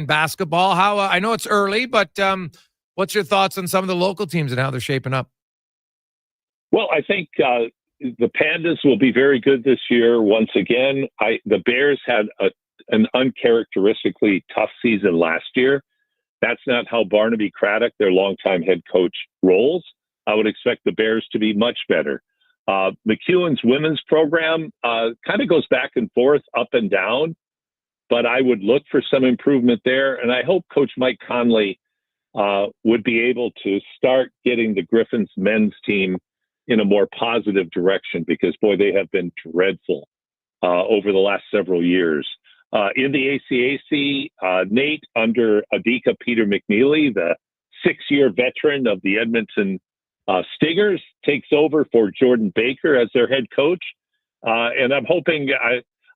basketball. How I know it's early, but what's your thoughts on some of the local teams and how they're shaping up? Well, I think the Pandas will be very good this year. Once again, the Bears had an uncharacteristically tough season last year. That's not how Barnaby Craddock, their longtime head coach, rolls. I would expect the Bears to be much better. McEwen's women's program kind of goes back and forth, up and down, but I would look for some improvement there. And I hope Coach Mike Conley would be able to start getting the Griffins men's team in a more positive direction, because, boy, they have been dreadful over the last several years. In the ACAC, Nate, under Adika Peter McNeely, the 6-year veteran of the Edmonton Stingers, takes over for Jordan Baker as their head coach. And I'm hoping,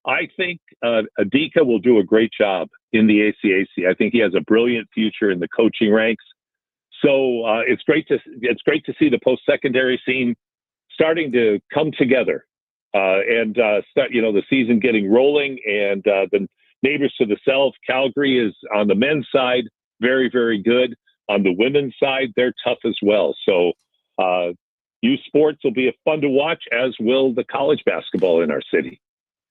I think Adika will do a great job in the ACAC. I think he has a brilliant future in the coaching ranks. So it's great to see the post-secondary scene starting to come together and start, the season getting rolling. And the neighbors to the south, Calgary, is on the men's side very, very good. On the women's side, they're tough as well. So youth sports will be fun to watch, as will the college basketball in our city.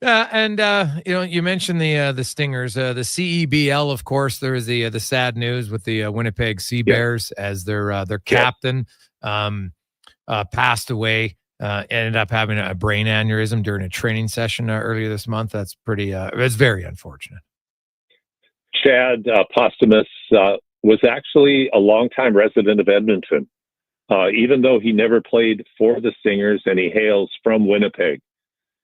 And you mentioned the Stingers, the CEBL. Of course, there is the sad news with the Winnipeg Sea Bears, as their captain passed away. Ended up having a brain aneurysm during a training session earlier this month. That's it's very unfortunate. Chad Posthumus was actually a longtime resident of Edmonton, even though he never played for the Stingers and he hails from Winnipeg.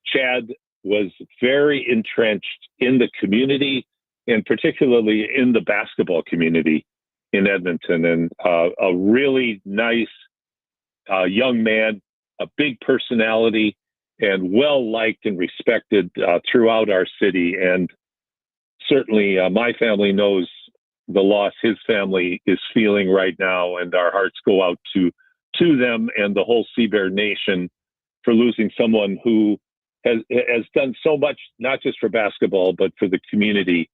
Chad was very entrenched in the community, and particularly in the basketball community in Edmonton, and a really nice young man, a big personality, and well-liked and respected throughout our city. And certainly my family knows the loss his family is feeling right now, and our hearts go out to them and the whole Sea Bear Nation for losing someone who has done so much, not just for basketball, but for the community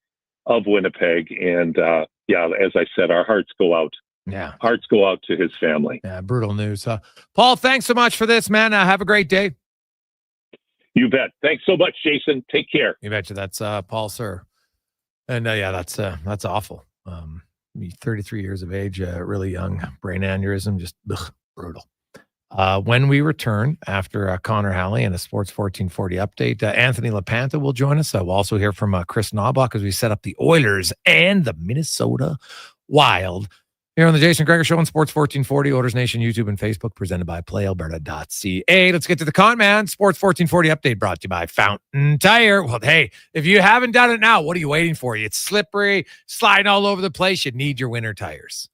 of Winnipeg. And as I said, our hearts go out. Yeah. Hearts go out to his family. Yeah, brutal news. Paul, thanks so much for this, man. Have a great day. You bet. Thanks so much, Jason. Take care. You betcha. That's Paul Sir. And that's awful. 33 years of age, really young, brain aneurysm, just brutal. When we return after Connor Halley and a Sports 1440 update, Anthony LaPanta will join us. We'll also hear from Chris Knobloch as we set up the Oilers and the Minnesota Wild here on the Jason Gregor Show on Sports 1440, Oilers Nation, YouTube, and Facebook, presented by PlayAlberta.ca. Let's get to the con man. Sports 1440 update brought to you by Fountain Tire. Well, hey, if you haven't done it now, what are you waiting for? It's slippery, sliding all over the place. You need your winter tires.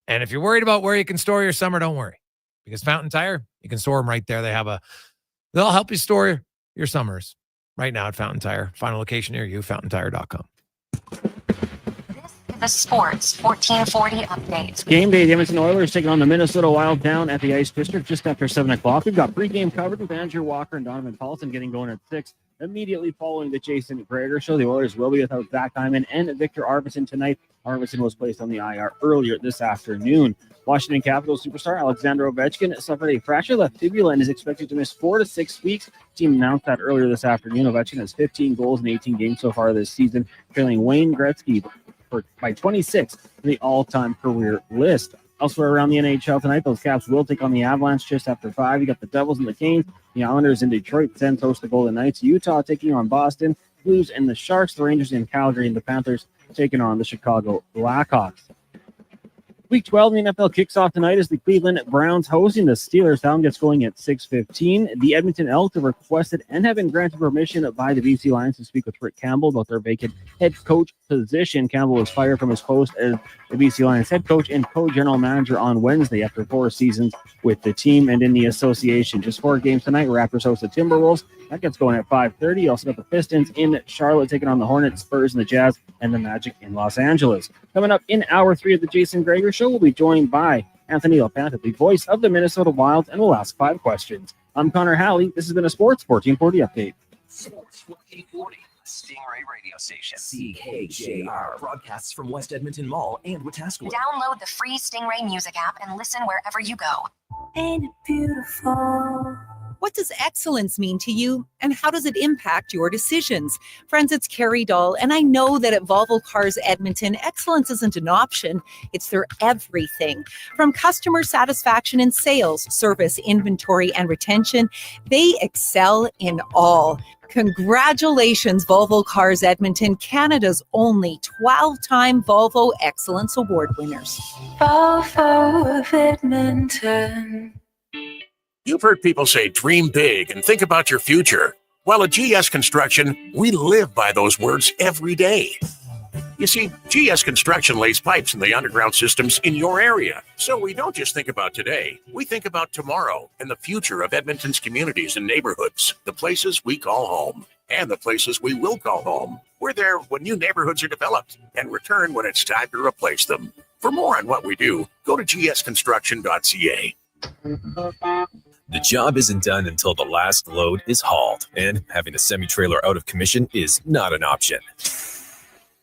And if you're worried about where you can store your summer, don't worry. Because Fountain Tire, you can store them right there. They'll help you store your summers right now at Fountain Tire. Final location near you, fountaintire.com. The Sports 1440 update. Game day, the Edmonton Oilers taking on the Minnesota Wild down at the Ice District just after 7 o'clock. We've got pregame coverage with Andrew Walker and Donovan Paulson getting going at 6. Immediately following the Jason Gregor Show, the Oilers will be without Zach Hyman and Victor Arvidsson tonight. Arvidsson was placed on the IR earlier this afternoon. Washington Capitals superstar Alexander Ovechkin suffered a fractured left fibula and is expected to miss 4 to 6 weeks. The team announced that earlier this afternoon. Ovechkin has 15 goals in 18 games so far this season, trailing Wayne Gretzky by 26 in the all-time career list. Elsewhere around the NHL tonight, those Caps will take on the Avalanche just after 5. You got the Devils and the Canes, the Islanders in Detroit, Sens host the Golden Knights, Utah taking on Boston, Blues and the Sharks, the Rangers in Calgary, and the Panthers taking on the Chicago Blackhawks. Week 12 in the NFL kicks off tonight as the Cleveland Browns hosting the Steelers. That one gets going at 6:15. The Edmonton Elks have requested and have been granted permission by the BC Lions to speak with Rick Campbell about their vacant head coach position. Campbell was fired from his post as the BC Lions head coach and co-general manager on Wednesday after 4 seasons with the team and in the association. Just 4 games tonight. Raptors host the Timberwolves. That gets going at 5:30. You also got the Pistons in Charlotte taking on the Hornets, Spurs and the Jazz, and the Magic in Los Angeles. Coming up in hour 3 of the Jason Gregor Show, we'll be joined by Anthony LaPanta, the voice of the Minnesota Wild, and we'll ask 5 questions. I'm Connor Halley. This has been a Sports 1440 update. Sports 1440, Stingray radio station. CKJR broadcasts from West Edmonton Mall and Wetaskiwin. Download the free Stingray music app and listen wherever you go. Ain't it beautiful? What does excellence mean to you, and how does it impact your decisions? Friends, it's Carrie Dahl, and I know that at Volvo Cars Edmonton, excellence isn't an option, it's their everything. From customer satisfaction and sales, service, inventory, and retention, they excel in all. Congratulations, Volvo Cars Edmonton, Canada's only 12-time Volvo Excellence Award winners. Volvo of Edmonton. You've heard people say dream big and think about your future. Well, at GS Construction, we live by those words every day. You see, GS Construction lays pipes in the underground systems in your area. So we don't just think about today. We think about tomorrow and the future of Edmonton's communities and neighborhoods, the places we call home and the places we will call home. We're there when new neighborhoods are developed and return when it's time to replace them. For more on what we do, go to gsconstruction.ca. The job isn't done until the last load is hauled, and having a semi-trailer out of commission is not an option.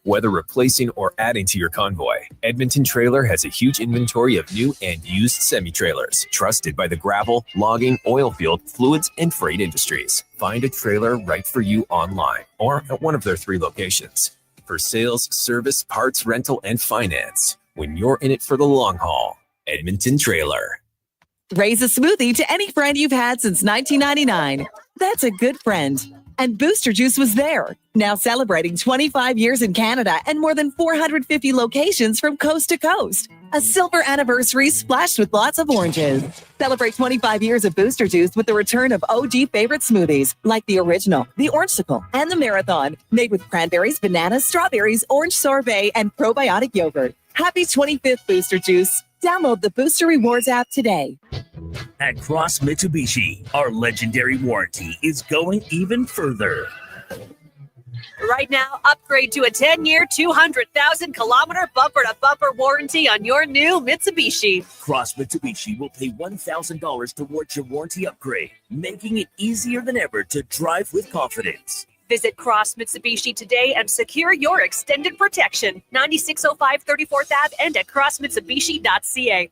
Whether replacing or adding to your convoy, Edmonton Trailer has a huge inventory of new and used semi-trailers, trusted by the gravel, logging, oil field, fluids, and freight industries. Find a trailer right for you online or at one of their 3 locations. For sales, service, parts, rental, and finance, when you're in it for the long haul, Edmonton Trailer. Raise a smoothie to any friend you've had since 1999. That's a good friend. And Booster Juice was there, now celebrating 25 years in Canada and more than 450 locations from coast to coast. A silver anniversary splashed with lots of oranges. Celebrate 25 years of Booster Juice with the return of OG favorite smoothies like the original, the Orangesicle, and the Marathon, made with cranberries, bananas, strawberries, orange sorbet, and probiotic yogurt. Happy 25th Booster Juice. Download the Booster Rewards app today. At Cross Mitsubishi, our legendary warranty is going even further. Right now, upgrade to a 10-year, 200,000-kilometer bumper-to-bumper warranty on your new Mitsubishi. Cross Mitsubishi will pay $1,000 towards your warranty upgrade, making it easier than ever to drive with confidence. Visit Cross Mitsubishi today and secure your extended protection. 9605 34th Ave and at crossmitsubishi.ca.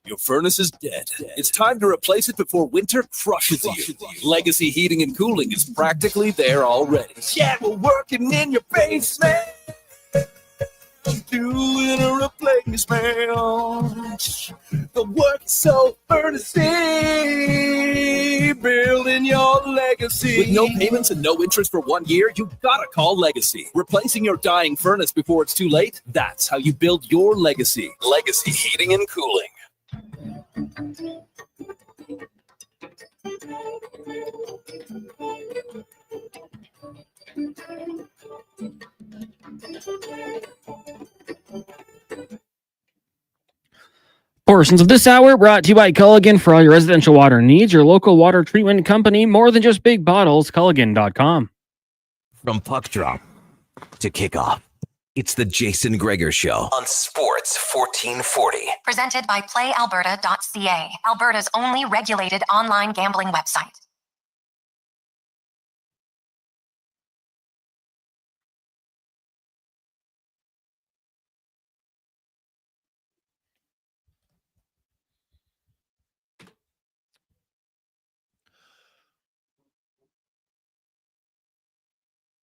Your furnace is dead. It's time to replace it before winter crushes you. Legacy Heating and Cooling is practically there already. Yeah, we're working in your basement, doing a me smell the work so earnestly, building your legacy. With no payments and no interest for 1 year, you gotta call Legacy. Replacing your dying furnace before it's too late, that's how you build your legacy. Legacy Heating and Cooling. Portions of this hour brought to you by Culligan for all your residential water needs. Your local water treatment company, more than just big bottles. Culligan.com. From puck drop to kickoff, it's the Jason Gregor Show on Sports 1440. Presented by PlayAlberta.ca, Alberta's only regulated online gambling website.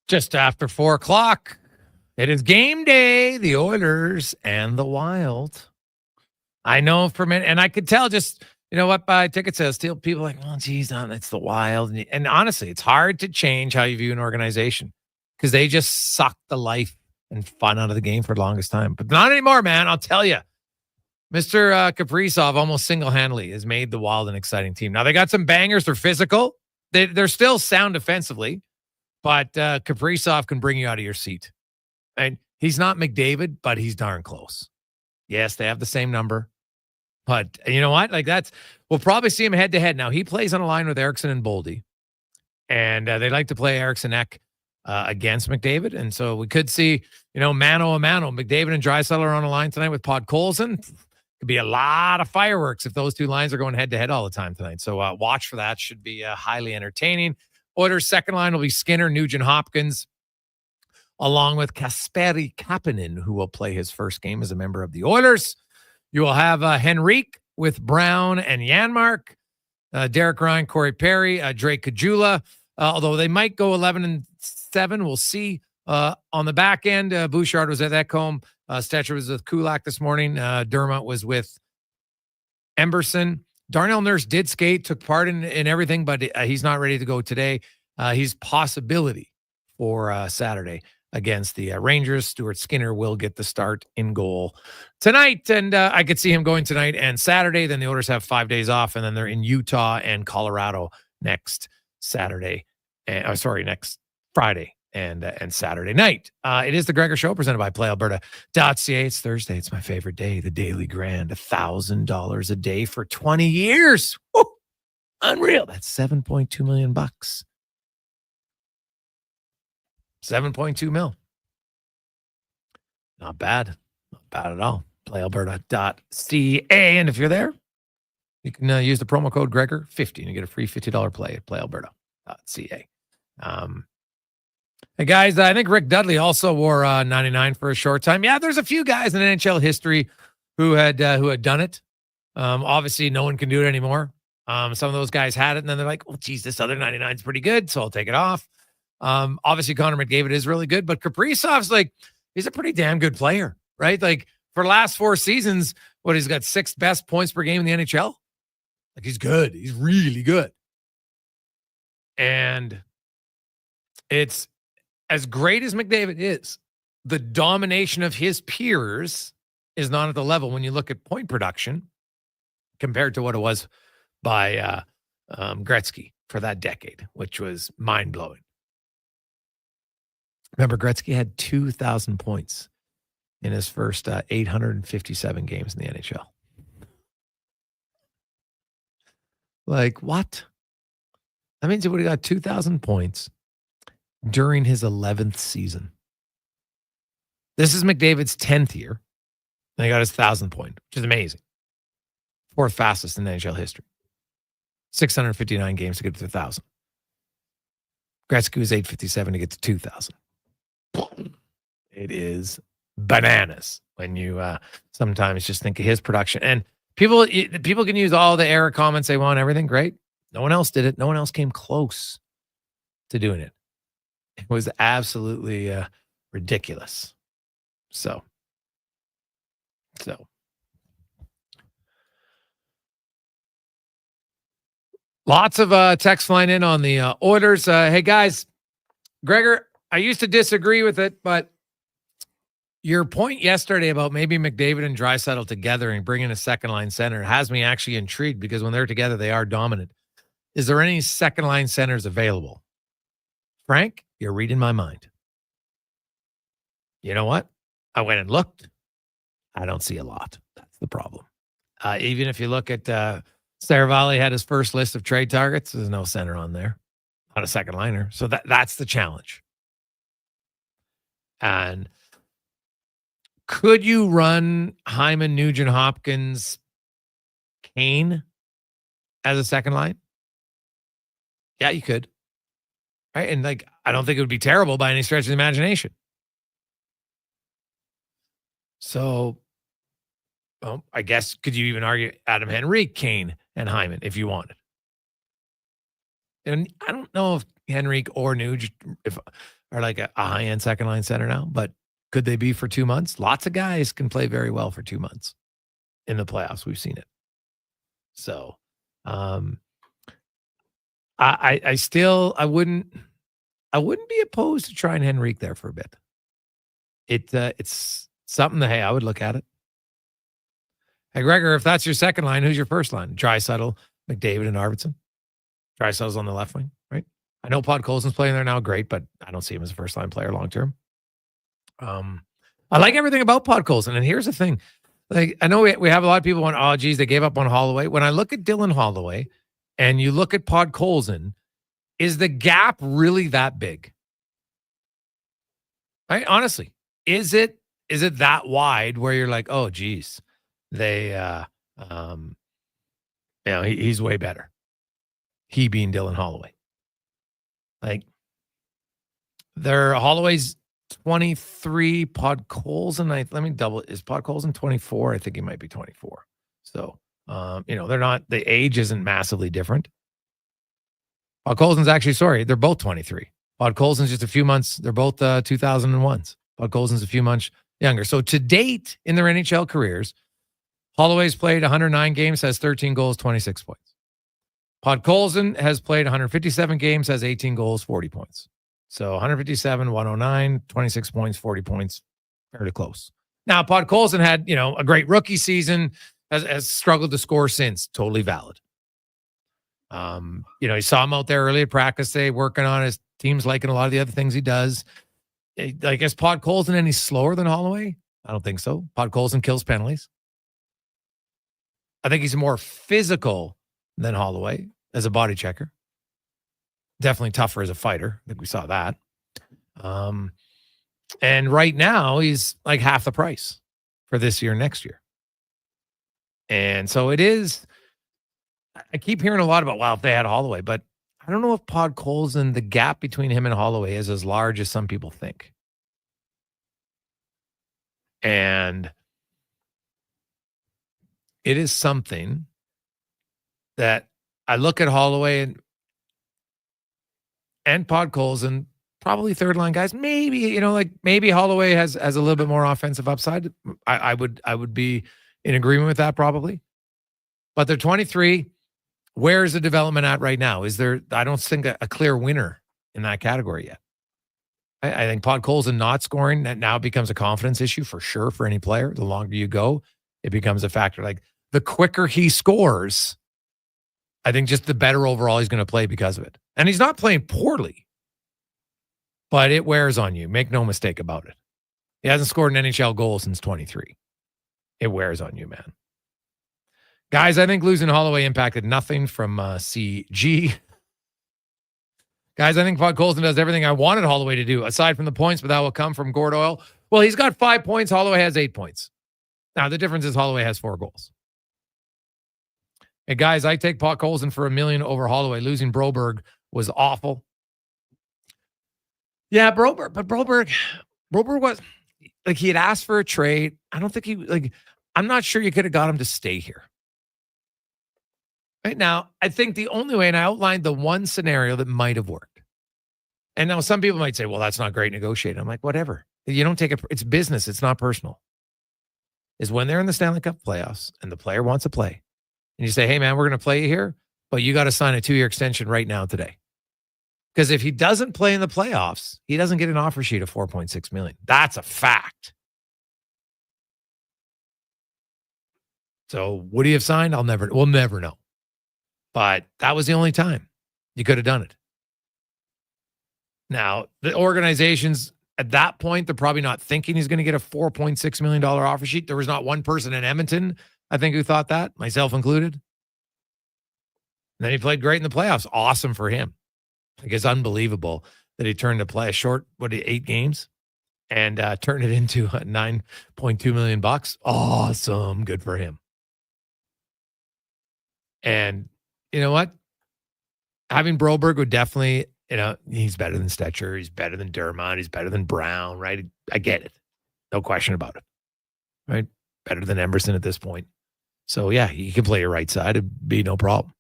Just after 4 o'clock, it is game day, the Oilers and the Wild. I know for a minute, and I could tell just, you know what, by ticket sales, still people are like, oh, geez, it's the Wild. And honestly, it's hard to change how you view an organization because they just suck the life and fun out of the game for the longest time. But not anymore, man. I'll tell you. Mr. Kaprizov almost single-handedly has made the Wild an exciting team. Now, they got some bangers. They're physical. They're still sound defensively. But Kaprizov can bring you out of your seat. And he's not McDavid, but he's darn close. Yes, they have the same number. But you know what? We'll probably see him head-to-head. Now, he plays on a line with Eriksson and Boldy. And they like to play Eriksson Ek against McDavid. And so we could see, mano a mano. McDavid and Draisaitl are on a line tonight with Podkolzin. Could be a lot of fireworks if those two lines are going head-to-head all the time tonight. So watch for that. Should be highly entertaining. Oilers' second line will be Skinner, Nugent Hopkins, along with Kasperi Kapanen, who will play his first game as a member of the Oilers. You will have Henrique with Brown and Janmark, Derek Ryan, Corey Perry, Drake Caggiula, although they might go 11-7. We'll see. On the back end, Bouchard was at Ekholm. Stetcher was with Kulak this morning. Dermott was with Emberson. Darnell Nurse did skate, took part in everything, but he's not ready to go today. He's possibility for Saturday against the Rangers. Stuart Skinner will get the start in goal tonight, and I could see him going tonight and Saturday. Then the Oilers have 5 days off, and then they're in Utah and Colorado next Saturday. Next Friday and Saturday night. It is the Gregor Show presented by PlayAlberta.ca. It's Thursday. It's my favorite day, the Daily Grand. $1,000 a day for 20 years. Woo! Unreal. That's $7.2 million. 7.2 mil. Not bad. Not bad at all. PlayAlberta.ca. And if you're there, you can use the promo code Gregor50 and you get a free $50 play at PlayAlberta.ca. Hey guys, I think Rick Dudley also wore 99 for a short time. Yeah, there's a few guys in NHL history who had done it. Obviously, no one can do it anymore. Some of those guys had it, and then they're like, "Oh, geez, this other 99 is pretty good, so I'll take it off." Obviously, Connor McDavid is really good, but Kaprizov's he's a pretty damn good player, right? For the last 4 seasons, he's got 6th best points per game in the NHL. He's good. He's really good, and it's. As great as McDavid is, the domination of his peers is not at the level when you look at point production compared to what it was by Gretzky for that decade, which was mind-blowing. Remember, Gretzky had 2,000 points in his first 857 games in the NHL. What? That means he would have got 2,000 points during his 11th season. This is McDavid's 10th year. And he got his 1,000th point, which is amazing. 4th fastest in NHL history. 659 games to get to 1,000. Gretzky was 857 to get to 2,000. It is bananas when you sometimes just think of his production. And people can use all the error comments they want, everything great. No one else did it. No one else came close to doing it. It was absolutely ridiculous. So So lots of text flying in on the Oilers. Hey, guys, Gregor, I used to disagree with it, but your point yesterday about maybe McDavid and Draisaitl together and bringing a second-line center has me actually intrigued because when they're together, they are dominant. Is there any second-line centers available? Frank, you're reading my mind. You know what? I went and looked. I don't see a lot. That's the problem. Even if you look at Saravalli had his first list of trade targets. There's no center on there. Not a second liner. So that's the challenge. And could you run Hyman, Nugent Hopkins, Kane as a second line? Yeah, you could. Right? And like, I don't think it would be terrible by any stretch of the imagination. So, well, I guess could you even argue Adam Henrique, Kane, and Hyman if you wanted? And I don't know if Henrique or Nuge are like a high-end second-line center now, but could they be for 2 months? Lots of guys can play very well for 2 months in the playoffs. We've seen it. So, I wouldn't be opposed to trying Henrique there for a bit. It's something that, hey, I would look at it. Hey, Gregor, if that's your second line, who's your first line? Draisaitl, McDavid, and Arvidsson. Draisaitl's on the left wing, right? I know Podkolzin's playing there now, great, but I don't see him as a first line player long term. I like everything about Podkolzin, and here's the thing: like I know we have a lot of people going, "Oh, geez, they gave up on Holloway." When I look at Dylan Holloway, and you look at Podkolzin, is the gap really that big? Right? Honestly, is it that wide where you're like, "Oh, geez, they, he's way better." He being Dylan Holloway. Like, Holloway's 23, Podkolzin. Let me double. Is Podkolzin 24? I think he might be 24. So, they're not. The age isn't massively different. Podkolzin's actually, they're both 23. Podkolzin's just a few months. They're both 2001s. Podkolzin's a few months younger. So to date in their NHL careers, Holloway's played 109 games, has 13 goals, 26 points. Podkolzin has played 157 games, has 18 goals, 40 points. So 157, 109, 26 points, 40 points, fairly close. Now, Podkolzin had, a great rookie season, has struggled to score since. Totally valid. You saw him out there early at practice day, working on his team's liking a lot of the other things he does. Like, is Podkolzin any slower than Holloway? I don't think so. Podkolzin kills penalties. I think he's more physical than Holloway as a body checker. Definitely tougher as a fighter. I think we saw that. And right now he's like half the price for this year, next year. And so it is, I keep hearing a lot about, if they had Holloway, but I don't know if Podkolzin, the gap between him and Holloway is as large as some people think. And it is something that I look at Holloway and Podkolzin, probably third line guys. Maybe, maybe Holloway has a little bit more offensive upside. I would be in agreement with that probably. But they're 23. Where's the development at right now? Is there, I don't think a clear winner in that category yet. I think Podkolzin not scoring, that now becomes a confidence issue for sure for any player. The longer you go, it becomes a factor. Like, the quicker he scores, I think just the better overall he's going to play because of it. And he's not playing poorly, but it wears on you. Make no mistake about it. He hasn't scored an NHL goal since 23. It wears on you, man. Guys, I think losing Holloway impacted nothing from CG. Guys, I think Podkolzin does everything I wanted Holloway to do, aside from the points, but that will come from Gord Oil. Well, he's got 5 points. Holloway has 8 points. Now, the difference is Holloway has 4 goals. Hey, guys, I take Podkolzin for $1 million over Holloway. Losing Broberg was awful. Yeah, Broberg was, like, he had asked for a trade. I don't think I'm not sure you could have got him to stay here. Right now, I think the only way, and I outlined the one scenario that might have worked. And now some people might say, well, that's not great negotiating. I'm like, whatever. You don't take it. It's business. It's not personal. is when they're in the Stanley Cup playoffs and the player wants to play. And you say, hey, man, we're going to play you here, but you got to sign a 2-year extension right now today. Because if he doesn't play in the playoffs, he doesn't get an offer sheet of $4.6 million. That's a fact. So would he have signed? We'll never know. But that was the only time you could have done it. Now, the organizations at that point, they're probably not thinking he's going to get a $4.6 million offer sheet. There was not one person in Edmonton, I think, who thought that, myself included. And then he played great in the playoffs. Awesome for him. Like, it's unbelievable that he turned to play a short, 8 games and turned it into $9.2 million. Awesome. Good for him. And you know what? Having Broberg would definitely, he's better than Stetcher. He's better than Dermott. He's better than Brown, right? I get it. No question about it. Right? Better than Emerson at this point. So, yeah, he can play your right side. It'd be no problem.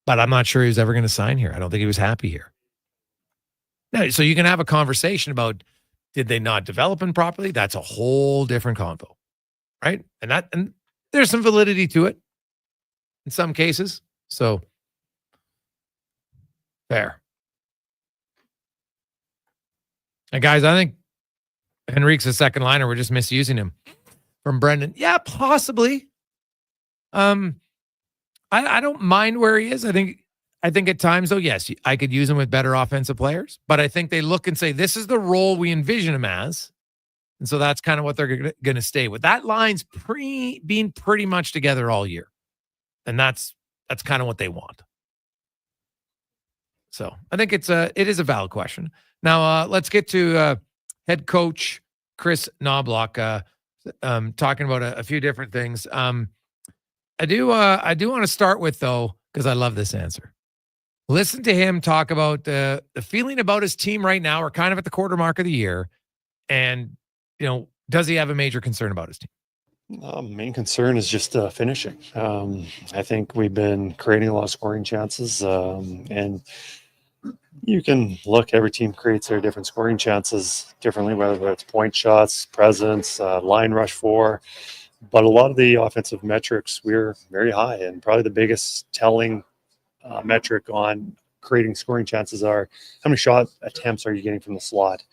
But I'm not sure he was ever going to sign here. I don't think he was happy here. Now, so you can have a conversation about, did they not develop him properly? That's a whole different convo, right? And there's some validity to it in some cases. So, fair. And guys, I think Henrique's a second liner. We're just misusing him. From Brendan. Yeah, possibly. I don't mind where he is. I think at times, though, yes, I could use him with better offensive players. But I think they look and say, this is the role we envision him as. And so that's kind of what they're going to stay with. That line's being pretty much together all year. And that's kind of what they want. So I think it is a valid question. Now let's get to head coach Chris Knobloch talking about a few different things. I do want to start with, though, because I love this answer. Listen to him talk about the feeling about his team right now. We're kind of at the quarter mark of the year. And, does he have a major concern about his team? Main concern is just finishing. I think we've been creating a lot of scoring chances, and you can look, every team creates their different scoring chances differently, whether it's point shots, presence, line rush for. But a lot of the offensive metrics, we're very high, and probably the biggest telling metric on creating scoring chances are how many shot attempts are you getting from the slot.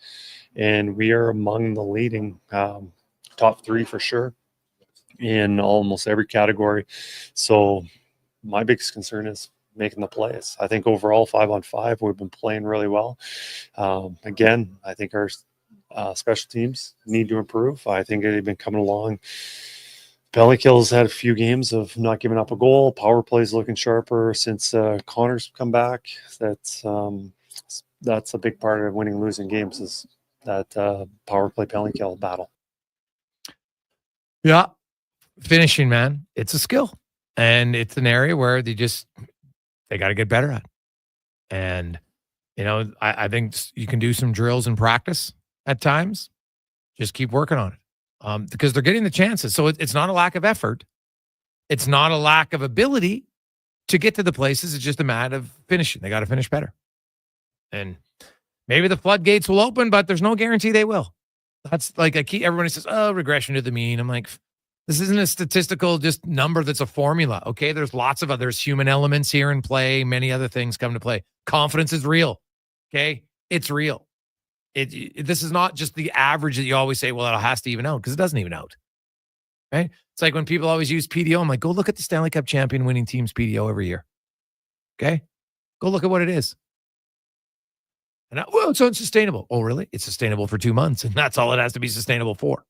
And we are among the leading top 3 for sure in almost every category. So my biggest concern is making the plays. I think overall 5-on-5, we've been playing really well. Again, I think our special teams need to improve. I think they've been coming along. Penalty kills had a few games of not giving up a goal. Power plays looking sharper since Connor's come back. That's a big part of winning, losing games is that power play penalty kill battle. Yeah. Finishing, man. It's a skill. And it's an area where they got to get better at. And, I think you can do some drills in practice at times. Just keep working on it. Because they're getting the chances. So it's not a lack of effort. It's not a lack of ability to get to the places. It's just a matter of finishing. They got to finish better. And maybe the floodgates will open, but there's no guarantee they will. That's like everybody says, regression to the mean. I'm like, this isn't a statistical just number that's a formula. Okay, there's lots of others, human elements here in play. Many other things come to play. Confidence is real. Okay, it's real. This is not just the average that you always say, well, it has to even out, because it doesn't even out. Right? It's like when people always use PDO. I'm like, go look at the Stanley Cup champion winning team's PDO every year. Okay? Go look at what it is. And it's unsustainable. Oh, really? It's sustainable for 2 months, and that's all it has to be sustainable for.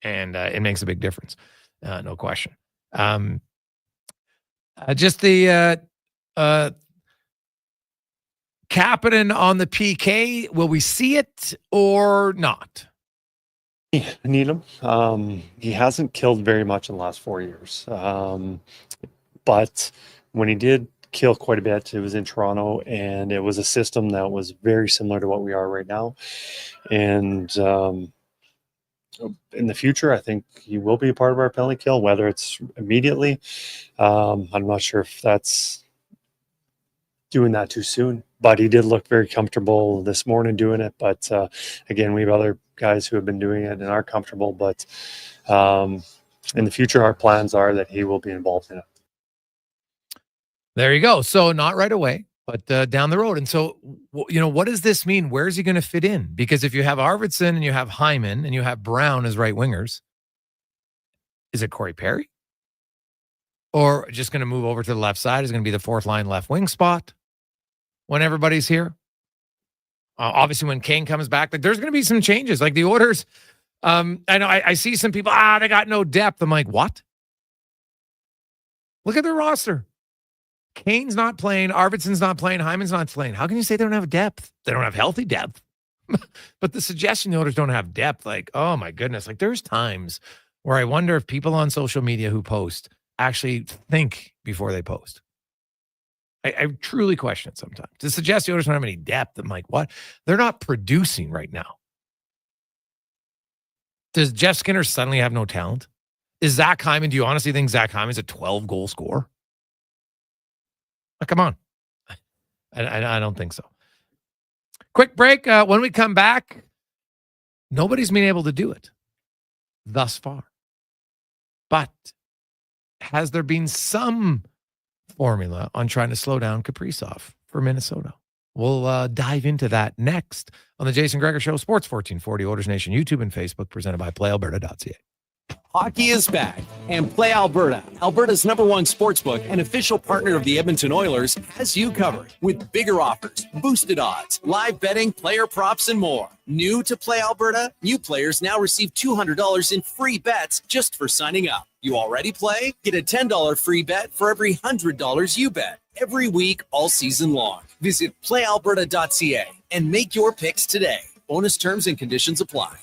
And it makes a big difference. No question. Just the Kapanen on the PK. Will we see it or not? Need him. He hasn't killed very much in the last 4 years. But when he did kill quite a bit, it was in Toronto, and it was a system that was very similar to what we are right now. And in the future, I think he will be a part of our penalty kill, whether it's immediately. I'm not sure if that's doing that too soon, but he did look very comfortable this morning doing it. But again, we have other guys who have been doing it and are comfortable. But in the future, our plans are that he will be involved in it. There you go. So not right away, but down the road. And so, what does this mean? Where is he going to fit in? Because if you have Arvidsson and you have Hyman and you have Brown as right wingers, is it Corey Perry? Or just going to move over to the left side? Is going to be the fourth line left wing spot when everybody's here? Obviously, when Kane comes back, there's going to be some changes. Like the orders, I know I see some people, they got no depth. I'm like, what? Look at their roster. Kane's not playing. Arvidsson's not playing. Hyman's not playing. How can you say they don't have depth? They don't have healthy depth. But the suggestion the orders don't have depth, like, oh my goodness. Like there's times where I wonder if people on social media who post actually think before they post. I truly question it sometimes. To suggest the Oilers don't have any depth, I'm like, what? They're not producing right now. Does Jeff Skinner suddenly have no talent? Is Zach Hyman, do you honestly think Zach Hyman's a 12-goal scorer? Come on. I don't think so. Quick break. When we come back, nobody's been able to do it thus far. But has there been some formula on trying to slow down Kaprizov for Minnesota? We'll dive into that next on the Jason Gregor Show, Sports 1440, Oilers Nation, YouTube and Facebook, presented by PlayAlberta.ca. Hockey is back, and Play Alberta, Alberta's #1 sportsbook and official partner of the Edmonton Oilers, has you covered with bigger offers, boosted odds, live betting, player props, and more. New to Play Alberta, new players now receive $200 in free bets just for signing up. You already play? Get a $10 free bet for every $100 you bet every week all season long. Visit playalberta.ca and make your picks today. Bonus terms and conditions apply.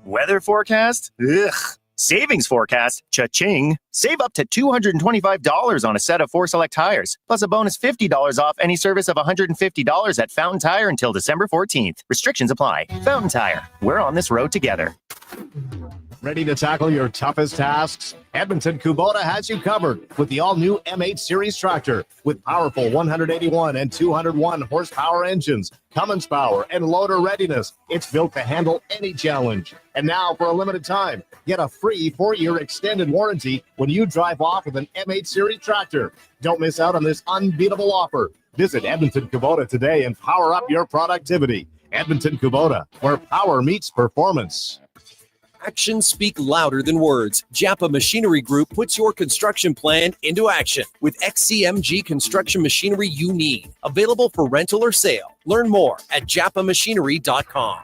Weather forecast? Ugh. Savings forecast? Cha-ching. Save up to $225 on a set of 4 select tires, plus a bonus $50 off any service of $150 at Fountain Tire until December 14th. Restrictions apply. Fountain Tire. We're on this road together. Ready to tackle your toughest tasks? Edmonton Kubota has you covered with the all-new M8 Series tractor with powerful 181 and 201 horsepower engines, Cummins power, and loader readiness. It's built to handle any challenge. And now, for a limited time, get a free 4-year extended warranty when you drive off with an M8 Series tractor. Don't miss out on this unbeatable offer. Visit Edmonton Kubota today and power up your productivity. Edmonton Kubota, where power meets performance. Actions speak louder than words. Japa Machinery Group puts your construction plan into action with XCMG construction machinery you need. Available for rental or sale. Learn more at japamachinery.com.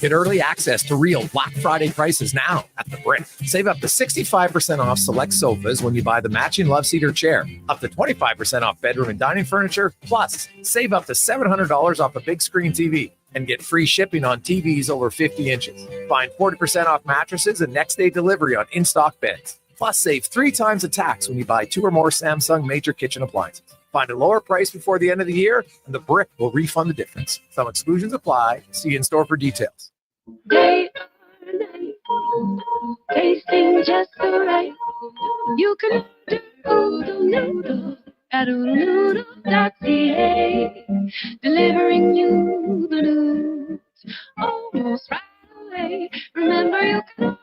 Get early access to real Black Friday prices now at The Brick. Save up to 65% off select sofas when you buy the matching Love Seater chair. Up to 25% off bedroom and dining furniture. Plus, save up to $700 off a big screen TV. And get free shipping on TVs over 50 inches. Find 40% off mattresses and next day delivery on in-stock beds. Plus, save 3 times the tax when you buy 2 or more Samsung major kitchen appliances. Find a lower price before the end of the year, and The Brick will refund the difference. Some exclusions apply. See in store for details. Day or night, tasting just so right. You can order noodle at oodlenoodle.ca, delivering you the news almost right away. Remember, you can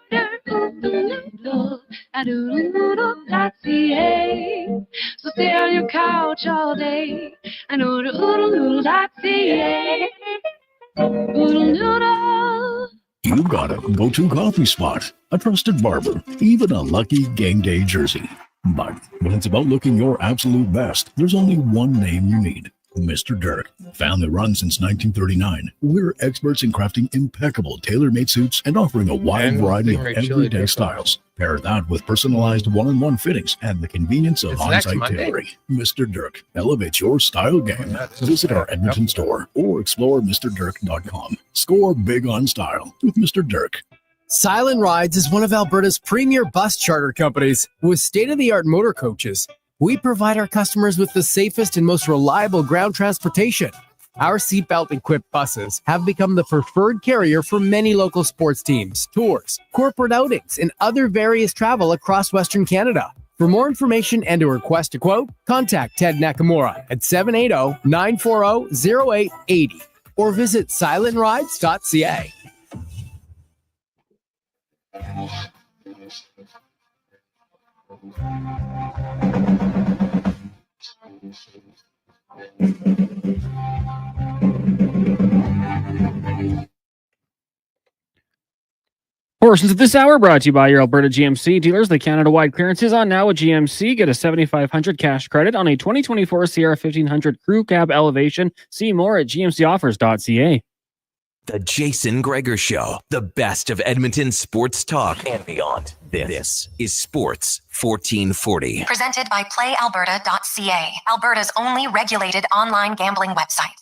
order noodle at oodlenoodle.ca. So stay on your couch all day and order oodlenoodle.ca. Oodle noodle. You got a go-to coffee spot, a trusted barber, even a lucky game day jersey. But when it's about looking your absolute best, there's only one name you need. Mr. Dirk. Family run since 1939. We're experts in crafting impeccable tailor-made suits and offering a wide variety of everyday styles. Pair that with personalized one-on-one fittings and the convenience of on-site tailoring. Mr. Dirk. Elevate your style game. Visit our Edmonton store or explore MrDirk.com. Score big on style with Mr. Dirk. Silent Rides is one of Alberta's premier bus charter companies with state-of-the-art motor coaches. We provide our customers with the safest and most reliable ground transportation. Our seatbelt-equipped buses have become the preferred carrier for many local sports teams, tours, corporate outings, and other various travel across Western Canada. For more information and to request a quote, contact Ted Nakamura at 780-940-0880 or visit silentrides.ca. Portions of this hour brought to you by your Alberta GMC dealers. The Canada-wide clearance is on now at GMC. Get a $7,500 cash credit on a 2024 Sierra 1500 Crew Cab Elevation. See more at gmcoffers.ca. The Jason Gregor Show, the best of Edmonton sports talk and beyond. This is Sports 1440. Presented by PlayAlberta.ca, Alberta's only regulated online gambling website.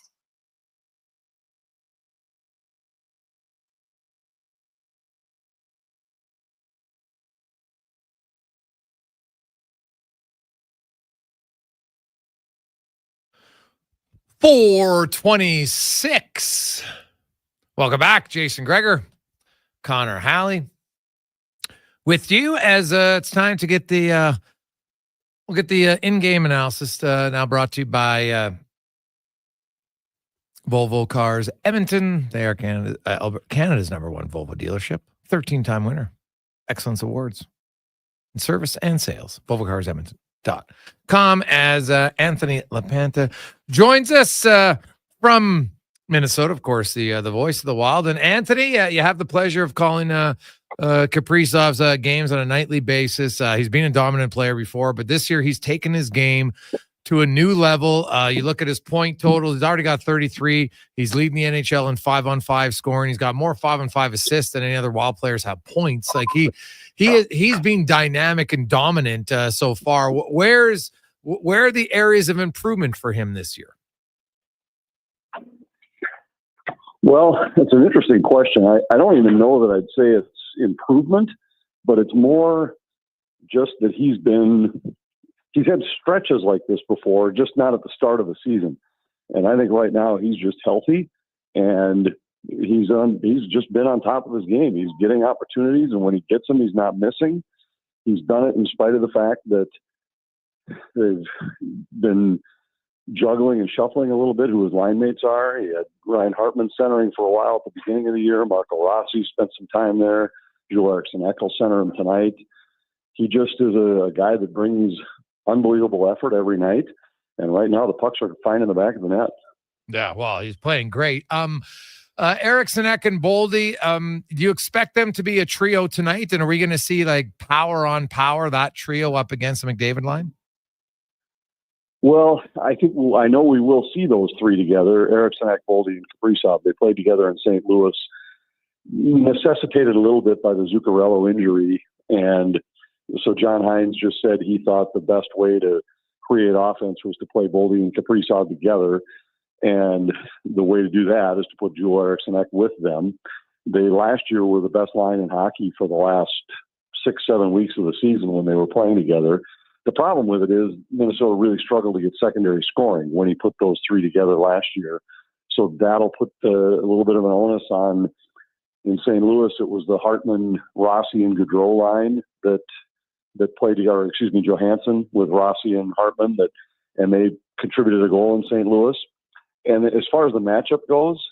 .426. Welcome back, Jason Gregor, Connor Halley, with you as it's time to get the in-game analysis now brought to you by Volvo Cars Edmonton. They are Canada's #1 Volvo dealership, 13-time winner, Excellence Awards in service and sales. Volvo Cars Edmonton.com as Anthony LaPanta joins us from Minnesota, of course, the voice of the Wild. And Anthony, you have the pleasure of calling Kaprizov's games on a nightly basis. He's been a dominant player before, but this year he's taken his game to a new level. You look at his point total; he's already got 33. He's leading the NHL in 5-on-5 scoring. He's got more 5-on-5 assists than any other Wild players have points. Like he's been dynamic and dominant so far. Where are the areas of improvement for him this year? Well, it's an interesting question. I don't even know that I'd say it's improvement, but it's more just that he's had stretches like this before, just not at the start of the season. And I think right now he's just healthy and he's just been on top of his game. He's getting opportunities, and when he gets them, he's not missing. He's done it in spite of the fact that they've been juggling and shuffling a little bit who his line mates are. He had Ryan Hartman centering for a while at the beginning of the year. Marco Rossi spent some time there. Joel Eriksson Ekholm center him tonight. He just is a guy that brings unbelievable effort every night. And right now the pucks are finding the back of the net. Yeah, well, he's playing great. Eriksson Ek and Boldy, do you expect them to be a trio tonight? And are we going to see like power on power, that trio up against the McDavid line? Well, I know we will see those three together, Eriksson Ek, Boldy, and Kaprizov. They played together in St. Louis, necessitated a little bit by the Zuccarello injury. And so John Hines just said he thought the best way to create offense was to play Boldy and Kaprizov together. And the way to do that is to put Joel Eriksson Ek with them. They last year were the best line in hockey for the last 6-7 weeks of the season when they were playing together. The problem with it is Minnesota really struggled to get secondary scoring when he put those three together last year. So that'll put a little bit of an onus on. In St. Louis, it was the Hartman, Rossi, and Gaudreau line that played together. Johansson with Rossi and Hartman and they contributed a goal in St. Louis. And as far as the matchup goes,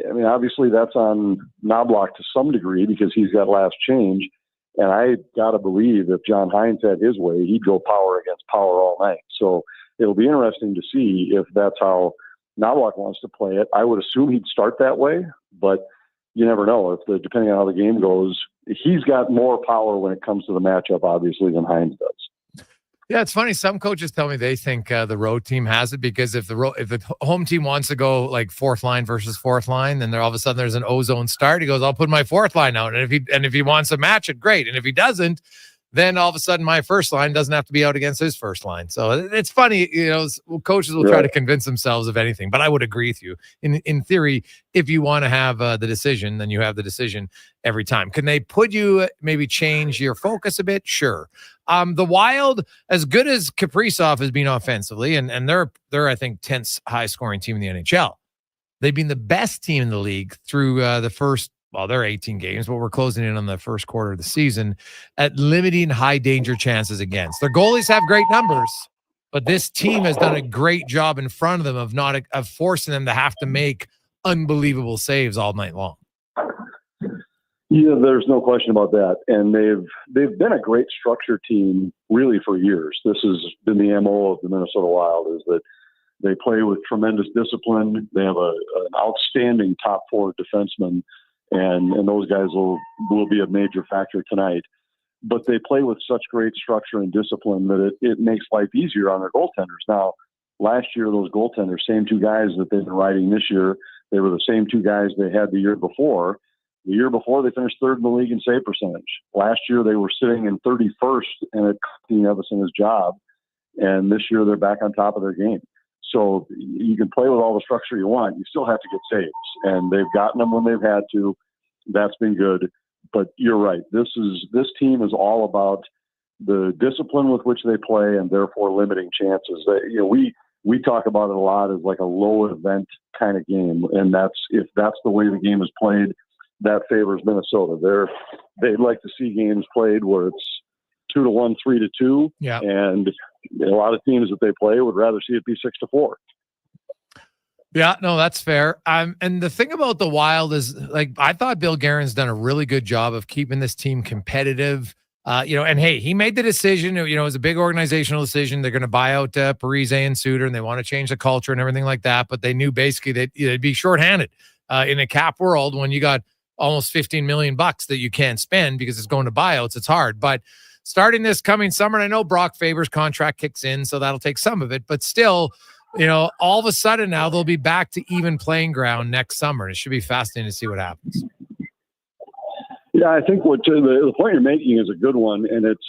I mean, obviously that's on Knobloch to some degree because he's got last change. And I got to believe if John Hines had his way, he'd go power against power all night. So it'll be interesting to see if that's how Knobloch wants to play it. I would assume he'd start that way, but you never know. Depending on how the game goes, he's got more power when it comes to the matchup, obviously, than Hines does. Yeah, it's funny. Some coaches tell me they think the road team has it because if the home team wants to go like fourth line versus fourth line, then all of a sudden there's an ozone start. He goes, "I'll put my fourth line out," and if he wants to match it, great. And if he doesn't, then all of a sudden my first line doesn't have to be out against his first line. So it's funny, coaches will try to convince themselves of anything. But I would agree with you. In theory, if you want to have the decision, then you have the decision every time. Can they put you maybe change your focus a bit? Sure. The Wild, as good as Kaprizov has been offensively, and they're I think 10th high scoring team in the NHL. They've been the best team in the league through the first. Well, they're 18 games, but we're closing in on the first quarter of the season at limiting high danger chances against. Their goalies have great numbers, but this team has done a great job in front of them of forcing them to have to make unbelievable saves all night long. Yeah, there's no question about that. And they've been a great structure team really for years. This has been the MO of the Minnesota Wild, is that they play with tremendous discipline. They have an outstanding top four defenseman, and those guys will be a major factor tonight. But they play with such great structure and discipline that it makes life easier on their goaltenders. Now, last year, those goaltenders, same two guys that they've been riding this year, they were the same two guys they had the year before. The year before, they finished third in the league in save percentage. Last year, they were sitting in 31st, and it cost Dean Evason his job. And this year, they're back on top of their game. So you can play with all the structure you want. You still have to get saves. And they've gotten them when they've had to. That's been good. But you're right. This team is all about the discipline with which they play and therefore limiting chances. We talk about it a lot as like a low event kind of game. And if that's the way the game is played, that favors Minnesota. They'd like to see games played where it's 2-1, 3-2. Yeah. And a lot of teams that they play would rather see it be 6-4. Yeah, no, that's fair. And the thing about the Wild is, like, I thought Bill Guerin's done a really good job of keeping this team competitive. And hey, he made the decision. It was a big organizational decision. They're going to buy out Parise and Suter, and they want to change the culture and everything like that. But they knew basically they'd be shorthanded in a cap world when you got almost $15 million that you can't spend because it's going to buyouts. It's hard. But starting this coming summer, and I know Brock Faber's contract kicks in, so that'll take some of it. But still, all of a sudden now they'll be back to even playing ground next summer. It should be fascinating to see what happens. Yeah, I think the point you're making is a good one. And it's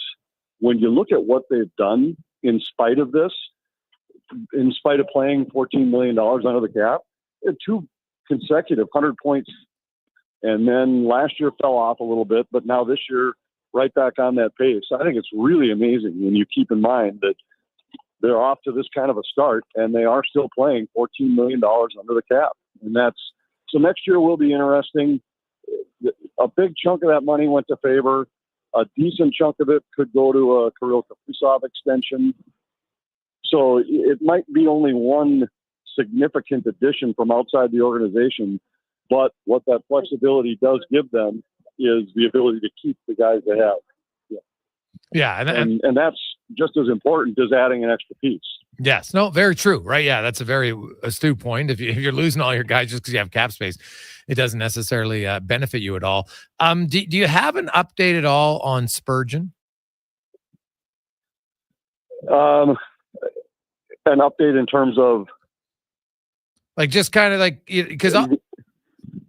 when you look at what they've done in spite of this, in spite of playing $14 million under the cap, they had 2 consecutive 100-point. And then last year fell off a little bit, but now this year right back on that pace. I think it's really amazing when you keep in mind that they're off to this kind of a start and they are still playing $14 million under the cap. And so next year will be interesting. A big chunk of that money went to Faber. A decent chunk of it could go to a Kirill Kaprizov extension. So it might be only one significant addition from outside the organization. But what that flexibility does give them is the ability to keep the guys they have. Yeah. And that's just as important as adding an extra piece. Yes. No, very true. Right. Yeah. That's a very astute point. If you're losing all your guys just because you have cap space, it doesn't necessarily benefit you at all. Do you have an update at all on Spurgeon? An update in terms of, like, just kind of like, because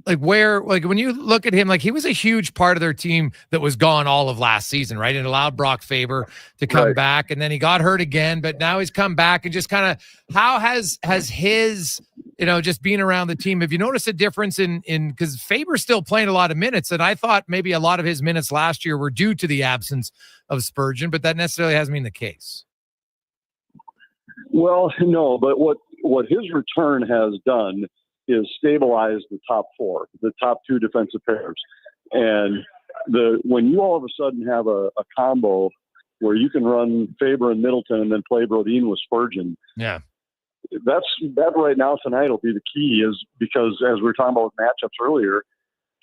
when you look at him, like, he was a huge part of their team that was gone all of last season, right? And allowed Brock Faber to come back, and then he got hurt again, but now he's come back. And just kind of, how has his, just being around the team, have you noticed a difference in because Faber's still playing a lot of minutes, and I thought maybe a lot of his minutes last year were due to the absence of Spurgeon, but that necessarily hasn't been the case. Well, no, but what his return has done is stabilize the top 4, the top 2 defensive pairs. And when you all of a sudden have a combo where you can run Faber and Middleton and then play Brodin with Spurgeon. Yeah. That right now tonight will be the key, is because as we were talking about with matchups earlier,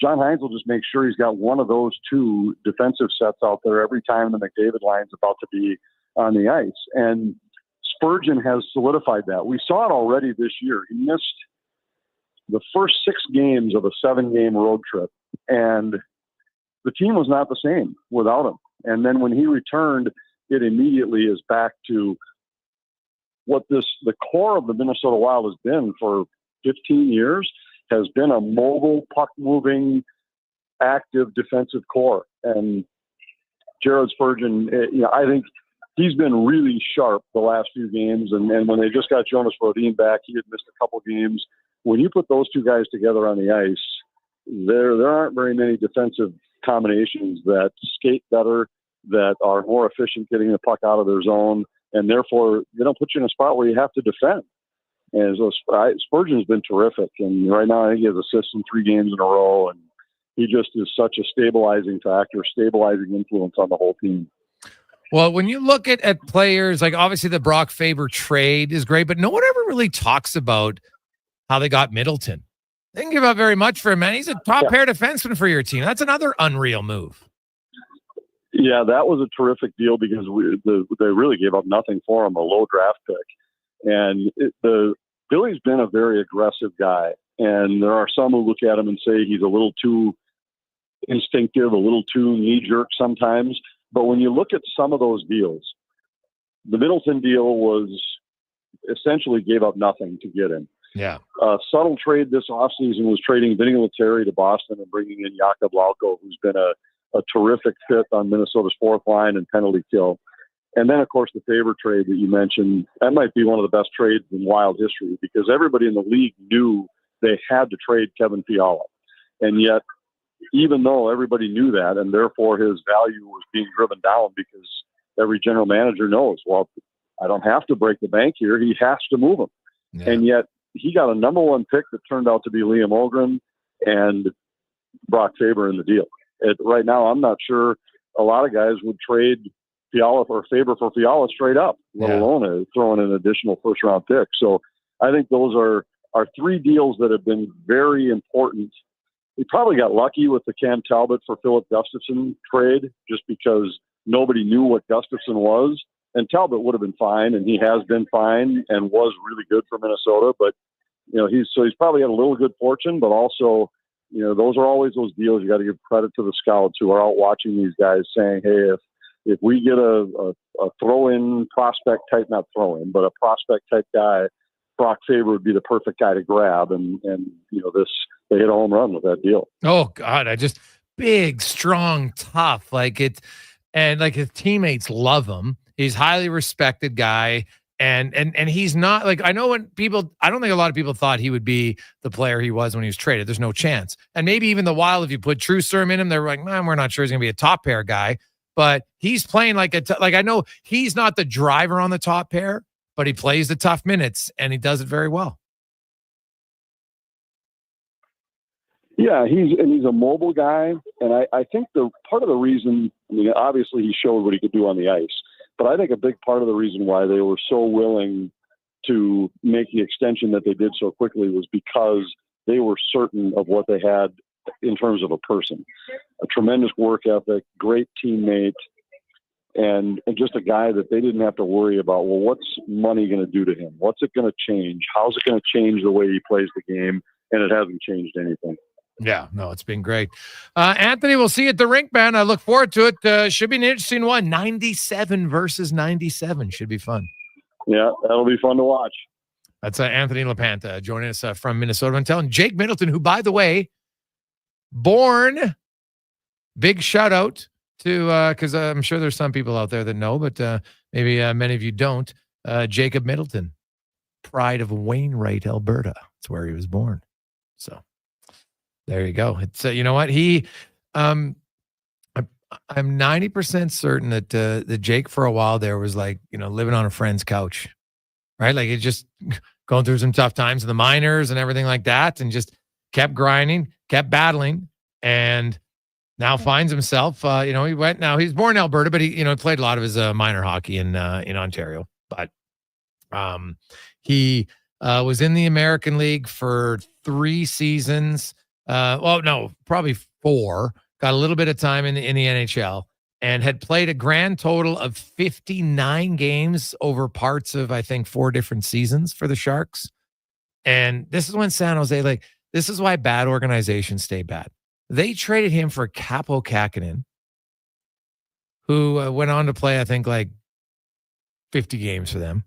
John Hines will just make sure he's got one of those 2 defensive sets out there every time the McDavid line's about to be on the ice. And Spurgeon has solidified that. We saw it already this year. He missed the first 6 games of a 7-game road trip, and the team was not the same without him. And then when he returned, it immediately is back to what the core of the Minnesota Wild has been for 15 years, has been a mobile, puck-moving, active defensive core. And Jared Spurgeon, I think he's been really sharp the last few games. And when they just got Jonas Brodin back, he had missed a couple games. When you put those 2 guys together on the ice, there aren't very many defensive combinations that skate better, that are more efficient getting the puck out of their zone, and therefore they don't put you in a spot where you have to defend. And so Spurgeon's been terrific, and right now I think he has assists in 3 games in a row, and he just is such a stabilizing factor, stabilizing influence on the whole team. Well, when you look at players, like obviously the Brock Faber trade is great, but no one ever really talks about how they got Middleton. They didn't give up very much for him, man. He's a top pair defenseman for your team. That's another unreal move. Yeah, that was a terrific deal because they really gave up nothing for him, a low draft pick. And Billy's been a very aggressive guy. And there are some who look at him and say he's a little too instinctive, a little too knee-jerk sometimes. But when you look at some of those deals, the Middleton deal was essentially gave up nothing to get him. Yeah. Subtle trade this offseason was trading Vinny Lettieri to Boston and bringing in Jakob Lauko, who's been a terrific fit on Minnesota's fourth line and penalty kill. And then, of course, the Faber trade that you mentioned, that might be one of the best trades in Wild history because everybody in the league knew they had to trade Kevin Fiala. And yet, even though everybody knew that, and therefore his value was being driven down because every general manager knows, well, I don't have to break the bank here. He has to move him. Yeah. And yet he got a number one pick that turned out to be Liam Ogren and Brock Faber in the deal. Right now, I'm not sure a lot of guys would trade Fiala or Faber for Fiala straight up, let alone throwing an additional first-round pick. So I think those are three deals that have been very important. We probably got lucky with the Cam Talbot for Philip Gustafson trade just because nobody knew what Gustafson was. And Talbot would have been fine, and he has been fine and was really good for Minnesota. But, he's probably had a little good fortune, but also, those are always those deals. You got to give credit to the scouts who are out watching these guys saying, hey, if we get a throw-in prospect type, not throw-in, but a prospect type guy, Brock Faber would be the perfect guy to grab. And they hit a home run with that deal. Oh God. Big, strong, tough, and his teammates love him. He's highly respected guy. And he's not I know I don't think a lot of people thought he would be the player he was when he was traded. There's no chance. And maybe even the Wild, if you put True Serum in him, they're like, man, we're not sure he's going to be a top pair guy, but he's playing I know he's not the driver on the top pair, but he plays the tough minutes and he does it very well. Yeah, he's a mobile guy. And I think the part of the reason, obviously he showed what he could do on the ice, but I think a big part of the reason why they were so willing to make the extension that they did so quickly was because they were certain of what they had in terms of a person. A tremendous work ethic, great teammate, and just a guy that they didn't have to worry about, well, what's money going to do to him? What's it going to change? How's it going to change the way he plays the game? And it hasn't changed anything. Yeah, no, it's been great. Anthony, we'll see you at the rink, man. I look forward to it. Should be an interesting one. 97 versus 97. Should be fun. Yeah, that'll be fun to watch. That's Anthony LaPanta joining us from Minnesota. I'm telling Jake Middleton, who, by the way, born, big shout out to, because I'm sure there's some people out there that know, but maybe many of you don't. Jacob Middleton, pride of Wainwright, Alberta. That's where he was born. So there you go. It's you know what I'm 90% certain that Jake for a while there was living on a friend's couch, right? Like it just going through some tough times in the minors and everything like that, and just kept grinding, kept battling, and now finds himself. He's born in Alberta, but he played a lot of his minor hockey in Ontario, but he was in the American League for 3 seasons. Probably 4. Got a little bit of time in the NHL and had played a grand total of 59 games over parts of, I think, 4 different seasons for the Sharks. And this is when San Jose, this is why bad organizations stay bad. They traded him for Capo Kakinen, who went on to play, I think, 50 games for them.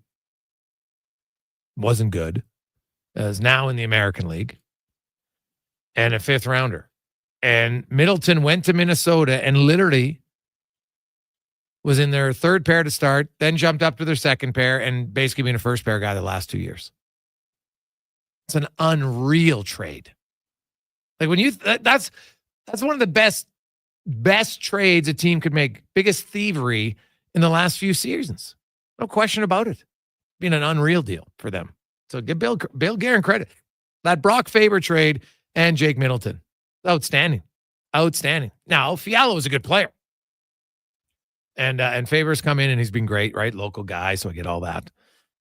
Wasn't good. Is now in the American League. And a 5th rounder. And Middleton went to Minnesota and literally was in their 3rd pair to start, then jumped up to their 2nd pair and basically been a 1st pair guy the last 2 years. It's an unreal trade. That's one of the best trades a team could make. Biggest thievery in the last few seasons. No question about it. Being an unreal deal for them. So give Bill Guerin credit. That Brock Faber trade and Jake Middleton. Outstanding. Now, Fiala was a good player. And Faber's come in and he's been great, right? Local guy, so I get all that.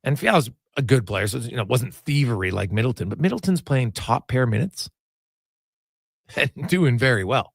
And Fiala's a good player, so it wasn't thievery like Middleton. But Middleton's playing top pair minutes. and doing very well.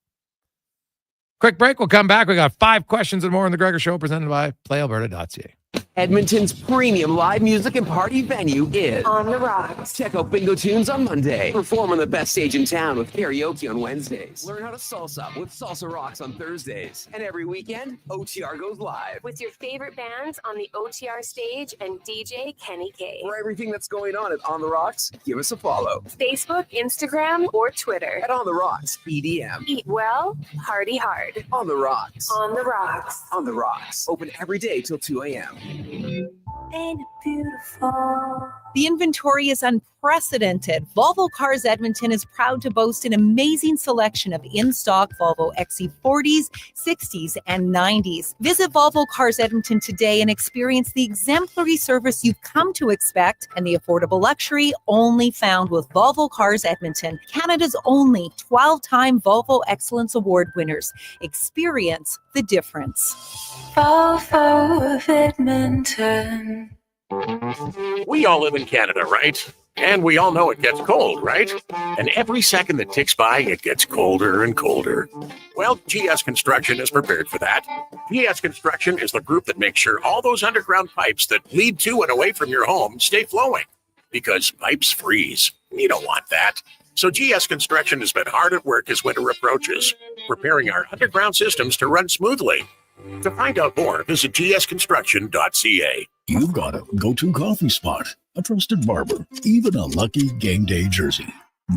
Quick break. We'll come back. We got 5 questions and more on the Gregor Show presented by PlayAlberta.ca. Edmonton's premium live music and party venue is On the Rocks. Check out Bingo Tunes on Monday. Perform on the best stage in town with karaoke on Wednesdays. Learn how to salsa with Salsa Rocks on Thursdays. And every weekend, OTR goes live. With your favorite bands on the OTR stage and DJ Kenny K. For everything that's going on at On the Rocks, give us a follow. Facebook, Instagram, or Twitter. At On the Rocks, EDM. Eat well, party hard. On the Rocks. On the Rocks. On the Rocks. Open every day till 2 a.m. Ain't it beautiful? The inventory is unprecedented. Volvo Cars Edmonton is proud to boast an amazing selection of in-stock Volvo XC40s, 60s, and 90s. Visit Volvo Cars Edmonton today and experience the exemplary service you've come to expect and the affordable luxury only found with Volvo Cars Edmonton, Canada's only 12-time Volvo Excellence Award winners. Experience the difference. Volvo of Edmonton. We all live in Canada, right? And we all know it gets cold, right? And every second that ticks by, it gets colder and colder. Well, GS Construction is prepared for that. GS Construction is the group that makes sure all those underground pipes that lead to and away from your home stay flowing. Because pipes freeze. You don't want that. So GS Construction has been hard at work as winter approaches, preparing our underground systems to run smoothly. To find out more, visit gsconstruction.ca. You've got a go-to coffee spot, a trusted barber, even a lucky game day jersey.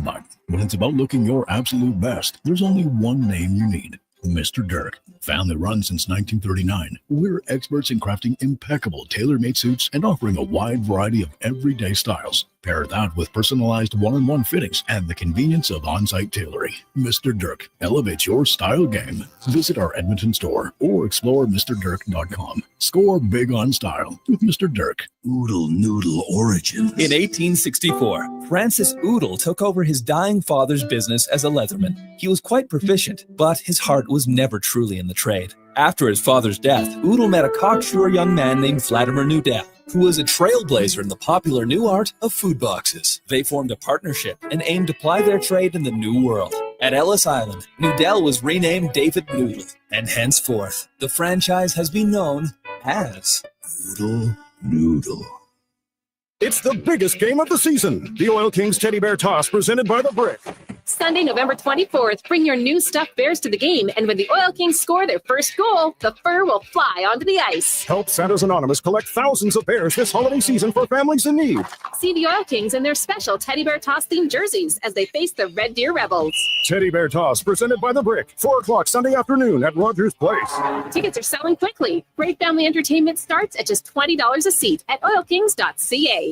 But when it's about looking your absolute best, there's only one name you need. Mr. Dirk. Family run since 1939. We're experts in crafting impeccable tailor-made suits and offering a wide variety of everyday styles. Pair that with personalized one-on-one fittings and the convenience of on-site tailoring. Mr. Dirk elevates your style game. Visit our Edmonton store or explore MrDirk.com. Score big on style with Mr. Dirk. Oodle Noodle Origins. In 1864, Francis Oodle took over his dying father's business as a leatherman. He was quite proficient, but his heart was never truly in the trade. After his father's death, Oodle met a cocksure young man named Vladimir Nudel, who was a trailblazer in the popular new art of food boxes. They formed a partnership and aimed to ply their trade in the New World. At Ellis Island, Nudel was renamed David Noodle, and henceforth, the franchise has been known as Oodle Noodle. It's the biggest game of the season. The Oil Kings Teddy Bear Toss presented by The Brick. Sunday, November 24th, bring your new stuffed bears to the game, and when the Oil Kings score their first goal, the fur will fly onto the ice. Help Santa's Anonymous collect thousands of bears this holiday season for families in need. See the Oil Kings in their special Teddy Bear Toss-themed jerseys as they face the Red Deer Rebels. Teddy Bear Toss presented by The Brick. 4 o'clock Sunday afternoon at Rogers Place. Tickets are selling quickly. Great family entertainment starts at just $20 a seat at oilkings.ca.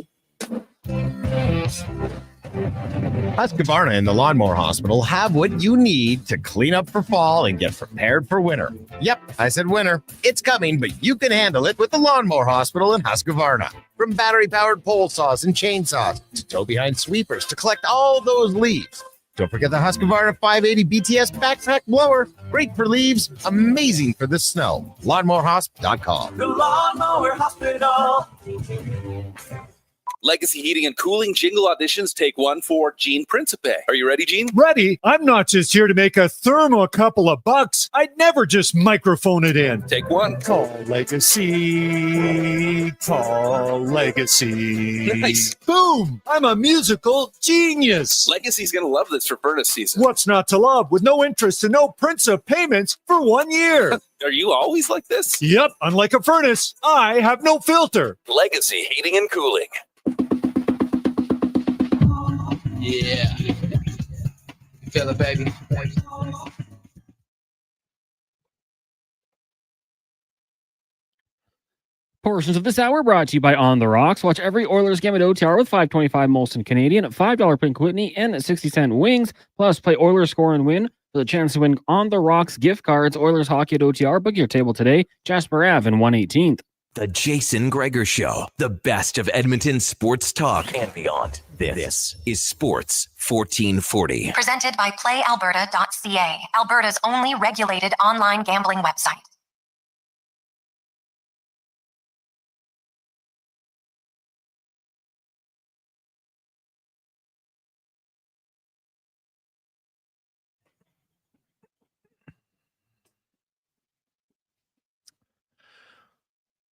Husqvarna and the Lawnmower Hospital have what you need to clean up for fall and get prepared for winter. Yep, I said winter. It's coming, but you can handle it with the Lawnmower Hospital and Husqvarna. From battery-powered pole saws and chainsaws to tow-behind sweepers to collect all those leaves. Don't forget the Husqvarna 580 BTS backpack blower. Great for leaves, amazing for the snow. LawnmowerHosp.com. The Lawnmower Hospital. Legacy Heating and Cooling jingle auditions take one for Gene Principe. Are you ready, Gene? Ready? I'm not just here to make a thermo a couple of bucks. I'd never just microphone it in. Take one. Call Legacy. Call Legacy. Nice. Boom! I'm a musical genius. Legacy's going to love this for furnace season. What's not to love with no interest and no Principe payments for 1 year? Are you always like this? Yep. Unlike a furnace, I have no filter. Legacy Heating and Cooling. Yeah. Feel it, baby. Portions of this hour brought to you by On the Rocks. Watch every Oilers game at OTR with $5.25 Molson Canadian, $5 Pink Whitney, and 60-cent wings. Plus, play Oilers score and win for the chance to win On the Rocks gift cards. Oilers hockey at OTR. Book your table today. Jasper Ave and 118th. The Jason Gregor Show, the best of Edmonton sports talk and beyond. This is Sports 1440. Presented by PlayAlberta.ca, Alberta's only regulated online gambling website.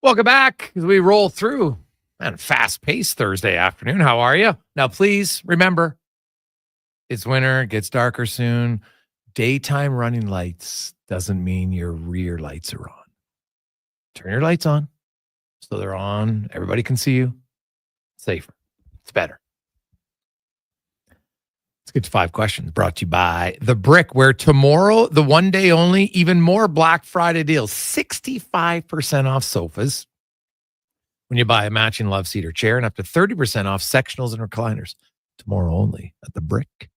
Welcome back as we roll through. Man, fast-paced Thursday afternoon. How are you? Now, please remember, it's winter. It gets darker soon. Daytime running lights doesn't mean your rear lights are on. Turn your lights on so they're on. Everybody can see you. Safer. It's better. Let's get to 5 questions brought to you by The Brick, where tomorrow, the one day only, even more Black Friday deals. 65% off sofas when you buy a matching love seat or chair, and up to 30% off sectionals and recliners. Tomorrow only at The Brick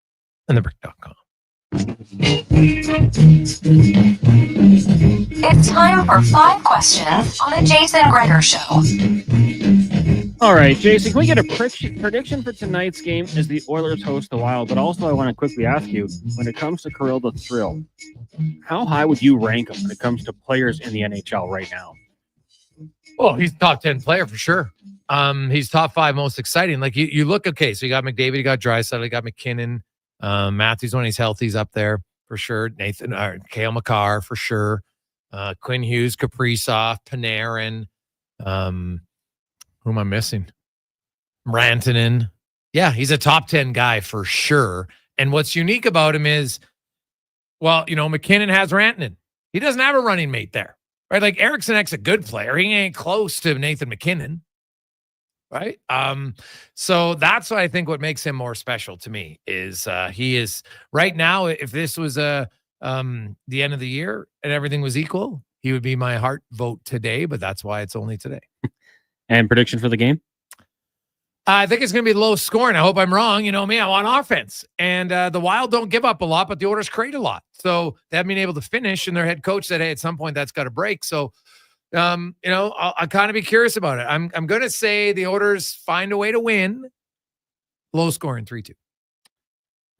and thebrick.com. It's time for 5 questions on the Jason Gregor Show. All right, Jason, can we get a prediction for tonight's game as the Oilers host the Wild? But also, I want to quickly ask you, when it comes to Kirill the Thrill, how high would you rank him when it comes to players in the NHL right now? Oh, he's top 10 player for sure. He's top 5 most exciting. Like you look, okay, so you got McDavid, you got Draisaitl, you got McKinnon, Matthews when he's healthy, he's up there for sure. Cale Makar for sure. Quinn Hughes, Kaprizov, Panarin. Who am I missing? Rantanen. Yeah, he's a top 10 guy for sure. And what's unique about him is, well, McKinnon has Rantanen. He doesn't have a running mate there, right? Like Eriksson's a good player. He ain't close to Nathan McKinnon, right? So that's what I think what makes him more special to me is he is right now. If this was the end of the year and everything was equal, he would be my heart vote today. But that's why it's only today. And prediction for the game? I think it's going to be low scoring. I hope I'm wrong. You know me, I want offense. And the Wild don't give up a lot, but the Oilers create a lot. So they haven't been able to finish, and their head coach said, hey, at some point that's got to break. So, I'll kind of be curious about it. I'm going to say the Oilers find a way to win. Low scoring, 3-2.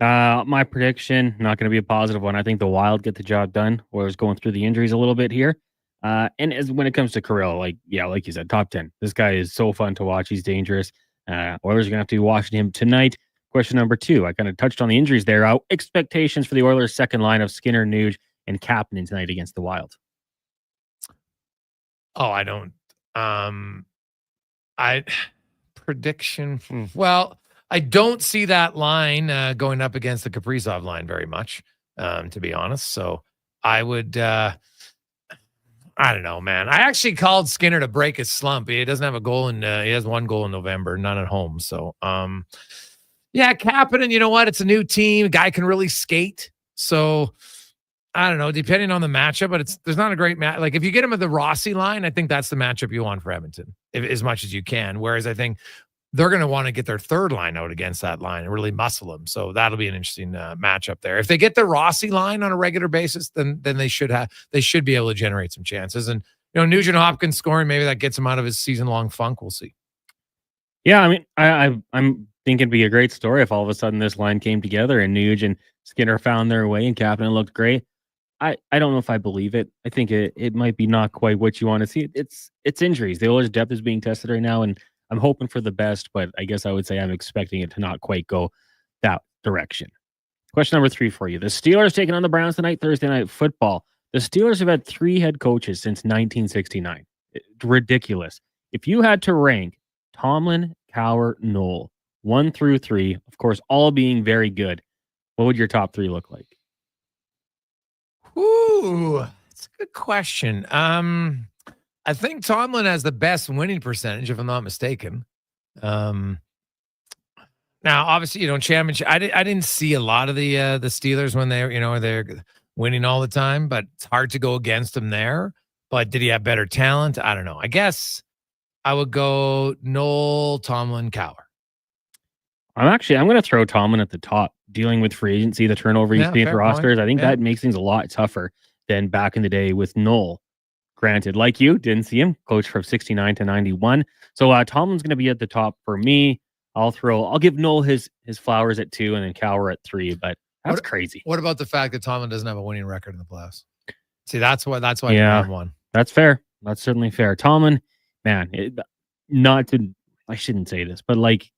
My prediction, not going to be a positive one. I think the Wild get the job done. Oilers going through the injuries a little bit here. And as when it comes to Kirill, like you said, top 10. This guy is so fun to watch. He's dangerous. Oilers are going to have to be watching him tonight. Question number 2. I kind of touched on the injuries there. Expectations for the Oilers' second line of Skinner, Nuge, and Kapanen tonight against the Wild. Oh, I don't. Prediction. Well, I don't see that line going up against the Kaprizov line very much, to be honest. So I would. I don't know, man. I actually called Skinner to break his slump. He doesn't have a goal he has 1 goal in November, none at home. So, Kapanen, you know what? It's a new team. Guy can really skate. So, I don't know, depending on the matchup, but there's not a great match. Like if you get him at the Rossi line, I think that's the matchup you want for Edmonton, as much as you can. Whereas I think they're going to want to get their third line out against that line and really muscle them. So that'll be an interesting matchup there. If they get the Rossi line on a regular basis, then they should be able to generate some chances. And Nugent Hopkins scoring, maybe that gets him out of his season-long funk. We'll see. Yeah, I mean, I'm thinking it'd be a great story if all of a sudden this line came together and Nuge and Skinner found their way and Kapanen looked great. I don't know if I believe it. I think it might be not quite what you want to see. It's injuries. The Oilers' depth is being tested right now, and I'm hoping for the best, but I guess I would say I'm expecting it to not quite go that direction. Question number 3 for you. The Steelers taking on the Browns tonight, Thursday Night Football. The Steelers have had 3 head coaches since 1969. Ridiculous. If you had to rank Tomlin, Cowher, Knoll, 1 through 3, of course, all being very good, what would your top 3 look like? Ooh, that's a good question. I think Tomlin has the best winning percentage, if I'm not mistaken. Now, obviously, championship. I didn't see a lot of the Steelers when they're winning all the time, but it's hard to go against them there. But did he have better talent? I don't know. I guess I would go Knoll, Tomlin, Cowher. I'm going to throw Tomlin at the top, dealing with free agency, the turnover you see at the rosters. I think that makes things a lot tougher than back in the day with Knoll. Granted, like you, didn't see him coach from 69 to 91. So Tomlin's going to be at the top for me. I'll give Knoll his flowers at 2 and then Cowher at 3, but that's crazy. What about the fact that Tomlin doesn't have a winning record in the playoffs? See, that's why yeah, one. That's fair. That's certainly fair. Tomlin, man, I shouldn't say this, but like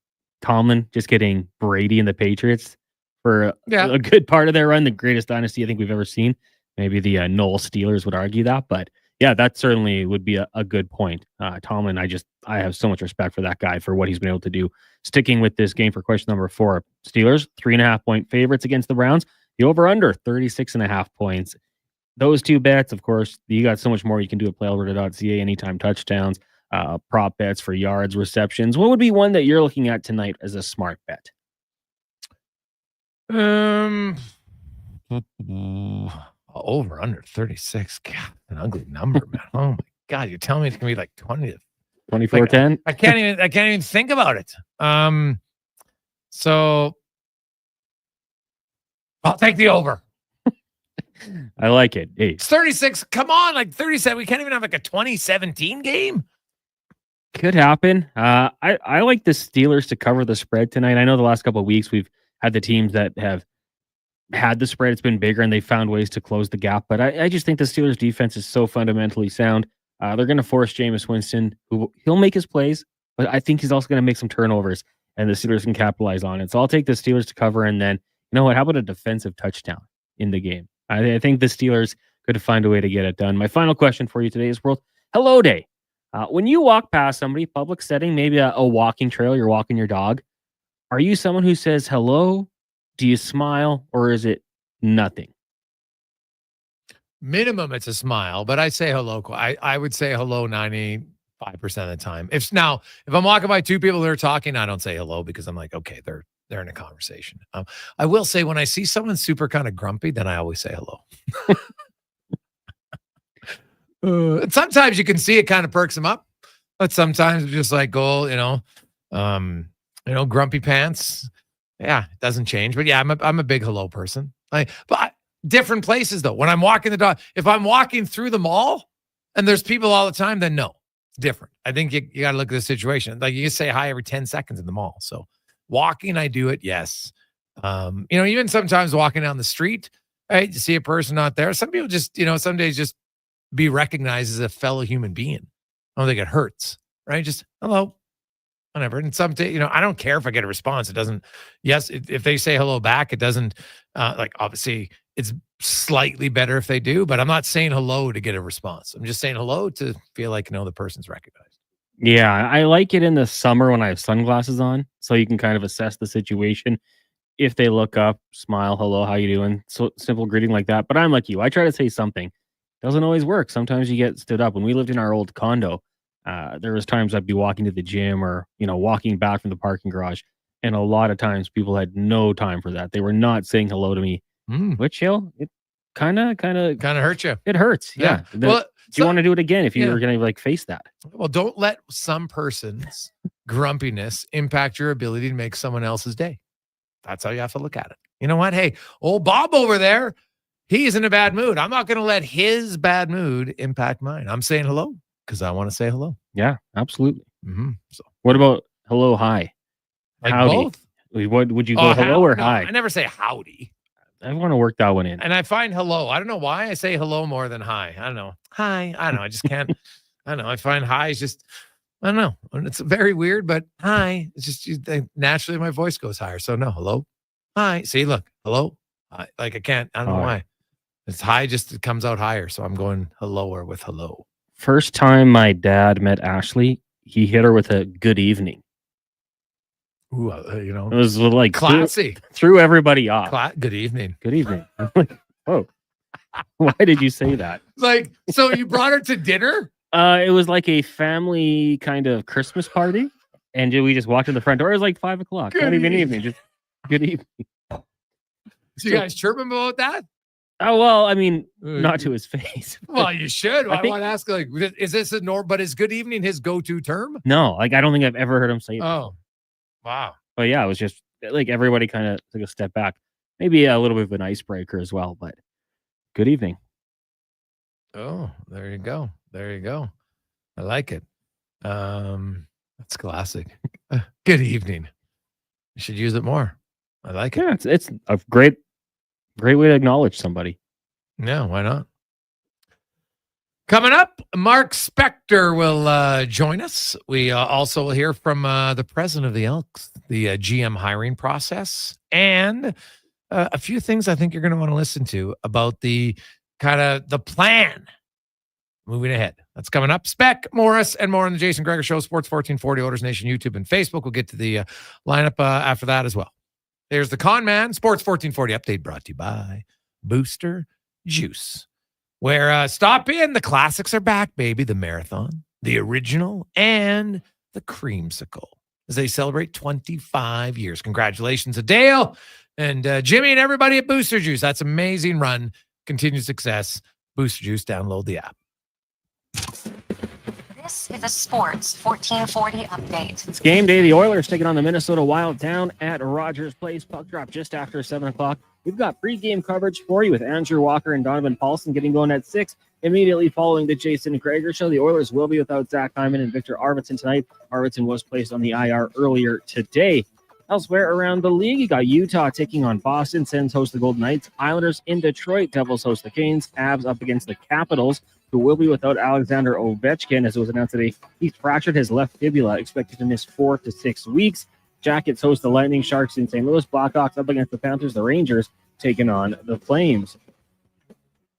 Tomlin just getting Brady and the Patriots for a good part of their run, the greatest dynasty I think we've ever seen. Maybe the Knoll Steelers would argue that, but yeah, that certainly would be a good point. Tomlin, I have so much respect for that guy for what he's been able to do. Sticking with this game for question number 4, Steelers 3.5-point favorites against the Browns. The over under 36.5 points. Those two bets, of course, you got so much more you can do at playalberta.ca. Anytime touchdowns, prop bets for yards, receptions. What would be one that you're looking at tonight as a smart bet? Over under 36. God, an ugly number, man. Oh my God, you're telling me it's gonna be like 20 to 24-10. I can't even think about it. So I'll take the over. I like it. Hey, It's 36. Come on, like 37. We can't even have like a 2017 game. could happen. I like the Steelers to cover the spread tonight. I know the last couple of weeks we've had the teams that have had the spread. It's been bigger and they found ways to close the gap. But I just think the Steelers defense is so fundamentally sound. They're going to force Jameis Winston, who he'll make his plays, but I think he's also going to make some turnovers, and the Steelers can capitalize on it. So I'll take the Steelers to cover, and then, you know what? How about a defensive touchdown in the game? I think the Steelers could find a way to get it done. My final question for you today is World Hello Day. When you walk past somebody, public setting, maybe a walking trail, you're walking your dog, are you someone who says hello? Do you smile, or is it nothing? Minimum, it's a smile, but I say hello. I would say hello 95% of the time. If I'm walking by two people that are talking, I don't say hello because I'm like, okay, they're in a conversation. I will say when I see someone super kind of grumpy, then I always say hello. And sometimes you can see it kind of perks them up, but sometimes it's just like grumpy pants. Yeah, it doesn't change. But yeah, I'm a big hello person. But different places though. When I'm walking the dog, if I'm walking through the mall and there's people all the time, then no, it's different. I think you got to look at the situation. Like you can say hi every 10 seconds in the mall. So walking, I do it. Yes. Even sometimes walking down the street, right? You see a person not there. Some people just, some days just be recognized as a fellow human being. I don't think it hurts, right? Just hello, whatever. And some day, I don't care if I get a response. It doesn't. Yes, if they say hello back, it doesn't. Obviously, it's slightly better if they do, but I'm not saying hello to get a response. I'm just saying hello to feel like the person's recognized. Yeah, I like it in the summer when I have sunglasses on, so you can kind of assess the situation. If they look up, smile, hello, how you doing? So simple greeting like that. But I'm like you. I try to say something. Doesn't always work. Sometimes you get stood up. When we lived in our old condo, there was times I'd be walking to the gym or, walking back from the parking garage. And a lot of times people had no time for that. They were not saying hello to me. Which, it kind of hurt you. It hurts. Yeah. Do you want to do it again if you were going to face that? Well, don't let some person's grumpiness impact your ability to make someone else's day. That's how you have to look at it. You know what? Hey, old Bob over there, he's in a bad mood. I'm not going to let his bad mood impact mine. I'm saying hello because I want to say hello. Yeah, absolutely. Mm-hmm. So, what about hello, hi? Like howdy. Both? What would you go hello or hi? I never say howdy. I want to work that one in. And I find hello. I don't know why I say hello more than hi. I don't know. Hi. I don't know. I just can't. I don't know. I find hi is just, I don't know. It's very weird, but hi. It's just naturally my voice goes higher. So no, hello. Hi. See, look, hello. I can't. I don't know why. It's high. Just it comes out higher. So I'm going helloer with hello. First time my dad met Ashley, he hit her with a good evening. Ooh, it was like classy. Threw everybody off. Good evening. Good evening. I'm like, oh, why did you say that? So you brought her to dinner? It was like a family kind of Christmas party, and we just walked in the front door. It was like 5 o'clock. Not even evening, just good evening. So you guys chirping about that? Oh well, I mean, not to his face. Well, you should. I want to ask, is this but is good evening his go-to term? No, I don't think I've ever heard him say it. Oh, wow. But yeah, it was just like everybody kind of took a step back. Maybe a little bit of an icebreaker as well, but good evening. Oh, there you go. There you go. I like it. That's classic. Good evening. You should use it more. I like it. Yeah, it's a great way to acknowledge somebody. Yeah, why not? Coming up, Mark Spector will join us. We also will hear from the president of the Elks, the GM hiring process, and a few things I think you're going to want to listen to about the kind of the plan moving ahead. That's coming up. Spec, Morris, and more on the Jason Gregor Show, Sports 1440, Oilers Nation, YouTube, and Facebook. We'll get to the lineup after that as well. There's the Con Man Sports 1440 update brought to you by Booster Juice, where stop in. The classics are back, baby. The Marathon, the Original, and the Creamsicle as they celebrate 25 years. Congratulations to Dale and Jimmy and everybody at Booster Juice. That's amazing run. Continued success. Booster Juice, download the app. This is a Sports 1440 update. It's game day. The Oilers taking on the Minnesota Wild down at Rogers Place. Puck drop just after 7 o'clock. We've got pre-game coverage for you with Andrew Walker and Donovan Paulson getting going at 6. Immediately following the Jason Gregor Show, the Oilers will be without Zach Hyman and Victor Arvidsson tonight. Arvidsson was placed on the IR earlier today. Elsewhere around the league, you got Utah taking on Boston. Sens host the Golden Knights. Islanders in Detroit. Devils host the Canes. Avs up against the Capitals, who will be without Alexander Ovechkin, as it was announced today. He's fractured his left fibula, expected to miss 4 to 6 weeks. Jackets host the Lightning, Sharks in St. Louis. Blackhawks up against the Panthers. The Rangers taking on the Flames.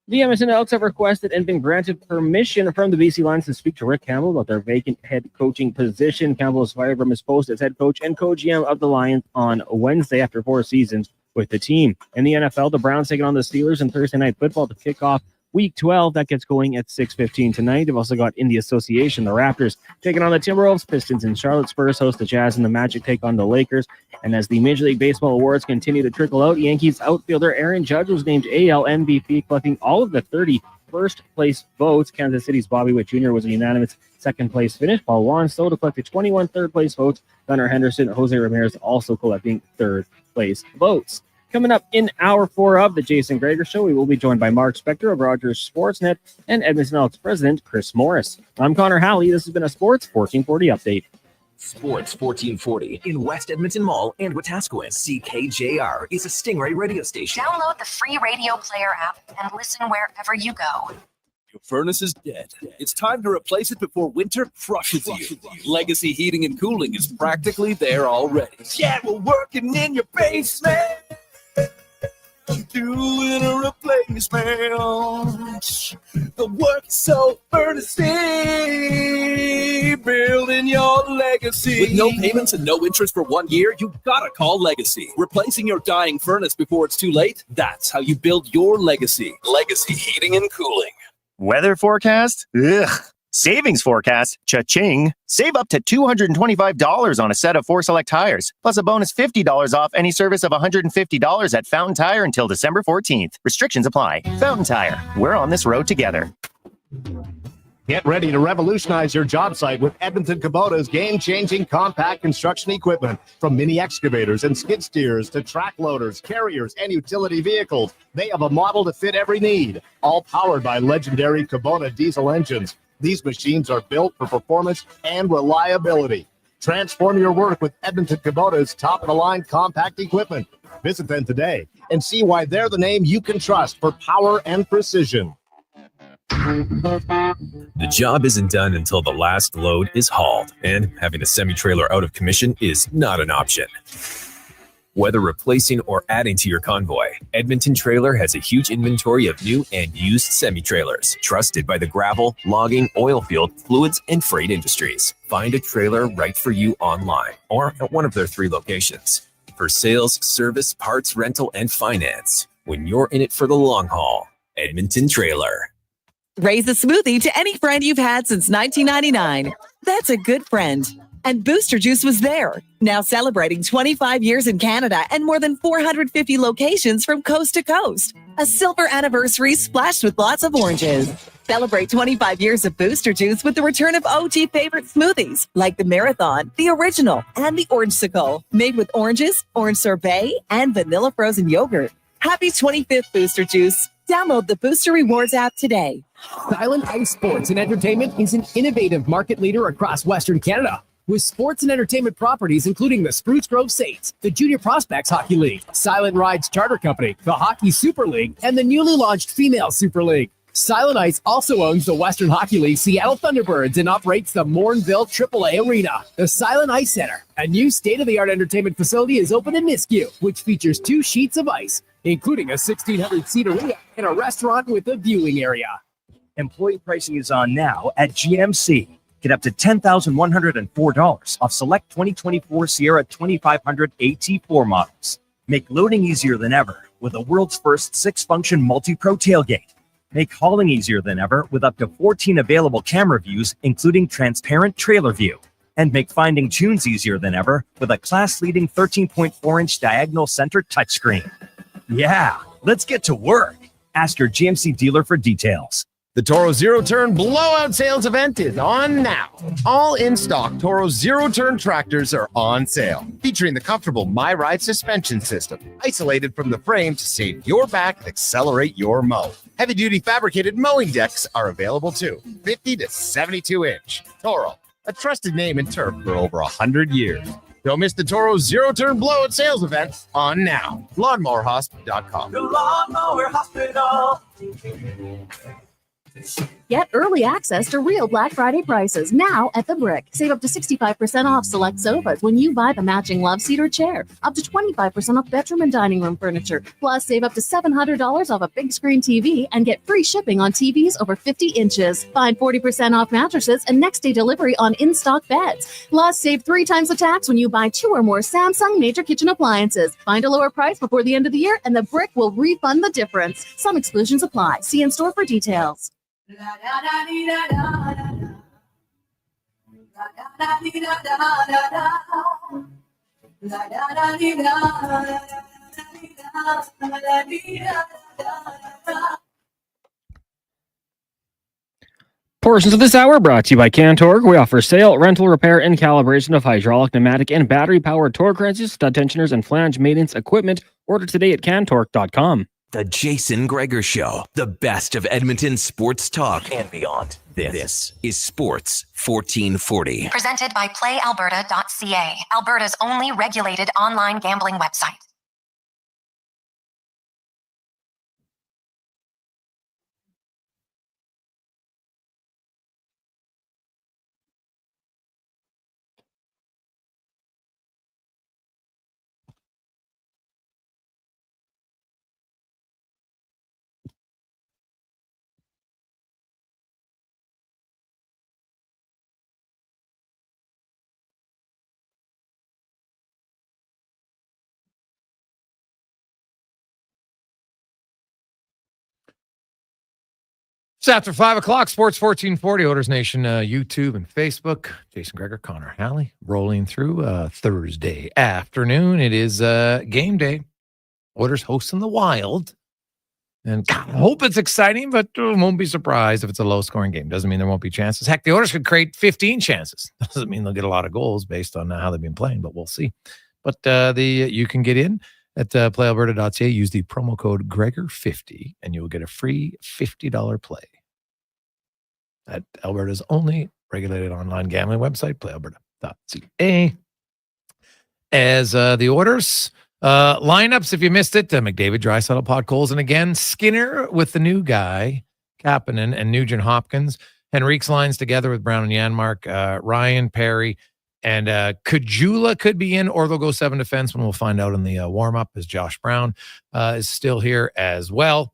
The Edmonton Elks have requested and been granted permission from the BC Lions to speak to Rick Campbell about their vacant head coaching position. Campbell was fired from his post as head coach and co-GM of the Lions on Wednesday after 4 seasons with the team. In the NFL, the Browns taking on the Steelers in Thursday Night Football to kick off Week 12. That gets going at 6:15 tonight. They've also got in the association, the Raptors taking on the Timberwolves, Pistons in Charlotte, Spurs host the Jazz, and the Magic take on the Lakers. And as the Major League Baseball awards continue to trickle out, Yankees outfielder Aaron Judge was named AL MVP, collecting all of the 30 first-place votes. Kansas City's Bobby Witt Jr. was a unanimous second-place finish, while Juan Soto collected 21 third-place votes. Gunnar Henderson, Jose Ramirez also collecting third-place votes. Coming up in hour 4 of the Jason Gregor Show, we will be joined by Mark Spector of Rogers Sportsnet and Edmonton Elks president Chris Morris. I'm Connor Halley. This has been a Sports 1440 update. Sports 1440 in West Edmonton Mall and Wetaskiwin. CKJR is a Stingray radio station. Download the free radio player app and listen wherever you go. Your furnace is dead. It's time to replace it before winter crushes you. Legacy Heating and Cooling is practically there already. Yeah, we're working in your basement, doing a replacement. The work is so earnestly building your legacy. With no payments and no interest for 1 year, you gotta call Legacy. Replacing your dying furnace before it's too late, that's how you build your legacy. Legacy Heating and Cooling. Weather forecast? Ugh. Savings forecast? Cha-ching. Save up to $225 on a set of 4 select tires, plus a bonus $50 off any service of $150 at Fountain Tire until December 14th. Restrictions apply. Fountain Tire. We're on this road together. Get ready to revolutionize your job site with Edmonton Kubota's game-changing compact construction equipment. From mini excavators and skid steers to track loaders, carriers, and utility vehicles, they have a model to fit every need, all powered by legendary Kubota diesel engines. These machines are built for performance and reliability. Transform your work with Edmonton Kubota's top-of-the-line compact equipment. Visit them today and see why they're the name you can trust for power and precision. The job isn't done until the last load is hauled, and having a semi-trailer out of commission is not an option. Whether replacing or adding to your convoy, Edmonton Trailer has a huge inventory of new and used semi-trailers, trusted by the gravel, logging, oil field, fluids, and freight industries. Find a trailer right for you online or at one of their 3 locations. For sales, service, parts, rental, and finance, when you're in it for the long haul, Edmonton Trailer. Raise a smoothie to any friend you've had since 1999. That's a good friend. And Booster Juice was there. Now celebrating 25 years in Canada and more than 450 locations from coast to coast. A silver anniversary splashed with lots of oranges. Celebrate 25 years of Booster Juice with the return of OG favorite smoothies like the Marathon, the Original, and the Orangesicle. Made with oranges, orange sorbet, and vanilla frozen yogurt. Happy 25th Booster Juice. Download the Booster Rewards app today. Silent Ice Sports and Entertainment is an innovative market leader across Western Canada, with sports and entertainment properties including the Spruce Grove Saints, the Junior Prospects Hockey League, Silent Rides Charter Company, the Hockey Super League, and the newly launched Female Super League. Silent Ice also owns the Western Hockey League Seattle Thunderbirds and operates the Morinville AAA Arena. The Silent Ice Center, a new state-of-the-art entertainment facility, is open in Nisku, which features 2 sheets of ice, including a 1,600-seat arena and a restaurant with a viewing area. Employee pricing is on now at GMC. Get up to $10,104 off select 2024 Sierra 2500 AT4 models. Make loading easier than ever with the world's first 6-function multi-pro tailgate. Make hauling easier than ever with up to 14 available camera views, including transparent trailer view. And make finding tunes easier than ever with a class-leading 13.4-inch diagonal center touchscreen. Yeah, let's get to work. Ask your GMC dealer for details. The Toro Zero Turn Blowout Sales event is on now. All in-stock Toro Zero Turn tractors are on sale, featuring the comfortable MyRide suspension system, isolated from the frame to save your back and accelerate your mow. Heavy-duty fabricated mowing decks are available too, 50 to 72-inch. Toro, a trusted name in turf for over 100 years. Don't miss the Toro Zero Turn Blowout Sales event on now. LawnmowerHospital.com. The Lawnmower Hospital. Get early access to real Black Friday prices now at The Brick. Save up to 65% off select sofas when you buy the matching love seat or chair. Up to 25% off bedroom and dining room furniture. Plus, save up to $700 off a big screen TV and get free shipping on TVs over 50 inches. Find 40% off mattresses and next day delivery on in-stock beds. Plus, save 3 times the tax when you buy 2 or more Samsung major kitchen appliances. Find a lower price before the end of the year and The Brick will refund the difference. Some exclusions apply. See in store for details. Portions of this hour brought to you by Cantorg. We offer sale, rental, repair, and calibration of hydraulic, pneumatic, and battery-powered torque wrenches, stud tensioners, and flange maintenance equipment. Order today at cantorg.com. The Jason Gregor Show, the best of Edmonton sports talk and beyond. This is Sports 1440. Presented by PlayAlberta.ca, Alberta's only regulated online gambling website. It's after 5 o'clock, Sports 1440, Oilers Nation, YouTube and Facebook. Jason Gregor, Connor Halley, rolling through Thursday afternoon. It is game day. Oilers hosting the Wild. And God, I hope it's exciting, but won't be surprised if it's a low-scoring game. Doesn't mean there won't be chances. Heck, the Oilers could create 15 chances. Doesn't mean they'll get a lot of goals based on how they've been playing, but we'll see. But you can get in at playalberta.ca. Use the promo code Gregor50, and you'll get a free $50 play at Alberta's only regulated online gambling website, playalberta.ca. As the Oilers lineups, if you missed it, McDavid, Draisaitl, Podkolzin, and again, Skinner with the new guy, Kapanen, and Nugent Hopkins. Henrique's lines together with Brown and Janmark, Ryan, Perry, and Kajula could be in, or they'll go 7 defensemen. We'll find out in the warm-up as Josh Brown is still here as well.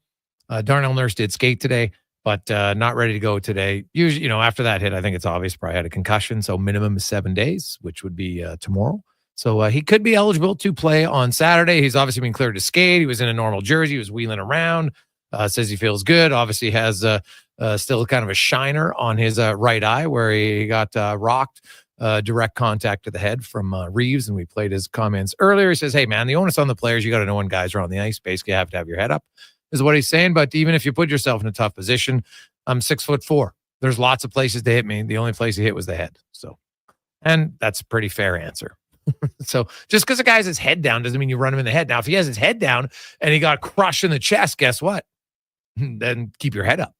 Darnell Nurse did skate today, but not ready to go today. Usually, after that hit, I think it's obvious, probably had a concussion, so minimum is 7 days, which would be tomorrow. So he could be eligible to play on Saturday. He's obviously been cleared to skate. He was in a normal jersey. He was wheeling around. Says he feels good. Obviously has still kind of a shiner on his right eye where he got rocked. Direct contact to the head from Reeves, and we played his comments earlier. He says, hey, man, the onus on the players, you got to know when guys are on the ice. Basically, you have to have your head up, is what he's saying. But even if you put yourself in a tough position, I'm 6'4". There's lots of places to hit me. The only place he hit was the head. So, and that's a pretty fair answer. So just because a guy has his head down doesn't mean you run him in the head. Now, if he has his head down and he got crushed in the chest, guess what? Then keep your head up.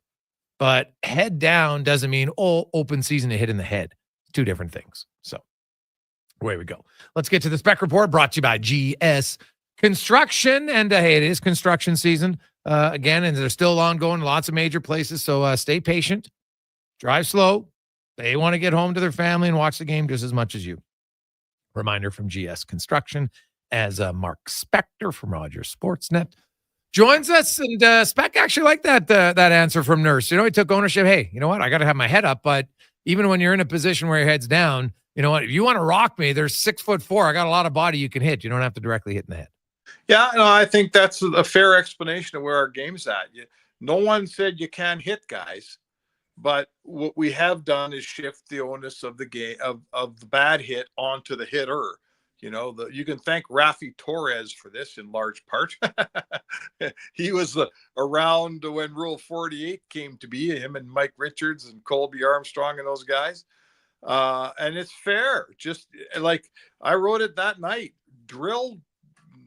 But head down doesn't mean, open season to hit in the head. Two different things. So away we go. Let's get to the Spec Report brought to you by GS Construction. And hey, it is construction season again, and they're still ongoing in lots of major places. So stay patient, drive slow. They want to get home to their family and watch the game just as much as you. Reminder from GS Construction as Mark Spector from Rogers Sportsnet. joins us, and Spec actually liked that answer from Nurse. He took ownership. Hey, you know what? I got to have my head up, but even when you're in a position where your head's down, you know what? If you want to rock me, there's 6'4". I got a lot of body you can hit. You don't have to directly hit in the head. Yeah, no, I think that's a fair explanation of where our game's at. No one said you can't hit guys, but what we have done is shift the onus of the game of the bad hit onto the hitter. You can thank Rafi Torres for this in large part. He was around when Rule 48 came to be, him and Mike Richards and Colby Armstrong and those guys. And it's fair. Just like I wrote it that night, drill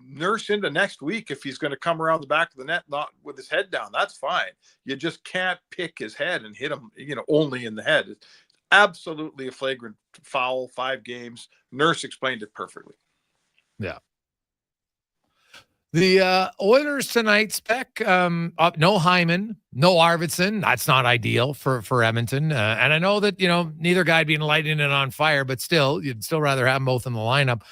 Nurse into next week if he's going to come around the back of the net, not with his head down. That's fine. You just can't pick his head and hit him, only in the head. It's absolutely a flagrant foul, 5 games. Nurse explained it perfectly. Yeah. The Oilers tonight, Spec, no Hyman, no Arvidsson. That's not ideal for Edmonton. And I know that, neither guy being lighting it on fire, but still, you'd still rather have them both in the lineup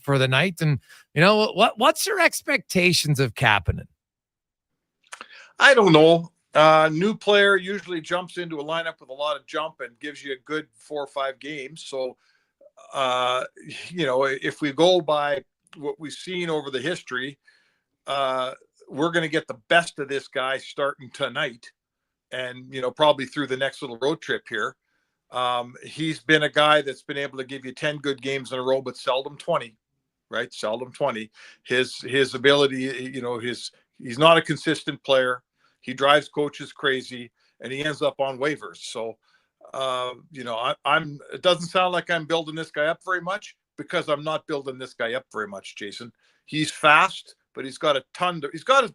for the night. And, what's your expectations of Kapanen? I don't know. New player usually jumps into a lineup with a lot of jump and gives you a good 4 or 5 games. So, if we go by what we've seen over the history, we're going to get the best of this guy starting tonight and, probably through the next little road trip here. He's been a guy that's been able to give you 10 good games in a row, but seldom 20, right? Seldom 20. His ability, he's not a consistent player. He drives coaches crazy and he ends up on waivers. So, it doesn't sound like I'm building this guy up very much because I'm not building this guy up very much, Jason. He's fast, but he's got a ton to, he's got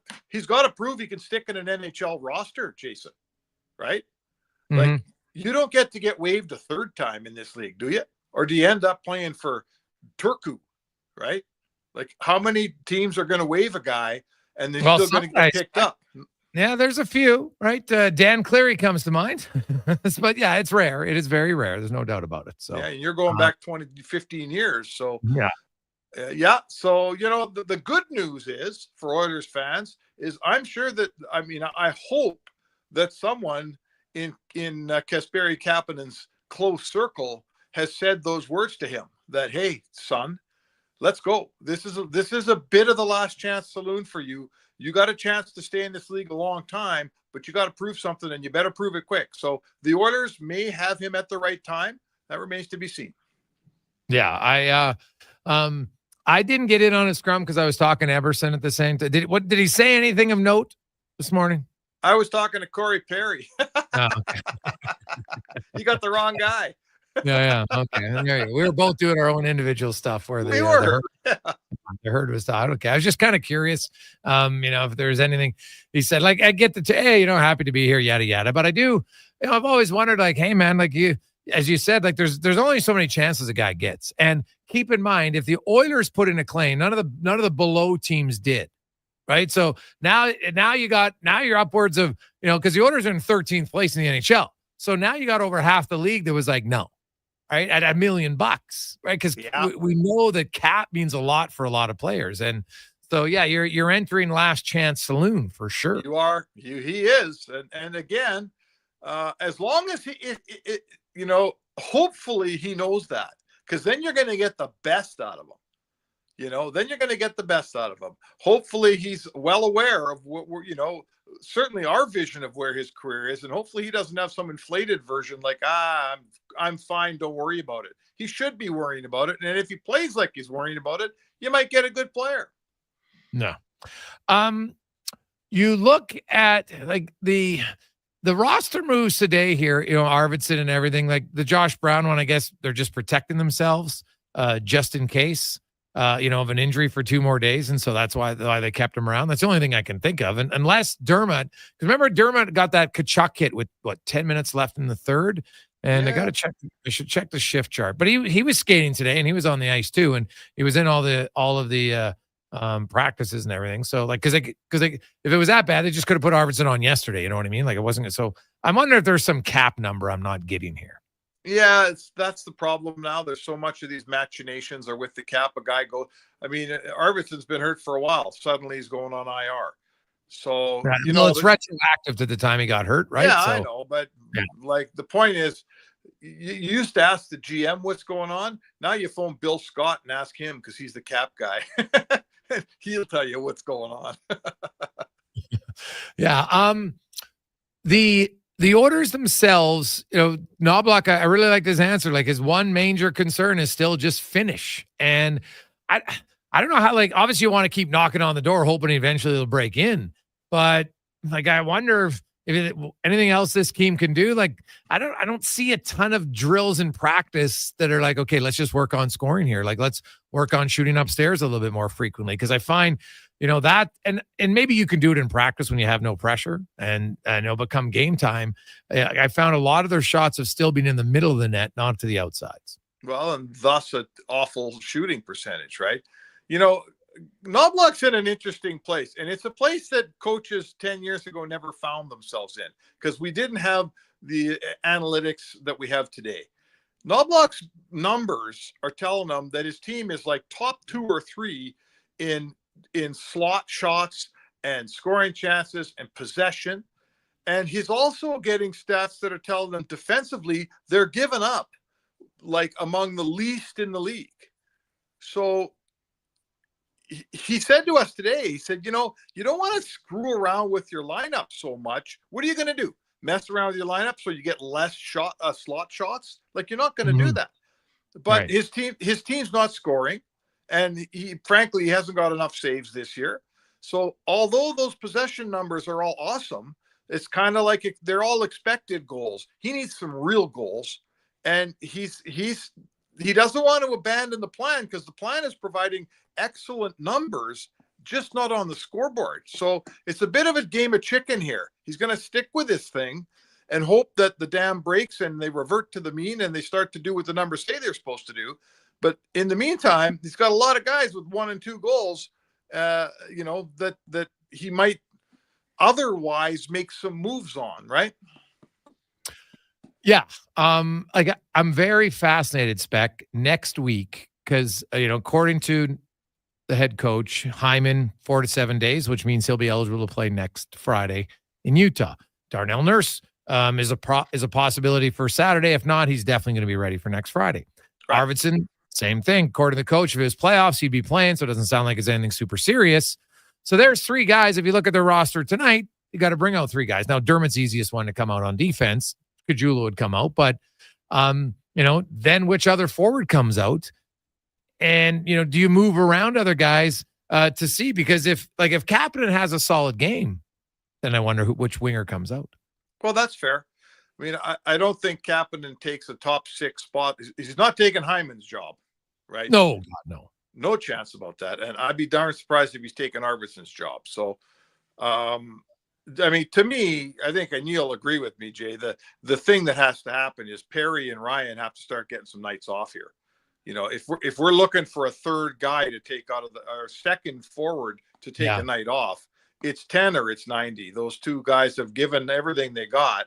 to prove he can stick in an NHL roster, Jason, right? Mm-hmm. Like you don't get to get waived a third time in this league, do you? Or do you end up playing for Turku, right? Like how many teams are going to waive a guy and they're still going to get picked up? Yeah, there's a few, right? Dan Cleary comes to mind. But yeah, it's rare. It is very rare. There's no doubt about it. So yeah, and you're going back 15 years. So yeah. So, the good news is for Oilers fans is I'm sure that, I hope that someone in Kasperi Kapanen's close circle has said those words to him that, hey, son, let's go. This is a bit of the last chance saloon for you. You got a chance to stay in this league a long time, but you got to prove something and you better prove it quick. So the Oilers may have him at the right time. That remains to be seen. Yeah. I didn't get in on a scrum because I was talking to Eberson at the same time. Did he say anything of note this morning? I was talking to Corey Perry. Oh, okay. You got the wrong guy. Yeah. Okay. We were both doing our own individual stuff where we were. The herd was thought. Okay. I was just kind of curious, if there's anything he said, like, I get hey, happy to be here, yada, yada. But I do, I've always wondered, like, hey man, like as you said, like there's only so many chances a guy gets. And keep in mind, if the Oilers put in a claim, none of the below teams did. Right. So now you're upwards of, because the Oilers are in 13th place in the NHL. So now you got over half the league that was like, no. Right, at $1 million, right? Because we know that cap means a lot for a lot of players, and so you're entering last chance saloon for sure. You are, he is, and again, as long as hopefully he knows that, because then you're going to get the best out of him. Then you're going to get the best out of him. Hopefully he's well aware of what we're, certainly our vision of where his career is, and hopefully he doesn't have some inflated version like I'm fine, don't worry about it. He should be worrying about it, and if he plays like he's worrying about it, you might get a good player. No, you look at like the roster moves today here, Arvidsson and everything, like the Josh Brown one. I guess they're just protecting themselves just in case. Of an injury for 2 more days. And so that's why they kept him around. That's the only thing I can think of. And unless Dermott, because remember Dermott got that Kachuk hit with 10 minutes left in the third. And I should check the shift chart, but he was skating today and he was on the ice too. And he was in all of the practices and everything. So like, cause if it was that bad, they just could have put Arvidsson on yesterday. You know what I mean? Like it wasn't. So I wonder if there's some cap number I'm not getting here. Yeah, that's the problem now. There's so much of these machinations are with the cap. A guy go. I mean, Arvidsson's been hurt for a while. Suddenly he's going on IR. So Right. you Well, know, it's retroactive to the time he got hurt, right? yeah, So I know, but yeah. like the point is, you used to ask the GM what's going on. Now you phone Bill Scott and ask him because he's the cap guy. He'll tell you what's going on. Yeah. The orders themselves, you know, Knobloch, I really like this answer. Like his one major concern is still just finish. And I don't know how, like, obviously you want to keep knocking on the door, hoping eventually they'll break in. But like, I wonder if anything else this team can do. Like, I don't see a ton of drills in practice that are like, okay, let's just work on scoring here. Like, let's work on shooting upstairs a little bit more frequently. Cause I find, you know, that, and maybe you can do it in practice when you have no pressure and it'll become game time. I found a lot of their shots have still been in the middle of the net, not to the outsides. Well, and thus an awful shooting percentage, right? You know, Knobloch's in an interesting place, and it's a place that coaches 10 years ago never found themselves in because we didn't have the analytics that we have today. Knobloch's numbers are telling them that his team is like top 2 or 3 in slot shots and scoring chances and possession. And he's also getting stats that are telling them defensively they're giving up like among the least in the league. So he said to us today, he said, you know, you don't want to screw around with your lineup so much. What are you going to do? Mess around with your lineup so you get less slot shots? Like, you're not going to do that. But Right. his team's not scoring. And he hasn't got enough saves this year. So although those possession numbers are all awesome, it's kind of like they're all expected goals. He needs some real goals. And he doesn't want to abandon the plan because the plan is providing excellent numbers, just not on the scoreboard. So it's a bit of a game of chicken here. He's going to stick with this thing and hope that the dam breaks and they revert to the mean and they start to do what the numbers say they're supposed to do. But in the meantime, he's got a lot of guys with 1 and 2 goals, you know, that he might otherwise make some moves on, right? Yeah. Like I'm very fascinated, Spec, next week, because, you know, according to the head coach, Hyman, 4 to 7 days, which means he'll be eligible to play next Friday in Utah. Darnell Nurse is a possibility for Saturday. If not, he's definitely going to be ready for next Friday. Right. Arvidsson, same thing. According to the coach, if it was playoffs, he'd be playing, so it doesn't sound like it's anything super serious. So there's 3 guys. If you look at their roster tonight, you got to bring out 3 guys. Now, Dermott's easiest one to come out on defense. Kajula would come out, but, you know, then which other forward comes out? And, you know, do you move around other guys to see? Because if Kapanen has a solid game, then I wonder which winger comes out. Well, that's fair. I mean, I don't think Kapanen takes a top 6 spot. He's not taking Hyman's job, right? No, God, no. No chance about that. And I'd be darn surprised if he's taking Arvidsson's job. So, I mean, to me, I think, and you'll agree with me, Jay, the thing that has to happen is Perry and Ryan have to start getting some nights off here. You know, if we're looking for a third guy to take out of our second forward to take a night off, it's 10 or it's 90. Those 2 guys have given everything they got,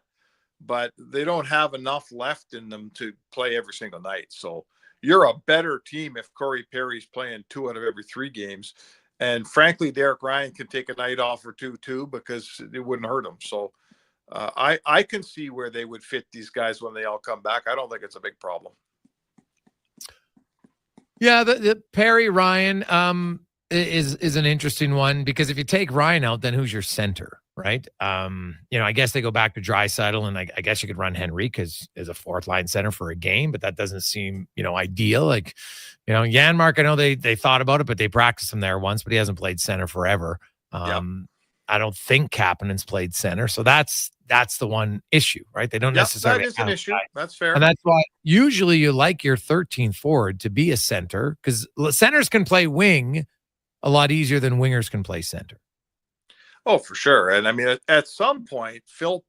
but they don't have enough left in them to play every single night. So you're a better team if Corey Perry's playing 2 out of every 3 games. And frankly, Derek Ryan can take a night off or 2 too, because it wouldn't hurt him. So I can see where they would fit these guys when they all come back. I don't think it's a big problem. Yeah, the Perry Ryan is an interesting one, because if you take Ryan out, then who's your center, right? You know, I guess they go back to Draisaitl, and I guess you could run Henrique as a 4th line center for a game, but that doesn't seem, you know, ideal. Like, you know, Janmark, I know they thought about it, but they practiced him there once, but he hasn't played center forever. I don't think Kapanen's played center, so that's the one issue, right? They don't necessarily. That is an issue. That's fair. And that's why usually you like your 13th forward to be a center, because centers can play wing a lot easier than wingers can play center. Oh, for sure. And I mean, at some point, Phil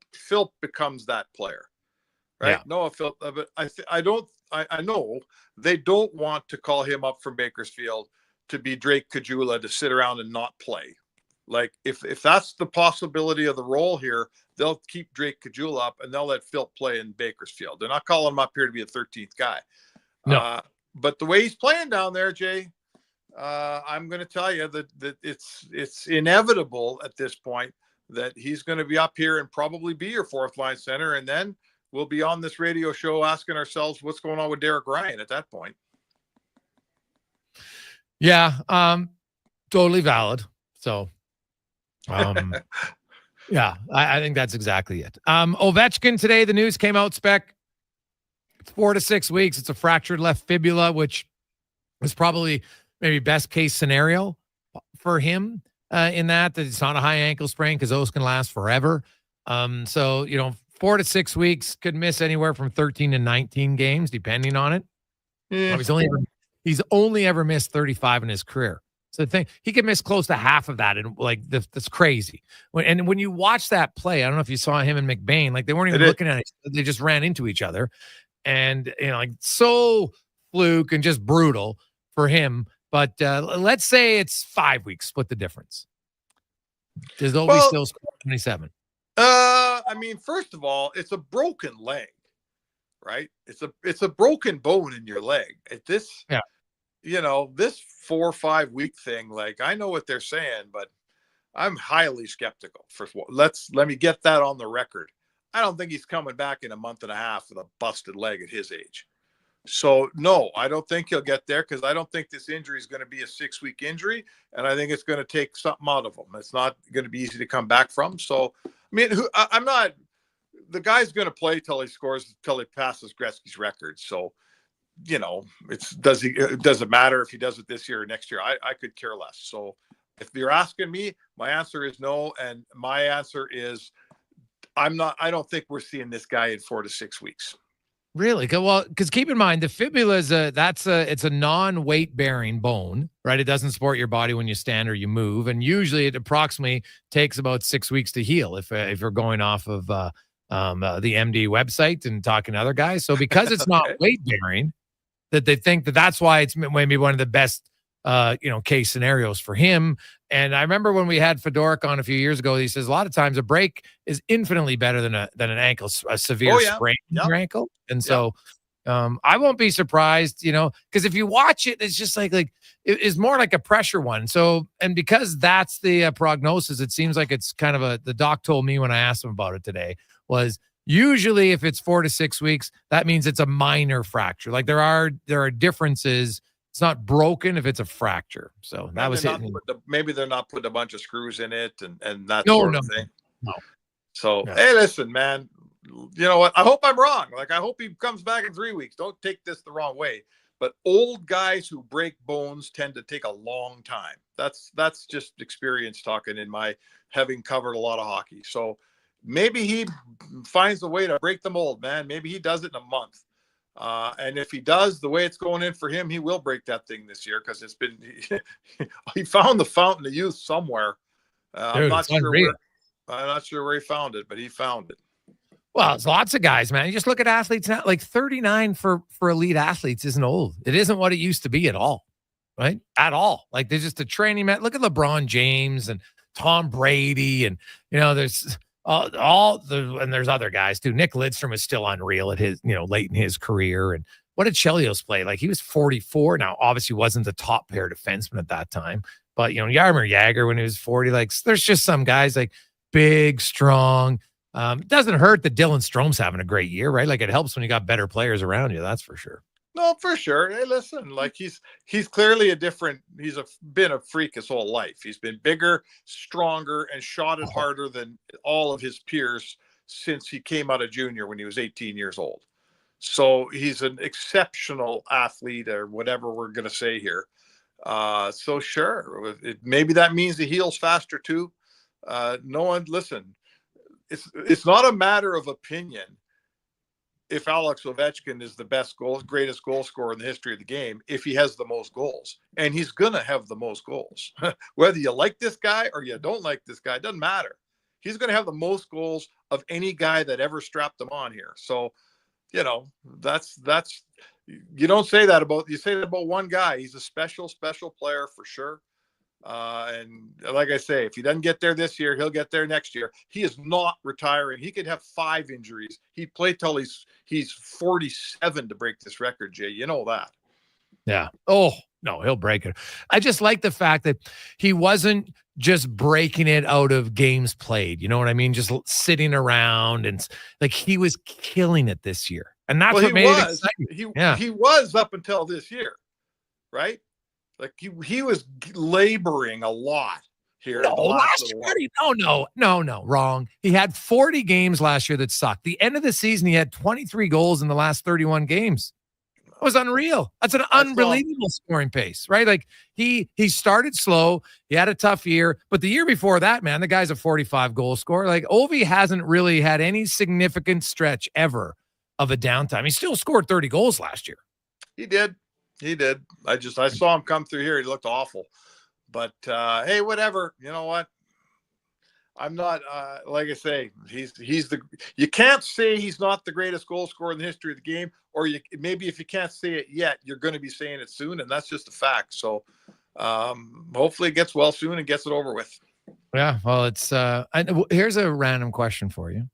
becomes that player, right? Yeah. No, Phil, but I know they don't want to call him up from Bakersfield to be Drake Kajula to sit around and not play. Like if that's the possibility of the role here, they'll keep Drake Caggiula up and they'll let Phil play in Bakersfield. They're not calling him up here to be a 13th guy. No. But the way he's playing down there, Jay, I'm going to tell you that it's inevitable at this point that he's going to be up here and probably be your fourth line center. And then we'll be on this radio show asking ourselves what's going on with Derek Ryan at that point. Yeah. Totally valid. So, yeah, I think that's exactly it. Ovechkin today, the news came out, Spec. It's 4 to 6 weeks. It's a fractured left fibula, which is probably maybe best case scenario for him in that it's not a high ankle sprain because those can last forever. So, 4 to 6 weeks, could miss anywhere from 13 to 19 games, depending on it. Yeah. He's only ever missed 35 in his career. So the thing, he could miss close to half of that, and that's crazy. When you watch that play, I don't know if you saw him and McBain, like they weren't even looking at each other; they just ran into each other, and so fluke and just brutal for him. But let's say it's 5 weeks. Split the difference. Does Ovi still score 27? First of all, it's a broken leg, right? It's a broken bone in your leg. This 4 or 5 week thing, like I know what they're saying, but I'm highly skeptical. Let me get that on the record. I don't think he's coming back in a month and a half with a busted leg at his age. So no, I don't think he'll get there because I don't think this injury is going to be a 6 week injury, and I think it's going to take something out of him. It's not going to be easy to come back from. So I'm not. The guy's going to play till he passes Gretzky's record. So, does it matter if he does it this year or next year? I could care less. So if you're asking me, my answer is no. And my answer is I don't think we're seeing this guy in 4 to 6 weeks. Really? Well, because keep in mind, the fibula is it's a non-weight bearing bone, right? It doesn't support your body when you stand or you move. And usually it approximately takes about 6 weeks to heal if you're going off of the MD website and talking to other guys. So because it's not weight bearing, that they think that's why it's maybe one of the best case scenarios for him. And I remember when we had Fedoruk on a few years ago, he says a lot of times a break is infinitely better than an ankle, a severe sprain in your ankle. And so I won't be surprised, because if you watch it, it's just like it's more like a pressure one. So, and because that's the prognosis, it seems like it's kind of the doc told me when I asked him about it today was usually if it's 4 to 6 weeks, that means it's a minor fracture. Like there are differences. It's not broken if it's a fracture. So that was it. Maybe they're not putting a bunch of screws in it and that sort of thing. No. So, Hey, listen, man, you know what? I hope I'm wrong. Like, I hope he comes back in 3 weeks. Don't take this the wrong way. But old guys who break bones tend to take a long time. That's just experience talking in my having covered a lot of hockey. So maybe he finds a way to break the mold, man. Maybe he does it in a month. And if he does, the way it's going in for him, he will break that thing this year because it's been he found the fountain of youth somewhere. I'm not sure where he found it, but he found it. Well, it's lots of guys, man. You just look at athletes now. Like 39 for elite athletes isn't old. It isn't what it used to be at all, right? At all. Like there's just a training man. Look at LeBron James and Tom Brady, and there's. And there's other guys too. Nick Lidstrom is still unreal at his, late in his career. And what did Chelios play? Like he was 44. Now, obviously wasn't the top pair defenseman at that time, but Jaromir Jagr when he was 40, like there's just some guys like big, strong. It doesn't hurt that Dylan Strome's having a great year, right? Like it helps when you got better players around you. That's for sure. No, for sure. Hey, listen, like he's clearly been a freak his whole life. He's been bigger, stronger, and shot it harder than all of his peers since he came out of junior when he was 18 years old. So he's an exceptional athlete, or whatever we're going to say here. So sure, maybe that means he heals faster too. Listen, it's not a matter of opinion. If Alex Ovechkin is the greatest goal scorer in the history of the game, if he has the most goals, and he's going to have the most goals, whether you like this guy or you don't like this guy, it doesn't matter. He's going to have the most goals of any guy that ever strapped him on here. So, that's, you don't say that you say that about one guy. He's a special player for sure. And like I say, if he doesn't get there this year, he'll get there next year. He is not retiring. He could have 5 injuries. He'd play till he's 47 to break this record, Jay. You know that. Yeah. Oh, no, he'll break it. I just like the fact that he wasn't just breaking it out of games played. You know what I mean? Just sitting around and like he was killing it this year. And that's what made it exciting. He was up until this year, right? Like he was laboring a lot here. No, last year, no, wrong. He had 40 games last year that sucked. The end of the season, he had 23 goals in the last 31 games. It was unreal. That's an unbelievable scoring pace, right? Like he started slow. He had a tough year, but the year before that, man, the guy's a 45 goal scorer. Like Ovi hasn't really had any significant stretch ever of a downtime. He still scored 30 goals last year. He did. I saw him come through here. He looked awful, but hey, whatever. You know what? I'm not like I say. You can't say he's not the greatest goal scorer in the history of the game, or maybe if you can't say it yet, you're going to be saying it soon, and that's just a fact. So hopefully it gets well soon and gets it over with. Yeah. Well, it's here's a random question for you.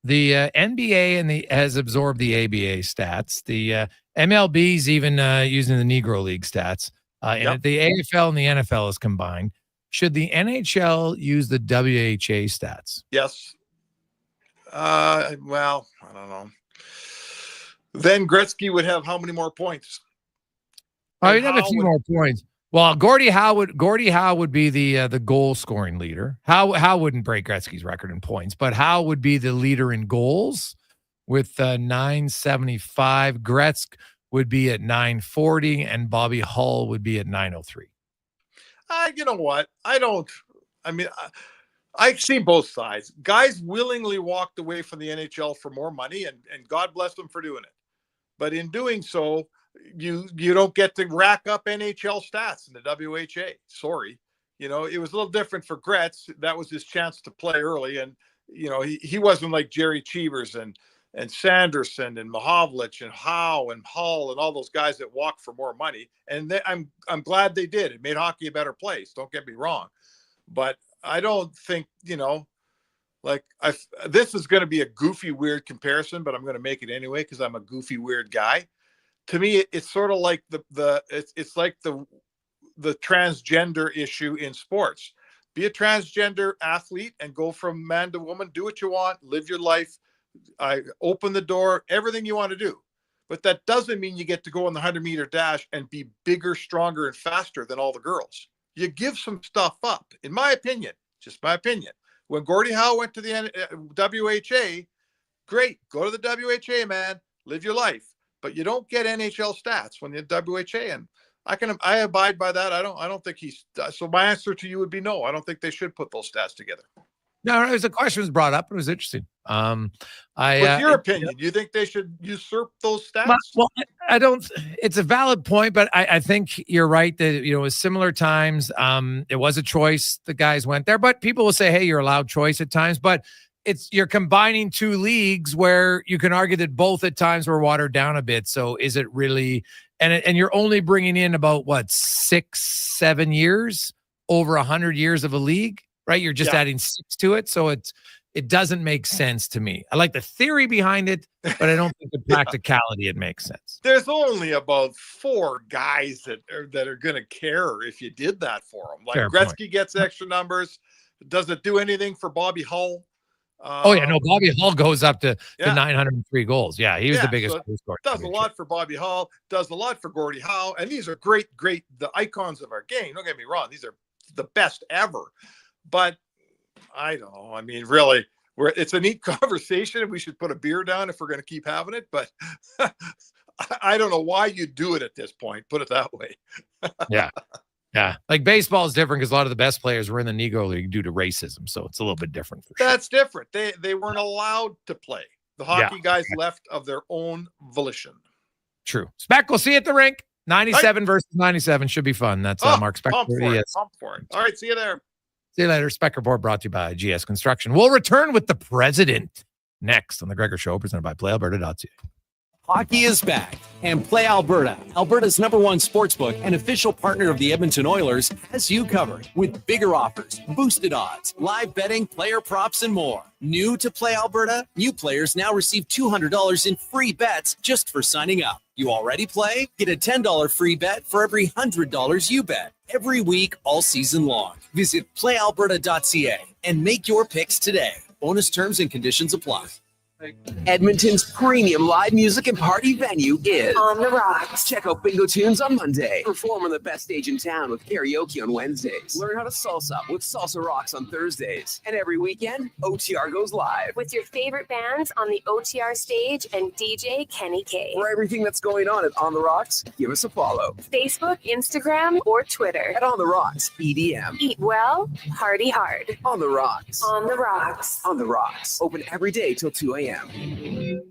The NBA has absorbed the ABA stats. The MLB's even using the Negro League stats. And the AFL and the NFL is combined. Should the NHL use the WHA stats? Yes. Well, I don't know. Then Gretzky would have how many more points? Oh, he'd have a few more points. Well, Gordie Howe would be the goal scoring leader. Howe wouldn't break Gretzky's record in points, but Howe would be the leader in goals with 975. Gretzky would be at 940, and Bobby Hull would be at 903. You know what? I've seen both sides. Guys willingly walked away from the NHL for more money, and God bless them for doing it. But in doing so, you don't get to rack up NHL stats in the WHA. Sorry. You know, it was a little different for Gretz. That was his chance to play early. And, you know, he wasn't like Jerry Cheevers and Sanderson and Mahovlich and Howe and Hull and all those guys that walked for more money. And I'm glad they did. It made hockey a better place. Don't get me wrong. But I don't think, you know, like this is going to be a goofy, weird comparison, but I'm going to make it anyway because I'm a goofy, weird guy. To me, it's sort of like it's like the transgender issue in sports. Be a transgender athlete and go from man to woman. Do what you want. Live your life. Open the door. Everything you want to do. But that doesn't mean you get to go on the 100-meter dash and be bigger, stronger, and faster than all the girls. You give some stuff up, in my opinion. Just my opinion. When Gordie Howe went to the WHA, great. Go to the WHA, man. Live your life. But you don't get NHL stats when you're WHA, and I abide by that. I don't think so. My answer to you would be no. I don't think they should put those stats together. No, it was a question was brought up. It was interesting. What's your opinion? Do you think they should usurp those stats? Well, I don't. It's a valid point, but I think you're right that, you know, at similar times, it was a choice. The guys went there, but people will say, hey, you're allowed choice at times, but you're combining two leagues where you can argue that both at times were watered down a bit. So is it really, and you're only bringing in about 6-7 years over 100 years of a league, right? You're just adding 6 to it. So it doesn't make sense to me. I like the theory behind it, but I don't think the practicality, it makes sense. There's only about 4 guys that are going to care if you did that for them. Like Gretzky gets extra numbers. Does it do anything for Bobby Hull? Bobby Hull goes up to 903 goals. Yeah, he was the biggest goal scorer. Does a lot for Bobby Hull, does a lot for Gordie Howe, and these are great, the icons of our game. Don't get me wrong; these are the best ever. But I don't know. I mean, really, it's a neat conversation, and we should put a beer down if we're going to keep having it. But I don't know why you do it at this point. Put it that way. Yeah, like baseball is different because a lot of the best players were in the Negro League due to racism, so it's a little bit different. For That's different. They weren't allowed to play. The hockey guys left of their own volition. True. Speck, we'll see you at the rink. 97 versus 97 should be fun. That's Mark Speck. Pump for it. All right, see you there. See you later. Speck Report brought to you by GS Construction. We'll return with the president next on the Gregor Show, presented by PlayAlberta.ca. Hockey is back, and Play Alberta, Alberta's #1 sportsbook and official partner of the Edmonton Oilers, has you covered with bigger offers, boosted odds, live betting, player props, and more. New to Play Alberta? New players now receive $200 in free bets just for signing up. You already play? Get a $10 free bet for every $100 you bet. Every week, all season long. Visit playalberta.ca and make your picks today. Bonus terms and conditions apply. Edmonton's premium live music and party venue is On the Rocks. Check out Bingo Tunes on Monday. Perform on the best stage in town with karaoke on Wednesdays. Learn how to salsa with Salsa Rocks on Thursdays. And every weekend, OTR goes live. With your favorite bands on the OTR stage and DJ Kenny K. For everything that's going on at On the Rocks, give us a follow. Facebook, Instagram, or Twitter. At On the Rocks, EDM. Eat well, party hard. On the Rocks. On the Rocks. On the Rocks. Open every day till 2 a.m.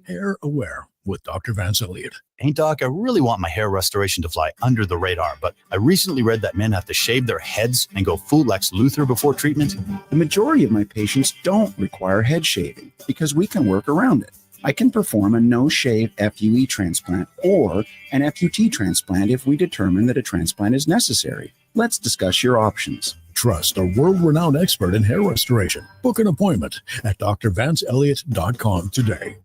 Hair Aware with Dr. Vance Elliott. Hey, Doc, I really want my hair restoration to fly under the radar, but I recently read that men have to shave their heads and go full Lex Luthor before treatment. The majority of my patients don't require head shaving because we can work around it. I can perform a no-shave FUE transplant or an FUT transplant if we determine that a transplant is necessary. Let's discuss your options. Trust a world-renowned expert in hair restoration. Book an appointment at drvanceelliott.com today.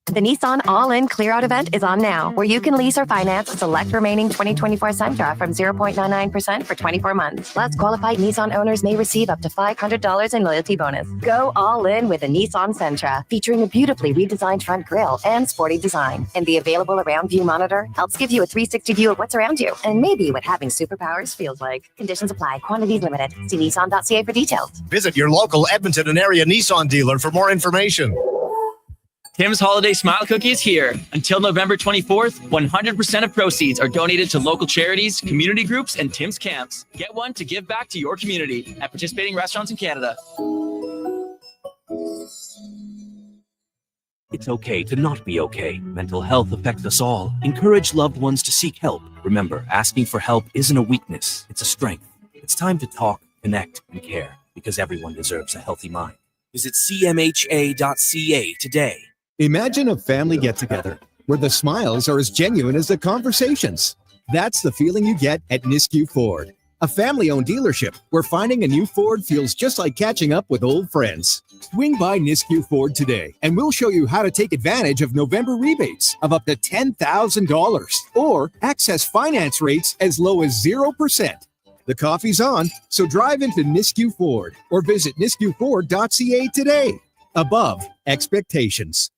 The Nissan All-In Clear-Out event is on now, where you can lease or finance a select remaining 2024 Sentra from 0.99% for 24 months. Plus, qualified Nissan owners may receive up to $500 in loyalty bonus. Go all in with a Nissan Sentra, featuring a beautifully redesigned front grille and sporty design. And the available Around View monitor helps give you a 360 view of what's around you, and maybe what having superpowers feels like. Conditions apply. Quantities limited. See nissan.ca for details. Visit your local Edmonton and area Nissan dealer for more information. Tim's Holiday Smile Cookie is here. Until November 24th, 100% of proceeds are donated to local charities, community groups, and Tim's camps. Get one to give back to your community at participating restaurants in Canada. It's okay to not be okay. Mental health affects us all. Encourage loved ones to seek help. Remember, asking for help isn't a weakness, it's a strength. It's time to talk, connect, and care, because everyone deserves a healthy mind. Visit cmha.ca today. Imagine a family get-together where the smiles are as genuine as the conversations. That's the feeling you get at Nisku Ford, a family-owned dealership where finding a new Ford feels just like catching up with old friends. Swing by Nisku Ford today, and we'll show you how to take advantage of November rebates of up to $10,000 or access finance rates as low as 0%. The coffee's on, so drive into Nisku Ford or visit niskuford.ca today. Above expectations.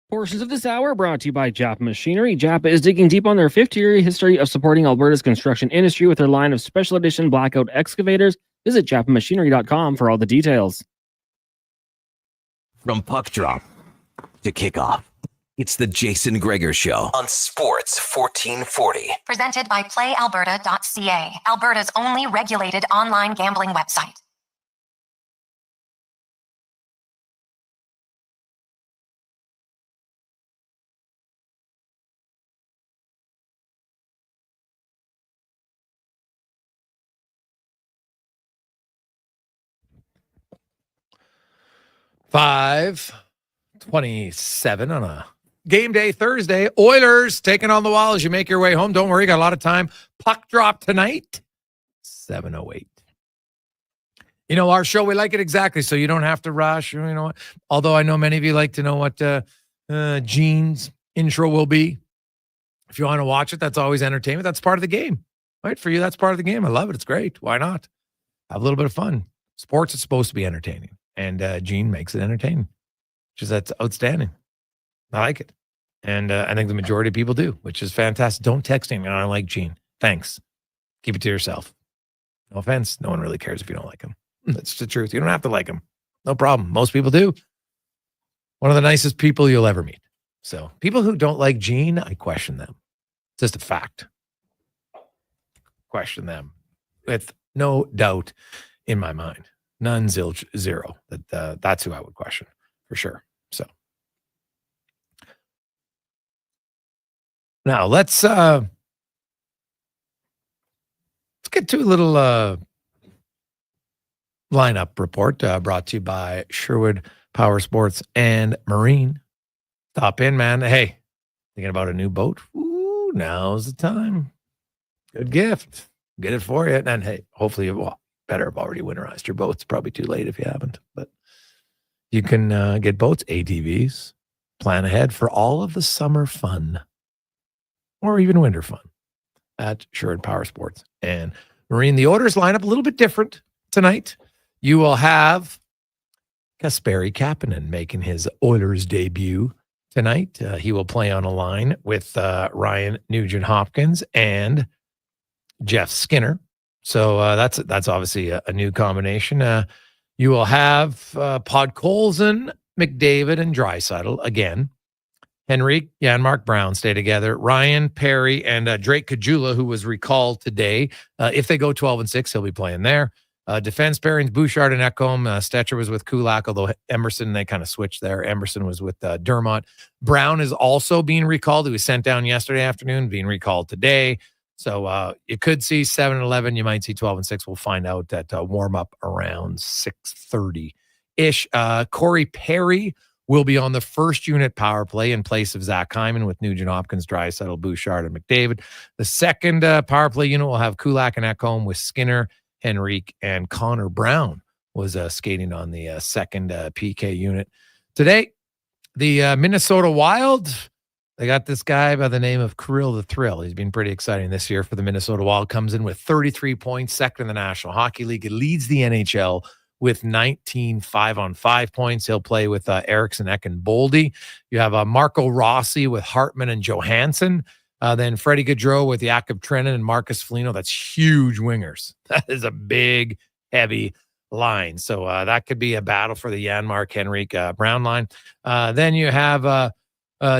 Portions of this hour brought to you by Japa Machinery. Japa is digging deep on their 50-year history of supporting Alberta's construction industry with their line of special edition blackout excavators. Visit japamachinery.com for all the details. From puck drop to kickoff, it's the Jason Gregor Show on Sports 1440. Presented by playalberta.ca, Alberta's only regulated online gambling website. $5:27 on a game day Thursday. Oilers taking on the wall as you make your way home. Don't worry, got a lot of time. Puck drop tonight, 7:08. You know, our show, we like it exactly, so you don't have to rush. You know what? Although I know many of you like to know what Gene's intro will be. If you want to watch it, that's always entertainment. That's part of the game, right? For you, that's part of the game. I love it. It's great. Why not? Have a little bit of fun. Sports is supposed to be entertaining. And Gene makes it entertaining, which is that's outstanding. I like it. And I think the majority of people do, which is fantastic. Don't text him. I don't like Gene. Thanks. Keep it to yourself. No offense. No one really cares if you don't like him. That's the truth. You don't have to like him. No problem. Most people do. One of the nicest people you'll ever meet. So people who don't like Gene, I question them. It's just a fact. Question them with no doubt in my mind. None, zero. That's who I would question for sure. So Now let's get to a little lineup report brought to you by Sherwood Power Sports and Marine. Stop in, man. Hey, thinking about a new boat? Ooh, now's the time. Good gift. Get it for you. And hey, hopefully you better have already winterized your boat. It's probably too late if you haven't. But you can get boats, ATVs, plan ahead for all of the summer fun or even winter fun at Sherwood Power Sports and Marine. The Oilers lineup a little bit different tonight. You will have Kasperi Kapanen making his Oilers debut tonight. He will play on a line with Ryan Nugent-Hopkins and Jeff Skinner. So that's obviously a new combination. You will have Podkolzin, McDavid, and Draisaitl again. Henrique, Janmark, Brown stay together. Ryan, Perry, and Drake Caggiula, who was recalled today. If they go 12-6, he'll be playing there. Defense pairings, Bouchard and Ekholm. Stetcher was with Kulak, although Emerson, they kind of switched there. Emerson was with Dermott. Brown is also being recalled. He was sent down yesterday afternoon, being recalled today. So you could see 7-11. You might see 12-6. We'll find out at warm-up around 6:30-ish. Corey Perry will be on the first unit power play in place of Zach Hyman with Nugent-Hopkins, Draisaitl, Bouchard, and McDavid. The second power play unit will have Kulak and Ekholm with Skinner, Henrique, and Connor Brown was skating on the second PK unit. Today, the Minnesota Wild, they got this guy by the name of Kirill the Thrill. He's been pretty exciting this year for the Minnesota Wild. Comes in with 33 points, second in the National Hockey League. He leads the NHL with 19 5-on-5 points. He'll play with Eriksson, Ek, and Boldy. You have Marco Rossi with Hartman and Johansson. Then Freddie Gaudreau with Jakob Trenin and Marcus Foligno. That's huge wingers. That is a big, heavy line. So that could be a battle for the Janmark, Henrique, Brown line. Then you have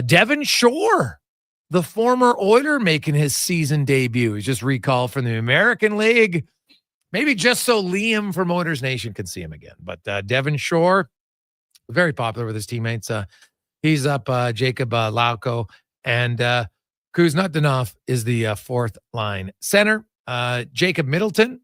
Devin Shore, the former Oiler, making his season debut. He's just recalled from the American League. Maybe just so Liam from Oilers Nation can see him again. But Devin Shore, very popular with his teammates. He's up Jacob Lauko. And Kuznetsov is the fourth line center. Jacob Middleton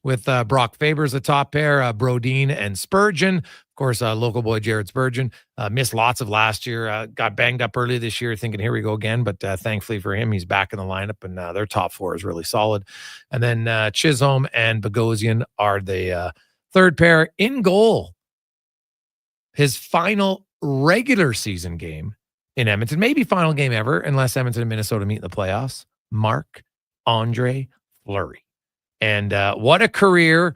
with Brock Faber as the top pair. Brodin and Spurgeon. Of course, local boy Jared Spurgeon missed lots of last year. Got banged up early this year, thinking here we go again. But thankfully for him, he's back in the lineup, and their top four is really solid. And then Chisholm and Bogosian are the third pair. In goal, his final regular season game in Edmonton, maybe final game ever, unless Edmonton and Minnesota meet in the playoffs, Marc-Andre Fleury. And what a career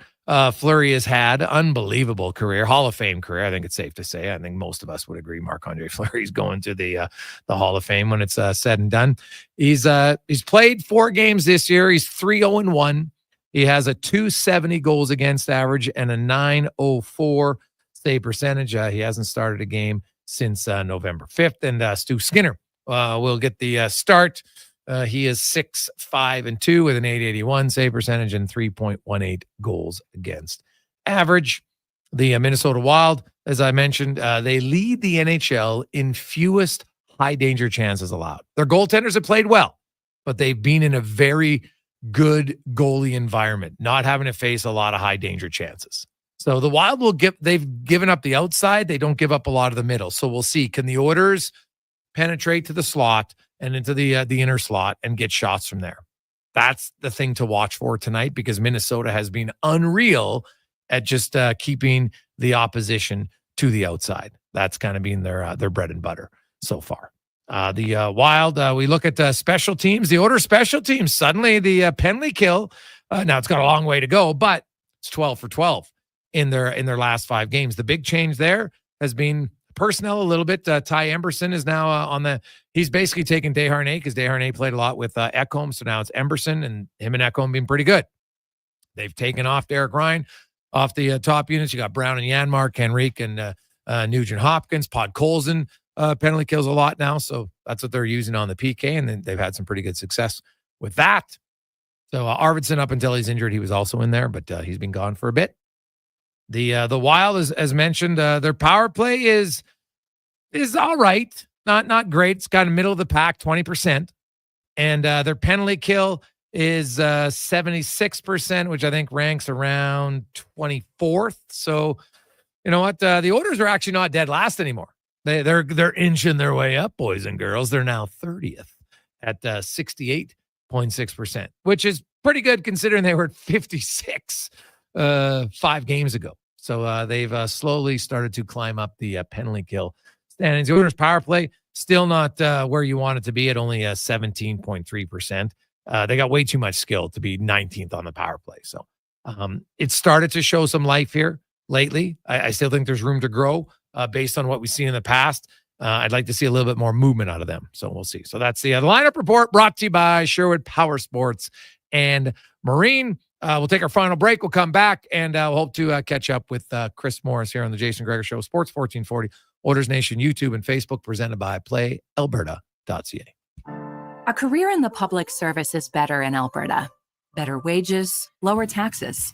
Fleury has had. Unbelievable career. Hall of Fame career, I think it's safe to say. I think most of us would agree Marc-Andre Fleury's going to the Hall of Fame when it's said and done. He's played 4 games this year. He's 3-0-1. He has a .270 goals against average and a .904 save percentage. He hasn't started a game since November 5th. And Stu Skinner will get the start. He is 6-5-2 with an .881 save percentage and 3.18 goals against average. The Minnesota Wild, as I mentioned, they lead the NHL in fewest high danger chances allowed. Their goaltenders have played well, but they've been in a very good goalie environment, not having to face a lot of high danger chances. So the Wild they've given up the outside. They don't give up a lot of the middle. So we'll see. Can the Oilers penetrate to the slot and into the inner slot and get shots from there? That's the thing to watch for tonight, because Minnesota has been unreal at just keeping the opposition to the outside. That's kind of been their bread and butter so far. The Wild, we look at special teams. The Oilers special teams, suddenly the penalty kill. Now it's got a long way to go, but it's 12 for 12 in their last 5 games. The big change there has been personnel a little bit. Ty Emberson is now he's basically taken Desharnais, because Desharnais played a lot with Ekholm. So now it's Emberson, and him and Ekholm being pretty good. They've taken off Derek Ryan off the top units. You got Brown and Janmark, Henrique, and Nugent-Hopkins. Podkolzin penalty kills a lot now. So that's what they're using on the PK. And then they've had some pretty good success with that. So Arvidsson, up until he's injured, he was also in there, but he's been gone for a bit. The Wild, as mentioned, their power play is all right. Not great. It's kind of middle of the pack, 20%. And their penalty kill is 76%, which I think ranks around 24th. So, you know what? The Oilers are actually not dead last anymore. They're inching their way up, boys and girls. They're now 30th at 68.6%, which is pretty good considering they were at 56 5 games ago. So they've slowly started to climb up the penalty kill standings. The Oilers power play still not where you want it to be at only 17.3%. They got way too much skill to be 19th on the power play. So it started to show some life here lately. I still think there's room to grow based on what we've seen in the past. I'd like to see a little bit more movement out of them. So we'll see. So that's the lineup report brought to you by Sherwood Power Sports and Marine. We'll take our final break. We'll come back and we'll hope to catch up with Chris Morris here on the Jason Gregor Show, Sports 1440, Oilers Nation, YouTube, and Facebook, presented by PlayAlberta.ca. A career in the public service is better in Alberta. Better wages, lower taxes,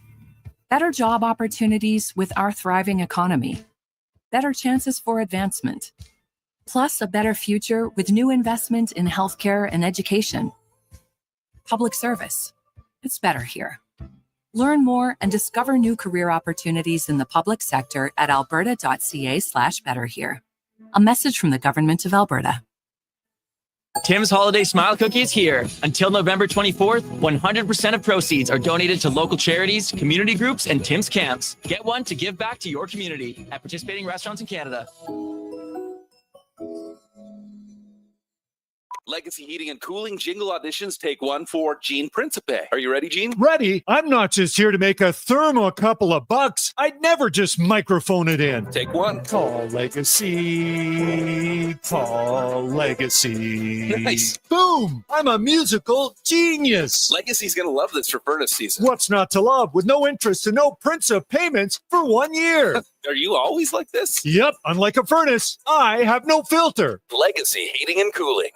better job opportunities with our thriving economy, better chances for advancement, plus a better future with new investment in healthcare and education. Public service, it's better here. Learn more and discover new career opportunities in the public sector at alberta.ca/betterhere. A message from the Government of Alberta. Tim's Holiday Smile Cookie is here. Until November 24th, 100% of proceeds are donated to local charities, community groups, and Tim's camps. Get one to give back to your community at participating restaurants in Canada. Legacy Heating and Cooling jingle auditions, take one for Gene Principe. Are you ready, Gene? Ready? I'm not just here to make a thermo a couple of bucks. I'd never just microphone it in. Take one. Call Legacy. Call Legacy. Nice. Boom! I'm a musical genius. Legacy's going to love this for furnace season. What's not to love with no interest and no Principe payments for 1 year? Are you always like this? Yep. Unlike a furnace, I have no filter. Legacy Heating and Cooling.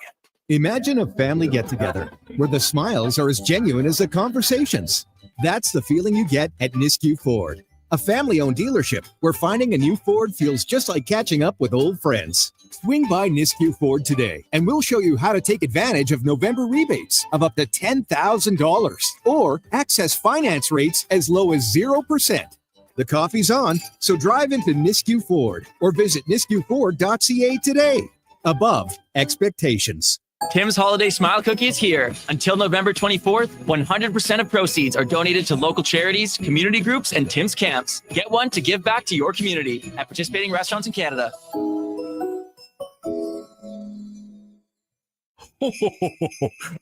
Imagine a family get-together where the smiles are as genuine as the conversations. That's the feeling you get at Nisku Ford, a family-owned dealership where finding a new Ford feels just like catching up with old friends. Swing by Nisku Ford today, and we'll show you how to take advantage of November rebates of up to $10,000 or access finance rates as low as 0%. The coffee's on, so drive into Nisku Ford or visit niskuford.ca today. Above expectations. Tim's Holiday Smile Cookie is here. Until November 24th, 100% of proceeds are donated to local charities, community groups, and Tim's camps. Get one to give back to your community at participating restaurants in Canada.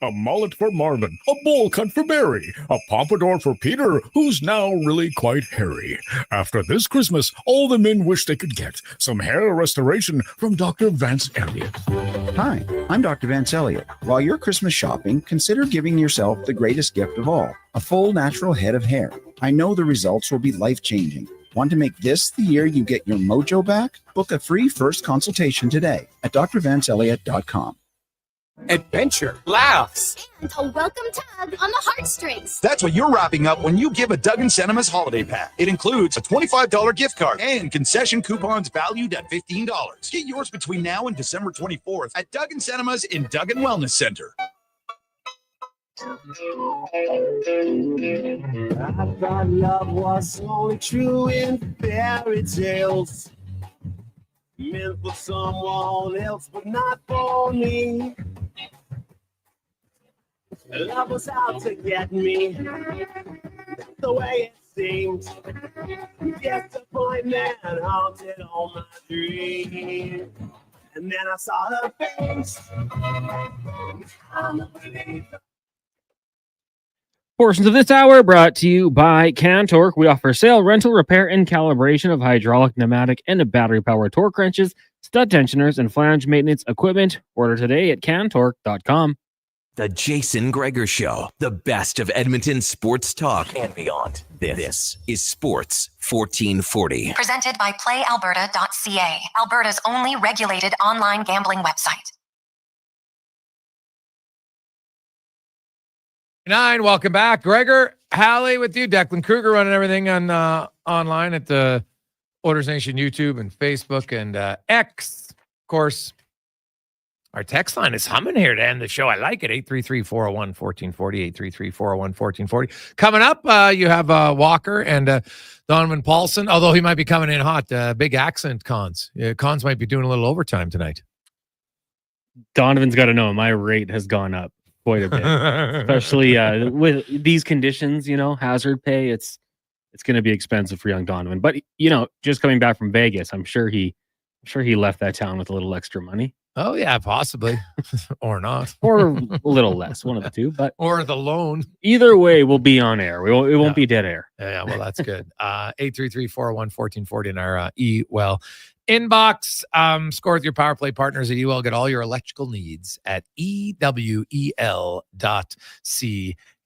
A mullet for Marvin, a bowl cut for Barry, a pompadour for Peter, who's now really quite hairy. After this Christmas, all the men wish they could get some hair restoration from Dr. Vance Elliott. Hi, I'm Dr. Vance Elliott. While you're Christmas shopping, consider giving yourself the greatest gift of all, a full natural head of hair. I know the results will be life-changing. Want to make this the year you get your mojo back? Book a free first consultation today at drvanceelliott.com. Adventure, laughs, and a welcome tug on the heartstrings. That's what you're wrapping up when you give a Duggan Cinemas holiday pack. It includes a $25 gift card and concession coupons valued at $15. Get yours between now and December 24th at Duggan Cinemas in Duggan Wellness Center. I thought love was only true in fairy tales, meant for someone else, but not for me. Love was out to get me, the way it seemed. Disappointment haunted all my dreams. And then I saw her face. I'm a believer. Portions of this hour brought to you by Cantork. We offer sale, rental, repair, and calibration of hydraulic, pneumatic, and battery-powered torque wrenches, stud tensioners, and flange maintenance equipment. Order today at cantork.com. The Jason Gregor Show, the best of Edmonton sports talk and beyond. This is Sports 1440. Presented by PlayAlberta.ca, Alberta's only regulated online gambling website. 9, welcome back. Gregor Halley with you. Declan Kruger running everything on online at the Oilers Nation YouTube and Facebook and X. Of course, Our text line is humming here to end the show. I like it. 833-401-1440, 833-401-1440. Coming up, you have Walker and Donovan Paulson, although he might be coming in hot. Big accent, Cons. Cons might be doing a little overtime tonight. Donovan's got to know my rate has gone up quite a bit, especially with these conditions. Hazard pay. It's going to be expensive for young Donovan. But just coming back from Vegas, I'm sure he left that town with a little extra money. Oh yeah, possibly, or not, or a little less, one of the two. But or the loan. Either way, we'll be on air. It won't be dead air. Yeah, well, that's good. 833-401-1440 in our Ewell inbox. Score with your power play partners at Ewell. Get all your electrical needs at ewel.ca.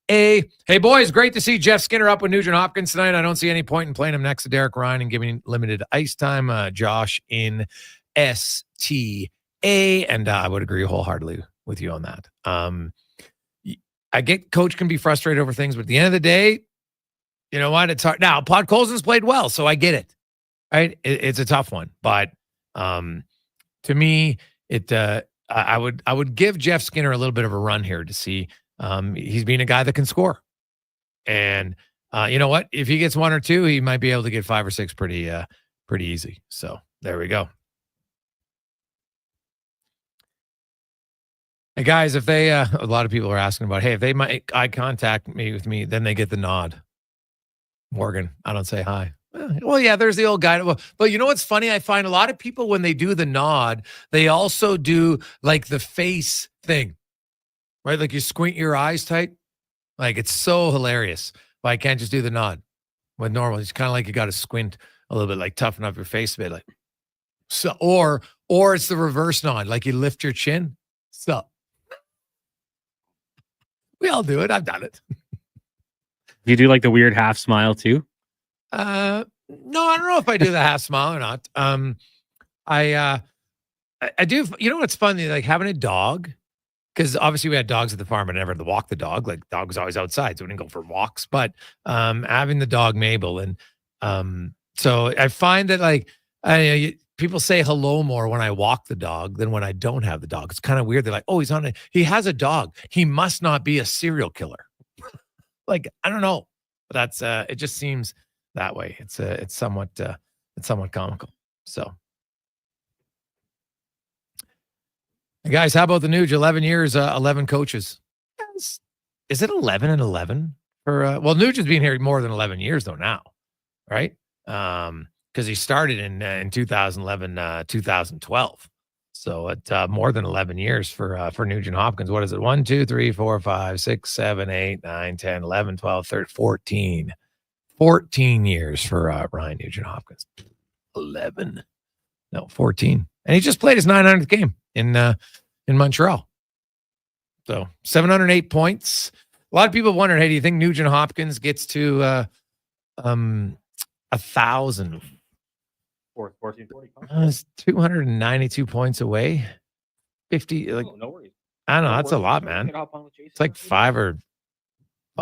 Hey, boys, great to see Jeff Skinner up with Nugent Hopkins tonight. I don't see any point in playing him next to Derek Ryan and giving limited ice time. Josh in STA, and I would agree wholeheartedly with you on that. I get coach can be frustrated over things, but at the end of the day, you know what? It's hard. Now, Podkolzin's played well, so I get it. Right? It's a tough one, but to me, I would give Jeff Skinner a little bit of a run here to see. He's being a guy that can score, and you know what? If he gets one or two, he might be able to get 5 or 6 pretty easy. So there we go. Hey guys, if they a lot of people are asking about, hey, if they make eye contact with me, then they get the nod. Morgan, I don't say hi. Well, yeah, there's the old guy. But you know what's funny? I find a lot of people when they do the nod, they also do like the face thing, right? Like you squint your eyes tight. Like it's so hilarious. But I can't just do the nod. With normal, it's kind of like you got to squint a little bit, like toughen up your face a bit, like so. Or it's the reverse nod, like you lift your chin. So we all do it. I've done it. Do you do like the weird half smile too? No, I don't know if I do the half smile or not. I do. You know what's funny? Like having a dog, because obviously we had dogs at the farm, but I never had to walk the dog. Like dog was always outside, so we didn't go for walks. But having the dog Mabel, and so I find that like people say hello more when I walk the dog than when I don't have the dog. It's kind of weird. They're like, oh, he has a dog. He must not be a serial killer. Like I don't know, but that's it. Just seems that way. It's somewhat comical. So, hey guys, how about the Nuge? 11 years, 11 coaches. Is it 11 and 11 for? Well, Nuge has been here more than 11 years though now, right? Because he started in 2011, 2012. So it's more than 11 years for Nugent Hopkins. What is it? 1, 2, 3, 4, 5, 6, 7, 8, 9, 10, 11, 12, 13, 14. 14 years for Ryan Nugent Hopkins. 11. No, 14. And he just played his 900th game in Montreal. So 708 points. A lot of people wondered, hey, do you think Nugent Hopkins gets to 1,000? 14, 40. It's 292 points away. 50. Like, no worries. I don't know. That's a lot, man. It's like 5 or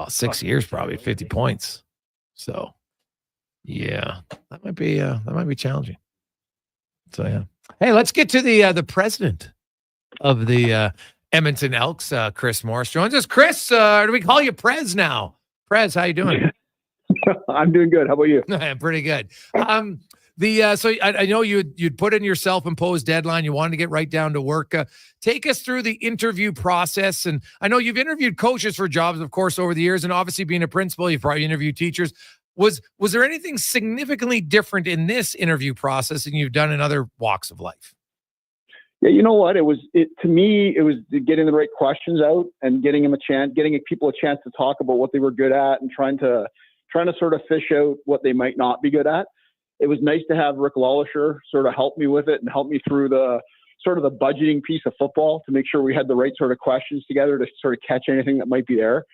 6 years, probably 50 points. So, yeah, that might be challenging. So, yeah. Hey, let's get to the president of the Edmonton Elks, Chris Morris joins us. Chris, do we call you Prez now? Prez, how you doing? I'm doing good. How about you? Pretty good. So I know you'd put in your self-imposed deadline. You wanted to get right down to work. Take us through the interview process. And I know you've interviewed coaches for jobs, of course, over the years. And obviously being a principal, you've probably interviewed teachers. Was there anything significantly different in this interview process than you've done in other walks of life? Yeah, you know what? To me, it was getting the right questions out and getting people a chance to talk about what they were good at and trying to sort of fish out what they might not be good at. It was nice to have Rick Lawlisher sort of help me with it and help me through the sort of the budgeting piece of football to make sure we had the right sort of questions together to sort of catch anything that might be there.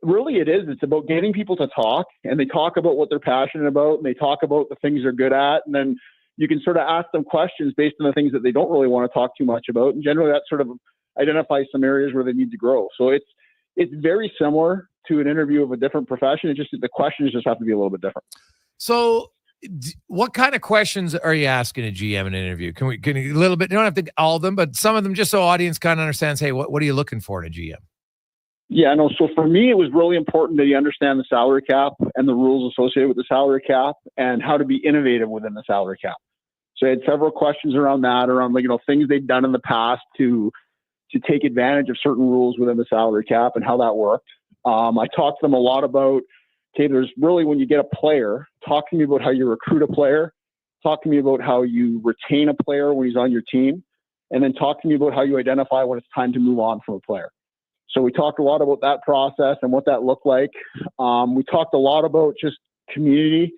Really, it's about getting people to talk, and they talk about what they're passionate about, and they talk about the things they're good at, and then you can sort of ask them questions based on the things that they don't really want to talk too much about, and generally that sort of identifies some areas where they need to grow. So it's very similar to an interview of a different profession. It's just the questions just have to be a little bit different. So what kind of questions are you asking a GM in an interview? Can you, a little bit, you don't have to all of them, but some of them just so audience kind of understands, hey, what are you looking for in a GM? Yeah, no. So for me, it was really important that you understand the salary cap and the rules associated with the salary cap and how to be innovative within the salary cap. So I had several questions around that, around things they'd done in the past to take advantage of certain rules within the salary cap and how that worked. I talked to them a lot about, okay, there's really, when you get a player, talk to me about how you recruit a player, talk to me about how you retain a player when he's on your team, and then talk to me about how you identify when it's time to move on from a player. So we talked a lot about that process and what that looked like. We talked a lot about just community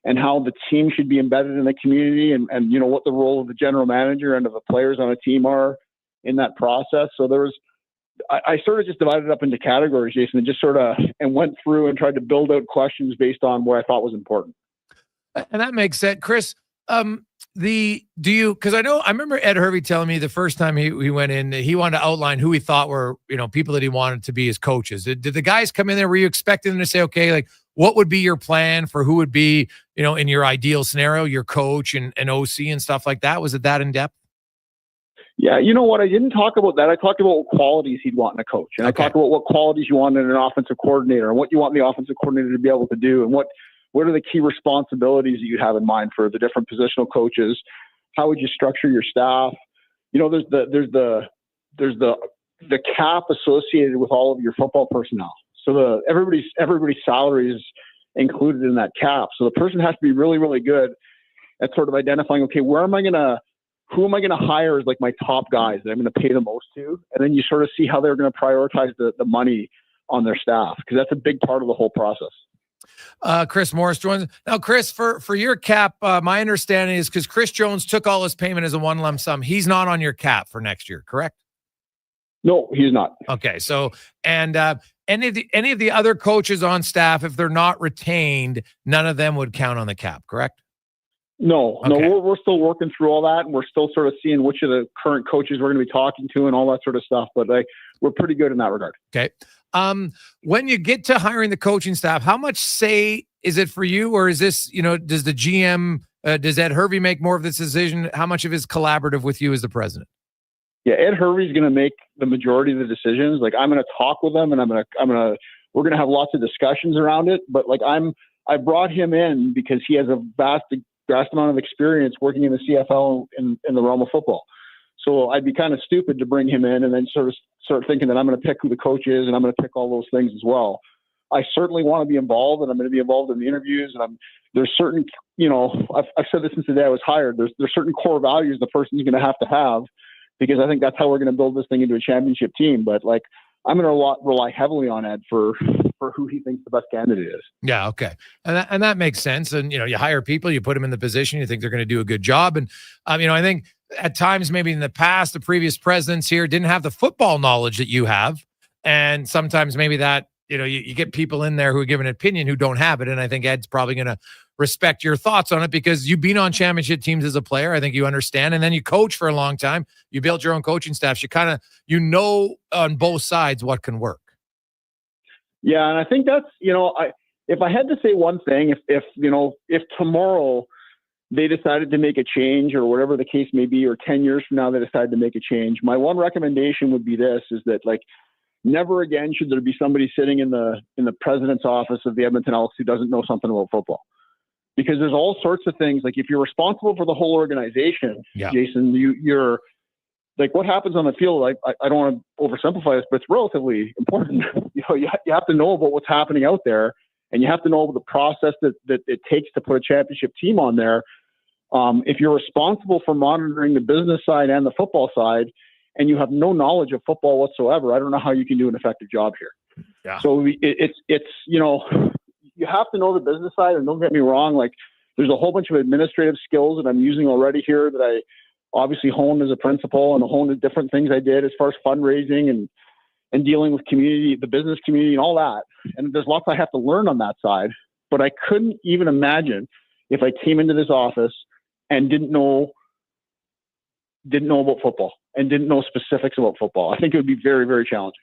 and how the team should be embedded in the community and what the role of the general manager and of the players on a team are in that process. So I sort of just divided it up into categories, Jason, and just and went through and tried to build out questions based on what I thought was important. And that makes sense. Chris, because I remember Ed Hervey telling me the first time he went in, he wanted to outline who he thought were, people that he wanted to be his coaches. Did the guys come in there? Were you expecting them to say, okay, like what would be your plan for who would be, in your ideal scenario, your coach and OC and stuff like that? Was it that in depth? Yeah, you know what? I didn't talk about that. I talked about what qualities he'd want in a coach. And okay. I talked about what qualities you want in an offensive coordinator and what you want the offensive coordinator to be able to do and what are the key responsibilities that you have in mind for the different positional coaches? How would you structure your staff? There's the cap associated with all of your football personnel. So everybody's salary is included in that cap. So the person has to be really, really good at sort of identifying, okay, who am I going to hire as like my top guys that I'm going to pay the most to? And then you sort of see how they're going to prioritize the money on their staff, because that's a big part of the whole process. Chris Morris joins. Now, Chris, for your cap, my understanding is because Chris Jones took all his payment as a one lump sum, he's not on your cap for next year, correct? No, he's not. Okay, so any of the other coaches on staff, if they're not retained, none of them would count on the cap, correct? No, okay. No, we're still working through all that, and we're still sort of seeing which of the current coaches we're going to be talking to and all that sort of stuff. But we're pretty good in that regard. Okay. When you get to hiring the coaching staff, how much say is it for you, or is this, does the GM, does Ed Hervey make more of this decision? How much of it is collaborative with you as the president? Yeah, Ed Hervey's going to make the majority of the decisions. Like, I'm going to talk with them, and we're going to have lots of discussions around it. But I brought him in because he has a vast amount of experience working in the CFL in the realm of football. So I'd be kind of stupid to bring him in and then sort of start thinking that I'm going to pick who the coach is and I'm going to pick all those things as well. I certainly want to be involved, and I'm going to be involved in the interviews. And there's certain, I've said this since the day I was hired. There's certain core values the person's going to have, because I think that's how we're going to build this thing into a championship team. But I'm going to rely heavily on Ed for who he thinks the best candidate is. Yeah. Okay. And that makes sense. And, you hire people, you put them in the position, you think they're going to do a good job. And, I think at times, maybe in the past, the previous presidents here didn't have the football knowledge that you have. And sometimes maybe that, you get people in there who give an opinion who don't have it. And I think Ed's probably going to respect your thoughts on it, because you've been on championship teams as a player. I think you understand. And then you coach for a long time. You built your own coaching staff. You kind of, on both sides what can work. Yeah. And I think that's, if I had to say one thing, if tomorrow they decided to make a change, or whatever the case may be, or 10 years from now they decided to make a change, my one recommendation would be this, is that never again should there be somebody sitting in the president's office of the Edmonton Elks who doesn't know something about football. Because there's all sorts of things, if you're responsible for the whole organization, yeah. Jason, you're what happens on the field. I don't want to oversimplify this, but it's relatively important. You have to know about what's happening out there, and you have to know the process that it takes to put a championship team on there. If you're responsible for monitoring the business side and the football side, and you have no knowledge of football whatsoever, I don't know how you can do an effective job here. Yeah. So it's you have to know the business side, and don't get me wrong, there's a whole bunch of administrative skills that I'm using already here that I obviously honed as a principal, and honed the different things I did as far as fundraising and dealing with community, the business community, and all that. And there's lots I have to learn on that side, but I couldn't even imagine if I came into this office and didn't know about football and didn't know specifics about football. I think it would be very, very challenging.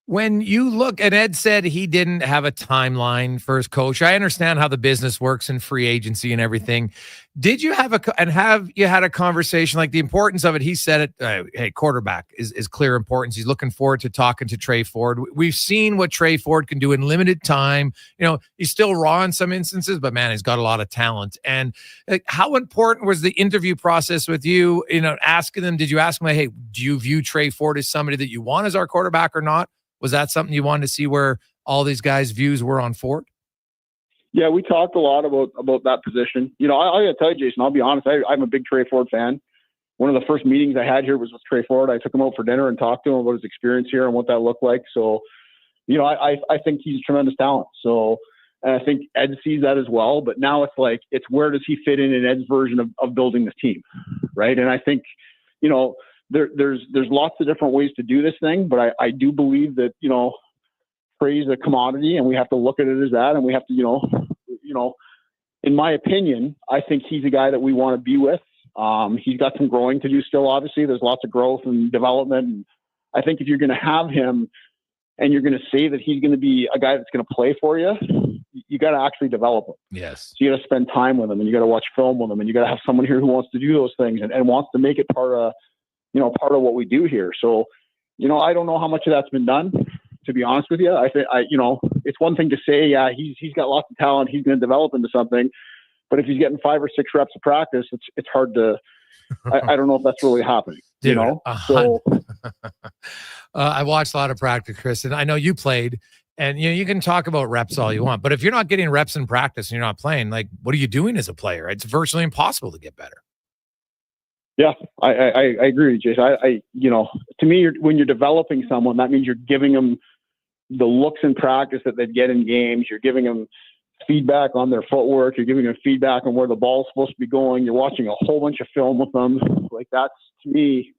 When you look, and Ed said he didn't have a timeline for his coach. I understand how the business works in free agency and everything. Did you have you had a conversation, like the importance of it? He said it, hey, quarterback is clear importance. He's looking forward to talking to Trey Ford. We've seen what Trey Ford can do in limited time. He's still raw in some instances, but man, he's got a lot of talent. And how important was the interview process with you, asking them, did you ask them, hey, do you view Trey Ford as somebody that you want as our quarterback or not? Was that something you wanted to see where all these guys' views were on Ford? Yeah, we talked a lot about that position. I got to tell you, Jason, I'll be honest, I'm a big Trey Ford fan. One of the first meetings I had here was with Trey Ford. I took him out for dinner and talked to him about his experience here and what that looked like. So, I think he's a tremendous talent. So, and I think Ed sees that as well. But now it's where does he fit in Ed's version of building this team, right? And I think, there's lots of different ways to do this thing, but I do believe that, Trey's a commodity and we have to look at it as that. And we have to, in my opinion, I think he's a guy that we want to be with. He's got some growing to do still, obviously. There's lots of growth and development. And I think if you're going to have him and you're going to say that he's going to be a guy that's going to play for you, you got to actually develop him. Yes. So you got to spend time with him and you got to watch film with him and you got to have someone here who wants to do those things and wants to make it part of what we do here. So, I don't know how much of that's been done, to be honest with you. I think, it's one thing to say, yeah, he's got lots of talent. He's going to develop into something. But if he's getting 5 or 6 reps of practice, it's hard to, I don't know if that's really happening. Dude, So I watched a lot of practice, Chris, and I know you played, and you can talk about reps all you want, but if you're not getting reps in practice and you're not playing, what are you doing as a player? It's virtually impossible to get better. Yeah, I agree with you, Jason. To me, when you're developing someone, that means you're giving them the looks in practice that they'd get in games. You're giving them feedback on their footwork. You're giving them feedback on where the ball's supposed to be going. You're watching a whole bunch of film with them. That's, to me,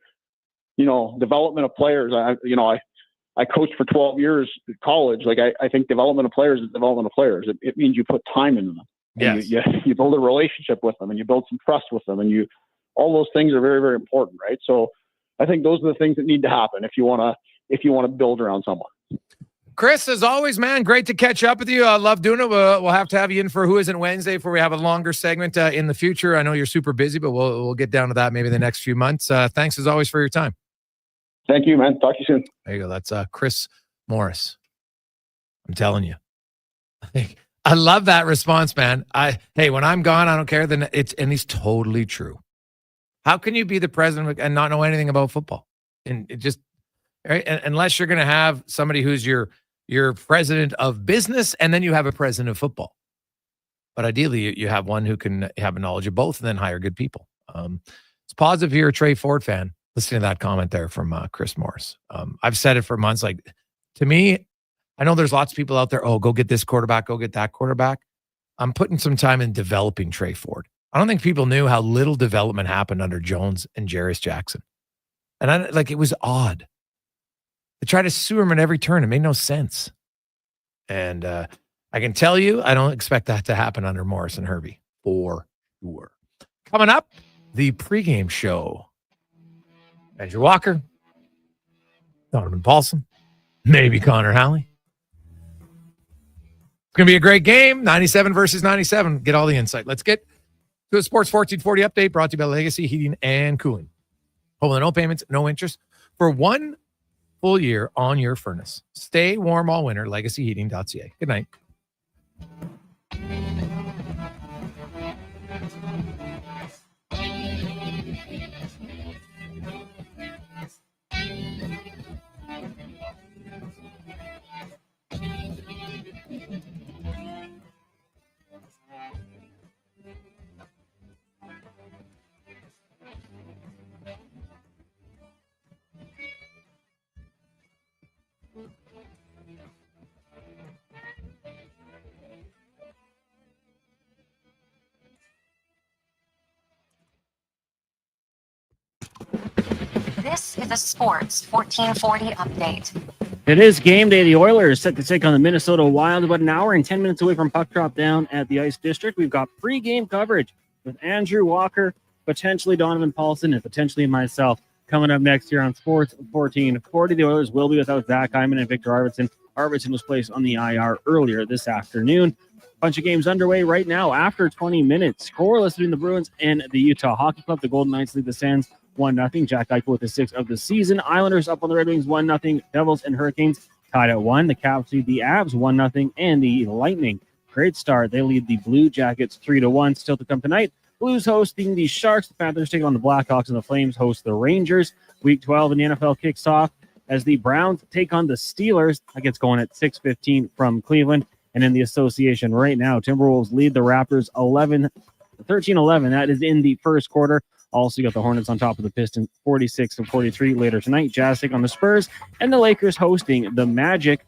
development of players. I coached for 12 years at college. I think development of players is development of players. It means you put time into them. Yes. You build a relationship with them and you build some trust with them and all those things are very, very important, right? So I think those are the things that need to happen if you want to build around someone. Chris, as always, man, great to catch up with you. I love doing it. We'll have to have you in for Who Isn't Wednesday before we have a longer segment in the future. I know you're super busy, but we'll get down to that maybe the next few months. Thanks as always for your time. Thank you, man. Talk to you soon. There you go. That's Chris Morris. I'm telling you. I love that response, man. Hey, when I'm gone, I don't care. And he's totally true. How can you be the president and not know anything about football? And it just, right? Unless you're going to have somebody who's your president of business, and then you have a president of football. But ideally, you have one who can have a knowledge of both, and then hire good people. It's positive you're a Trey Ford fan. Listening to that comment there from Chris Morris. I've said it for months. To me, I know there's lots of people out there. Oh, go get this quarterback, go get that quarterback. I'm putting some time in developing Trey Ford. I don't think people knew how little development happened under Jones and Jarius Jackson. And it was odd. They tried to sue him at every turn. It made no sense. And I can tell you, I don't expect that to happen under Morris and Herbie for sure. Coming up, the pregame show. Andrew Walker, Donovan Paulson, maybe Connor Halley. It's going to be a great game. 97 versus 97. Get all the insight. Let's get to a Sports 1440 update brought to you by Legacy Heating and Cooling. Home with no payments, no interest for 1 full year on your furnace. Stay warm all winter. LegacyHeating.ca. Good night. This is a Sports 1440 update. It is game day. The Oilers set to take on the Minnesota Wild about an hour and 10 minutes away from puck drop down at the Ice District. We've got pre-game coverage with Andrew Walker, potentially Donovan Paulson, and potentially myself Coming up next here on Sports 1440, the Oilers will be without Zach Hyman and Victor Arvidsson. Arvidsson was placed on the IR earlier this afternoon. Bunch of games underway right now after 20 minutes. Scoreless between the Bruins and the Utah Hockey Club. The Golden Knights lead the Sens 1-0. Jack Eichel with the 6th of the season. Islanders up on the Red Wings 1-0. Devils and Hurricanes tied at 1. The Caps lead the Avs 1-0. And the Lightning, great start. They lead the Blue Jackets 3-1. Still to come tonight. Blues hosting the Sharks. The Panthers taking on the Blackhawks, and the Flames host the Rangers. Week 12 in the NFL kicks off as the Browns take on the Steelers. That gets going at 6:15 from Cleveland. And in the association right now, Timberwolves lead the Raptors 13-11. That is in the first quarter. Also, you got the Hornets on top of the Pistons 46-43 later tonight. Jazz take on the Spurs, and the Lakers hosting the Magic.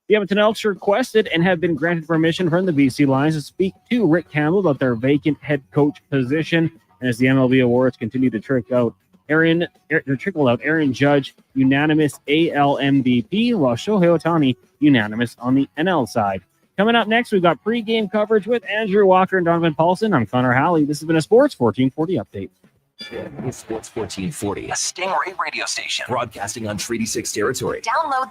The Edmonton Elks requested and have been granted permission from the BC Lions to speak to Rick Campbell about their vacant head coach position. And as the MLB awards continue to trickle out, Aaron Judge unanimous AL MVP, while Shohei Ohtani unanimous on the NL side. Coming up next, we've got pregame coverage with Andrew Walker and Donovan Paulson. I'm Connor Halley. This has been a Sports 1440 update. Sports 1440, a Stingray radio station broadcasting on Treaty 6 territory. Download